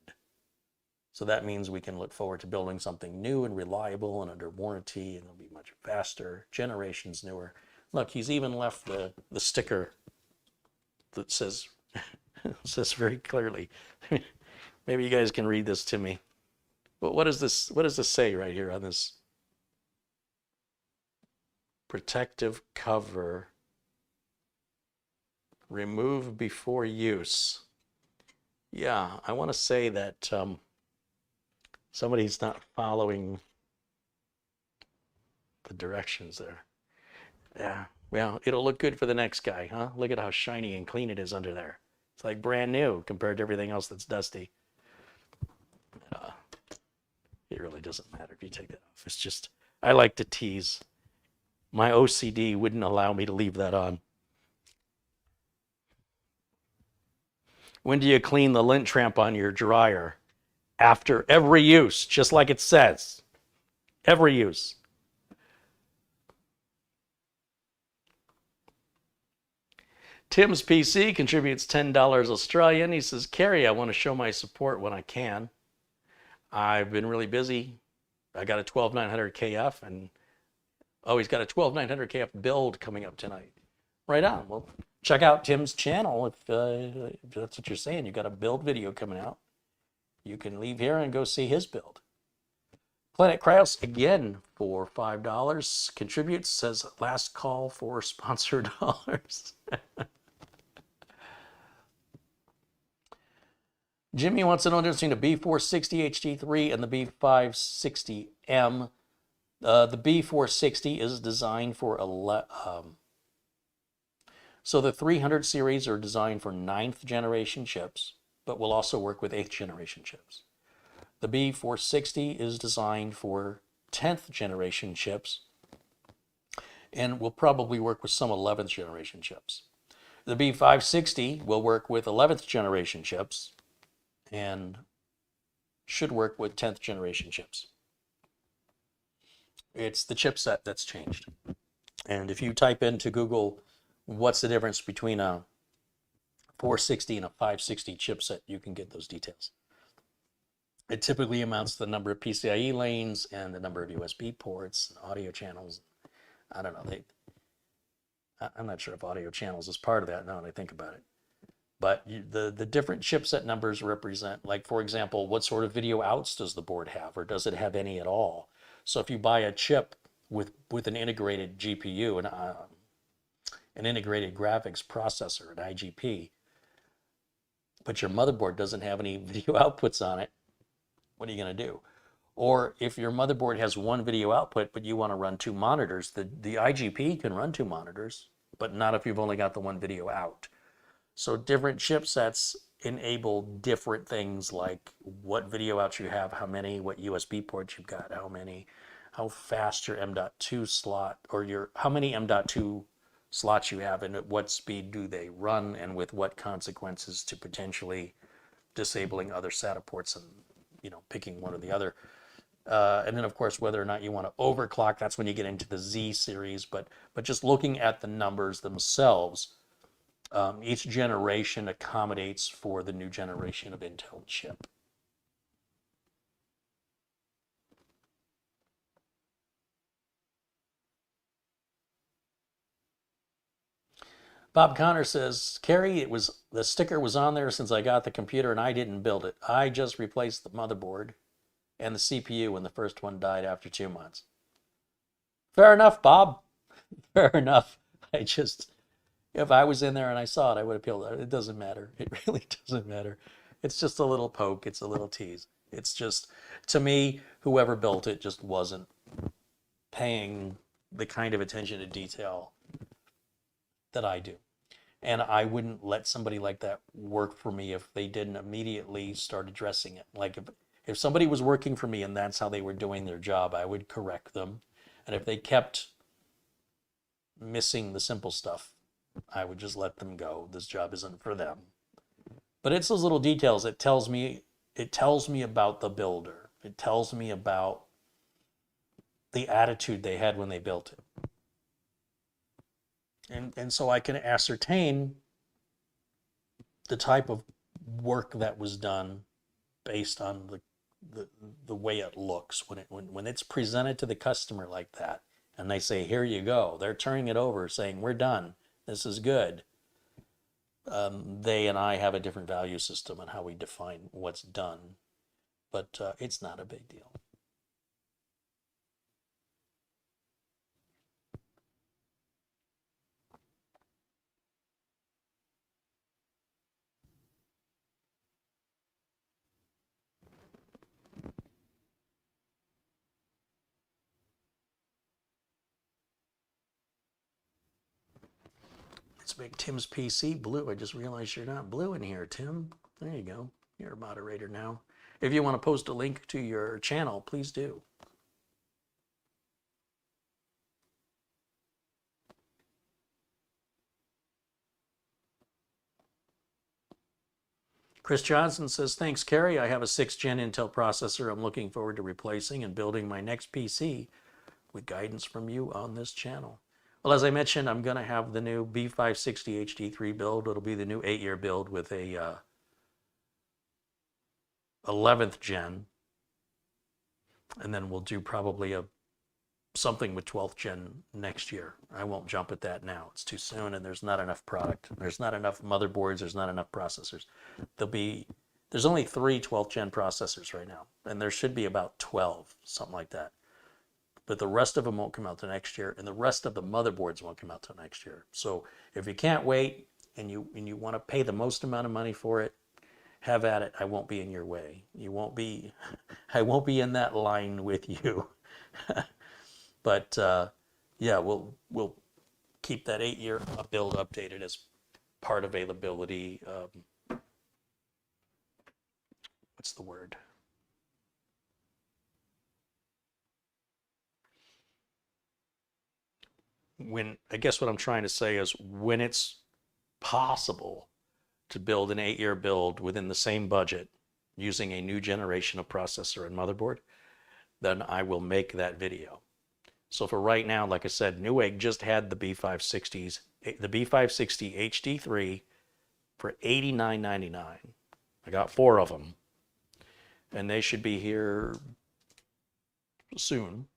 So that means we can look forward to building something new and reliable and under warranty, and it'll be much faster, generations newer. Look, he's even left the sticker that says, says very clearly. Maybe you guys can read this to me. But what does this say right here on this protective cover? Remove before use. Yeah, I want to say that somebody's not following the directions there. Yeah, well, it'll look good for the next guy, huh? Look at how shiny and clean it is under there. It's like brand new compared to everything else that's dusty. It really doesn't matter if you take that off. It's just, I like to tease. My OCD wouldn't allow me to leave that on. When do you clean the lint tramp on your dryer? After every use, just like it says. Every use. Tim's PC contributes $10 Australian. He says, Carey, I want to show my support when I can. I've been really busy. I got a 12900 KF, and oh, he's got a 12900 KF build coming up tonight. Right on. Well, check out Tim's channel if that's what you're saying. You got a build video coming out. You can leave here and go see his build. Planet Kraus again for $5 contributes, says last call for sponsored dollars. Jimmy wants to know the difference between a B460 HD3 and the B560M. The B460 is designed for so the 300 series are designed for 9th generation chips, but will also work with 8th generation chips. The B460 is designed for 10th generation chips and will probably work with some 11th generation chips. The B560 will work with 11th generation chips and should work with 10th generation chips. It's the chipset that's changed. And if you type into Google, what's the difference between a 460 and a 560 chipset, you can get those details. It typically amounts to the number of PCIe lanes and the number of USB ports and audio channels. I don't know. I'm not sure if audio channels is part of that now that I think about it. But the different chipset numbers represent, like, for example, what sort of video outs does the board have, or does it have any at all? So if you buy a chip with an integrated GPU and an integrated graphics processor, an IGP, but your motherboard doesn't have any video outputs on it, what are you going to do? Or if your motherboard has one video output, but you want to run two monitors, the IGP can run two monitors, but not if you've only got the one video out. So different chipsets enable different things, like what video outs you have, how many, what USB ports you've got, how many, how fast your M.2 slot, or how many M.2 slots you have, and at what speed do they run, and with what consequences to potentially disabling other SATA ports and picking one or the other. And then, of course, whether or not you want to overclock, that's when you get into the Z series. But just looking at the numbers themselves, each generation accommodates for the new generation of Intel chip. Bob Connor says, Carey, the sticker was on there since I got the computer and I didn't build it. I just replaced the motherboard and the CPU when the first one died after 2 months. Fair enough, Bob. Fair enough. If I was in there and I saw it, I would have peeled it. It doesn't matter. It really doesn't matter. It's just a little poke. It's a little tease. It's just, to me, whoever built it just wasn't paying the kind of attention to detail that I do. And I wouldn't let somebody like that work for me if they didn't immediately start addressing it. Like if somebody was working for me and that's how they were doing their job, I would correct them. And if they kept missing the simple stuff, I would just let them go. This job isn't for them. But it's those little details. It tells me about the builder. It tells me about the attitude they had when they built it. And so I can ascertain the type of work that was done based on the way it looks when it's presented to the customer like that, and they say, here you go. They're turning it over saying, we're done. This is good. They and I have a different value system on how we define what's done, but it's not a big deal. Let's make Tim's PC blue. I just realized you're not blue in here, Tim. There you go. You're a moderator now. If you want to post a link to your channel, please do. Chris Johnson says, thanks, Carey. I have a 6th gen Intel processor I'm looking forward to replacing and building my next PC with guidance from you on this channel. Well, as I mentioned, I'm going to have the new B560 HD3 build. It'll be the new 8-year build with a 11th gen. And then we'll do probably something with 12th gen next year. I won't jump at that now. It's too soon and there's not enough product. There's not enough motherboards. There's not enough processors. There's only 3 12th gen processors right now. And there should be about 12, something like that. But the rest of them won't come out till next year, and the rest of the motherboards won't come out till next year. So if you can't wait and you want to pay the most amount of money for it, have at it. I won't be in your way. I won't be in that line with you. But yeah, we'll keep that 8-year build updated as part availability. What's the word? I guess what I'm trying to say is when it's possible to build an 8-year build within the same budget using a new generation of processor and motherboard, then I will make that video. So for right now, like I said, Newegg just had the B560 HD3 for $89.99. I got 4 of them, and they should be here soon.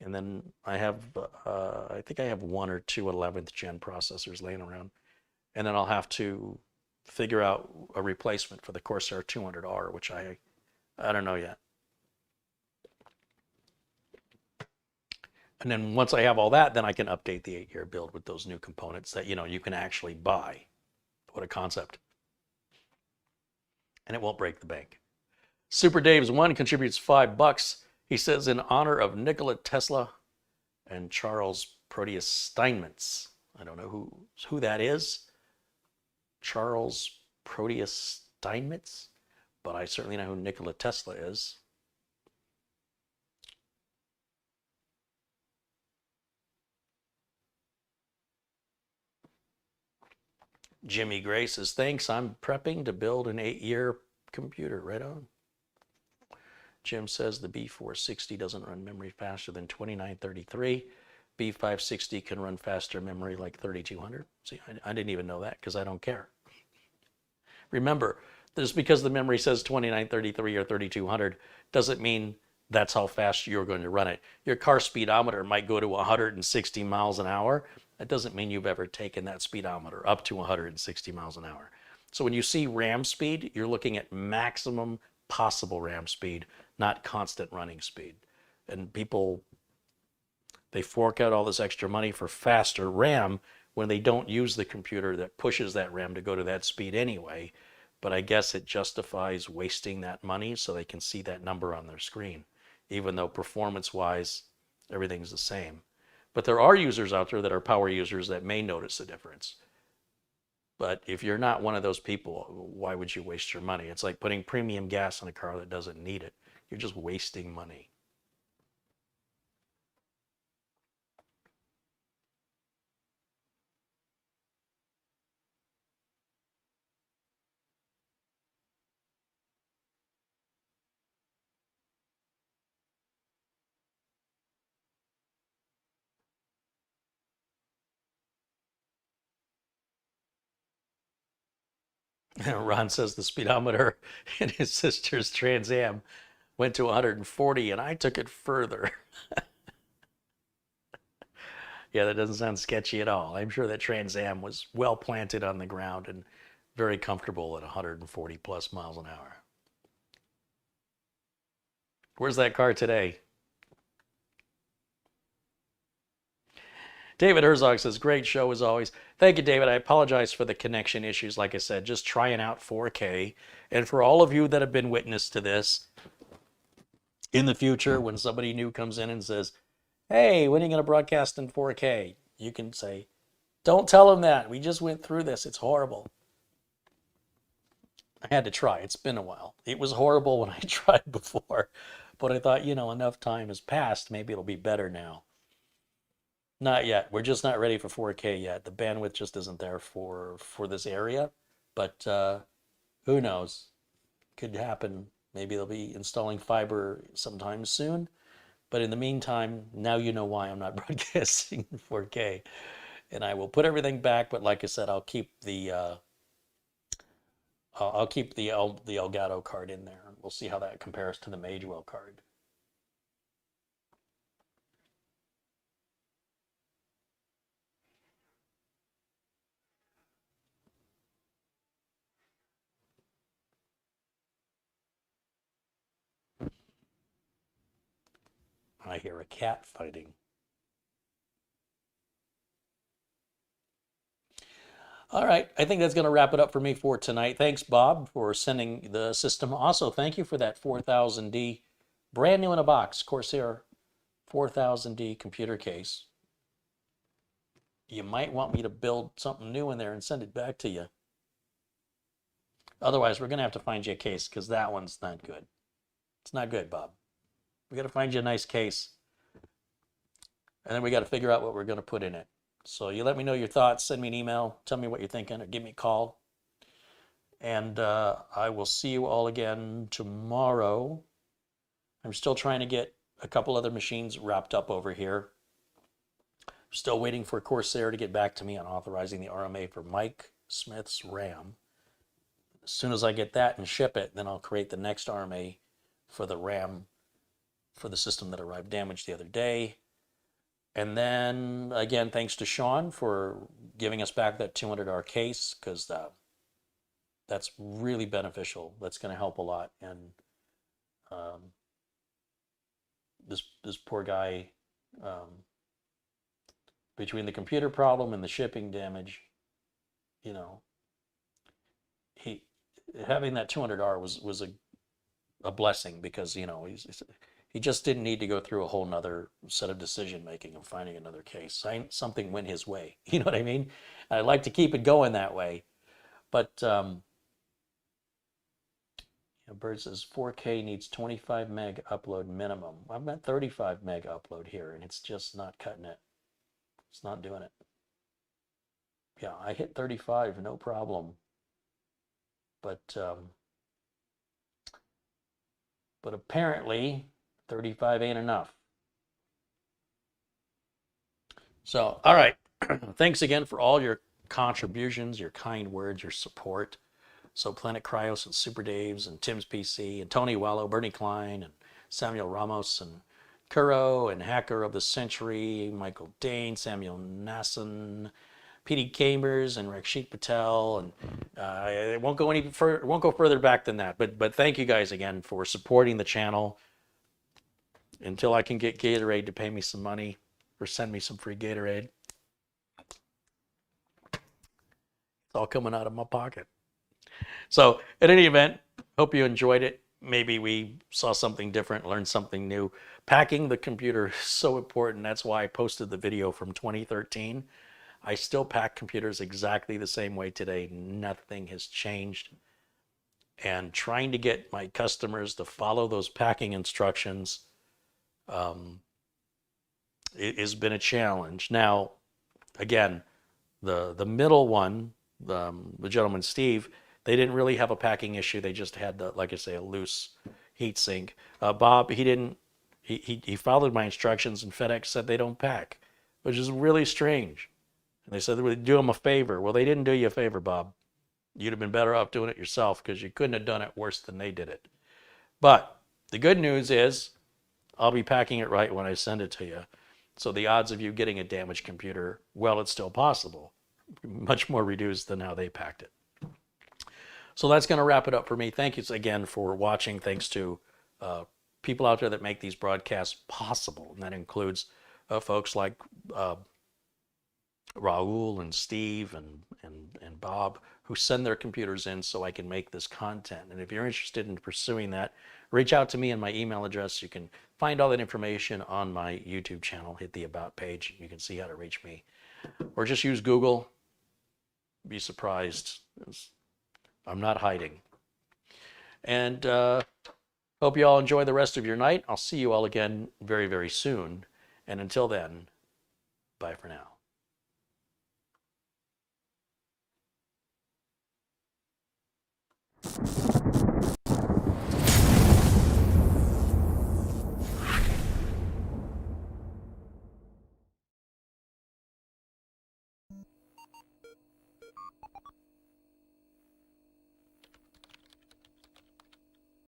And then I think I have 1 or 2 11th gen processors laying around. And then I'll have to figure out a replacement for the Corsair 200R, which I don't know yet. And then once I have all that, then I can update the 8-year build with those new components that, you can actually buy. What a concept. And it won't break the bank. Super Dave's 1 contributes $5. He says, in honor of Nikola Tesla and Charles Proteus Steinmetz. I don't know who that is. Charles Proteus Steinmetz. But I certainly know who Nikola Tesla is. Jimmy Gray says, thanks, I'm prepping to build an 8-year computer. Right on. Jim says the B460 doesn't run memory faster than 2933. B560 can run faster memory like 3200. See, I didn't even know that because I don't care. Remember, just because the memory says 2933 or 3200 doesn't mean that's how fast you're going to run it. Your car speedometer might go to 160 miles an hour. That doesn't mean you've ever taken that speedometer up to 160 miles an hour. So when you see RAM speed, you're looking at maximum possible RAM speed, not constant running speed. And people, they fork out all this extra money for faster RAM when they don't use the computer that pushes that RAM to go to that speed anyway. But I guess it justifies wasting that money so they can see that number on their screen, even though performance-wise, everything's the same. But there are users out there that are power users that may notice the difference. But if you're not one of those people, why would you waste your money? It's like putting premium gas in a car that doesn't need it. You're just wasting money. Ron says the speedometer in his sister's Trans Am went to 140 and I took it further. Yeah, that doesn't sound sketchy at all. I'm sure that Trans Am was well planted on the ground and very comfortable at 140 plus miles an hour. Where's that car today? David Herzog says, great show as always. Thank you, David. I apologize for the connection issues. Like I said, just trying out 4K. And for all of you that have been witness to this, in the future, when somebody new comes in and says, hey, when are you going to broadcast in 4K? You can say, don't tell them that. We just went through this. It's horrible. I had to try. It's been a while. It was horrible when I tried before. But I thought, enough time has passed. Maybe it'll be better now. Not yet. We're just not ready for 4K yet. The bandwidth just isn't there for this area. But who knows? Could happen. Maybe they'll be installing fiber sometime soon. But in the meantime, now you know why I'm not broadcasting in 4K. And I will put everything back. But like I said, I'll keep the Elgato card in there. We'll see how that compares to the Magewell card. I hear a cat fighting. All right, I think that's going to wrap it up for me for tonight. Thanks, Bob, for sending the system. Also, thank you for that 4000D, brand new in a box, Corsair 4000D computer case. You might want me to build something new in there and send it back to you. Otherwise, we're going to have to find you a case because that one's not good. It's not good, Bob. We got to find you a nice case. And then we got to figure out what we're going to put in it. So you let me know your thoughts, send me an email, tell me what you're thinking, or give me a call. And I will see you all again tomorrow. I'm still trying to get a couple other machines wrapped up over here. Still waiting for Corsair to get back to me on authorizing the RMA for Mike Smith's RAM. As soon as I get that and ship it, then I'll create the next RMA for the RAM for the system that arrived damaged the other day. And then, again, thanks to Sean for giving us back that 200R case, because that's really beneficial. That's going to help a lot. And this poor guy, between the computer problem and the shipping damage, you know, he having that $200 was a blessing, because he just didn't need to go through a whole nother set of decision making and finding another case. Something went his way. You know what I mean? I'd like to keep it going that way, but Bird says 4K needs 25 meg upload minimum. I've got 35 meg upload here, and it's just not cutting it. It's not doing it. Yeah, I hit 35, no problem. But apparently 35 ain't enough. So, all right. Thanks again for all your contributions, your kind words, your support. So Planet Cryos and Super Daves and Tim's PC and Tony Wallow, Bernie Klein and Samuel Ramos and Kuro and Hacker of the Century, Michael Dane, Samuel Nasson, PD Gamers and Rakshit Patel, and it won't go any further. Won't go further back than that. But thank you guys again for supporting the channel. Until I can get Gatorade to pay me some money or send me some free Gatorade, it's all coming out of my pocket. So at any event, hope you enjoyed it. Maybe we saw something different, learned something new. Packing the computer is so important. That's why I posted the video from 2013. I still pack computers exactly the same way today. Nothing has changed. And trying to get my customers to follow those packing instructions it has been a challenge. Now, again, the middle one, the gentleman Steve, they didn't really have a packing issue. They just had like I say, a loose heat sink. Bob, he followed my instructions, and FedEx said they don't pack, which is really strange. And they said they would do him a favor. Well, they didn't do you a favor, Bob. You'd have been better off doing it yourself, because you couldn't have done it worse than they did it. But the good news is I'll be packing it right when I send it to you. So the odds of you getting a damaged computer, well, it's still possible. Much more reduced than how they packed it. So that's going to wrap it up for me. Thank you again for watching. Thanks to people out there that make these broadcasts possible. And that includes folks like Raul and Steve and Bob, who send their computers in so I can make this content. And if you're interested in pursuing that, reach out to me in my email address. You can find all that information on my YouTube channel. Hit the About page. You can see how to reach me. Or just use Google. Be surprised. I'm not hiding. And hope you all enjoy the rest of your night. I'll see you all again very, very soon. And until then, bye for now.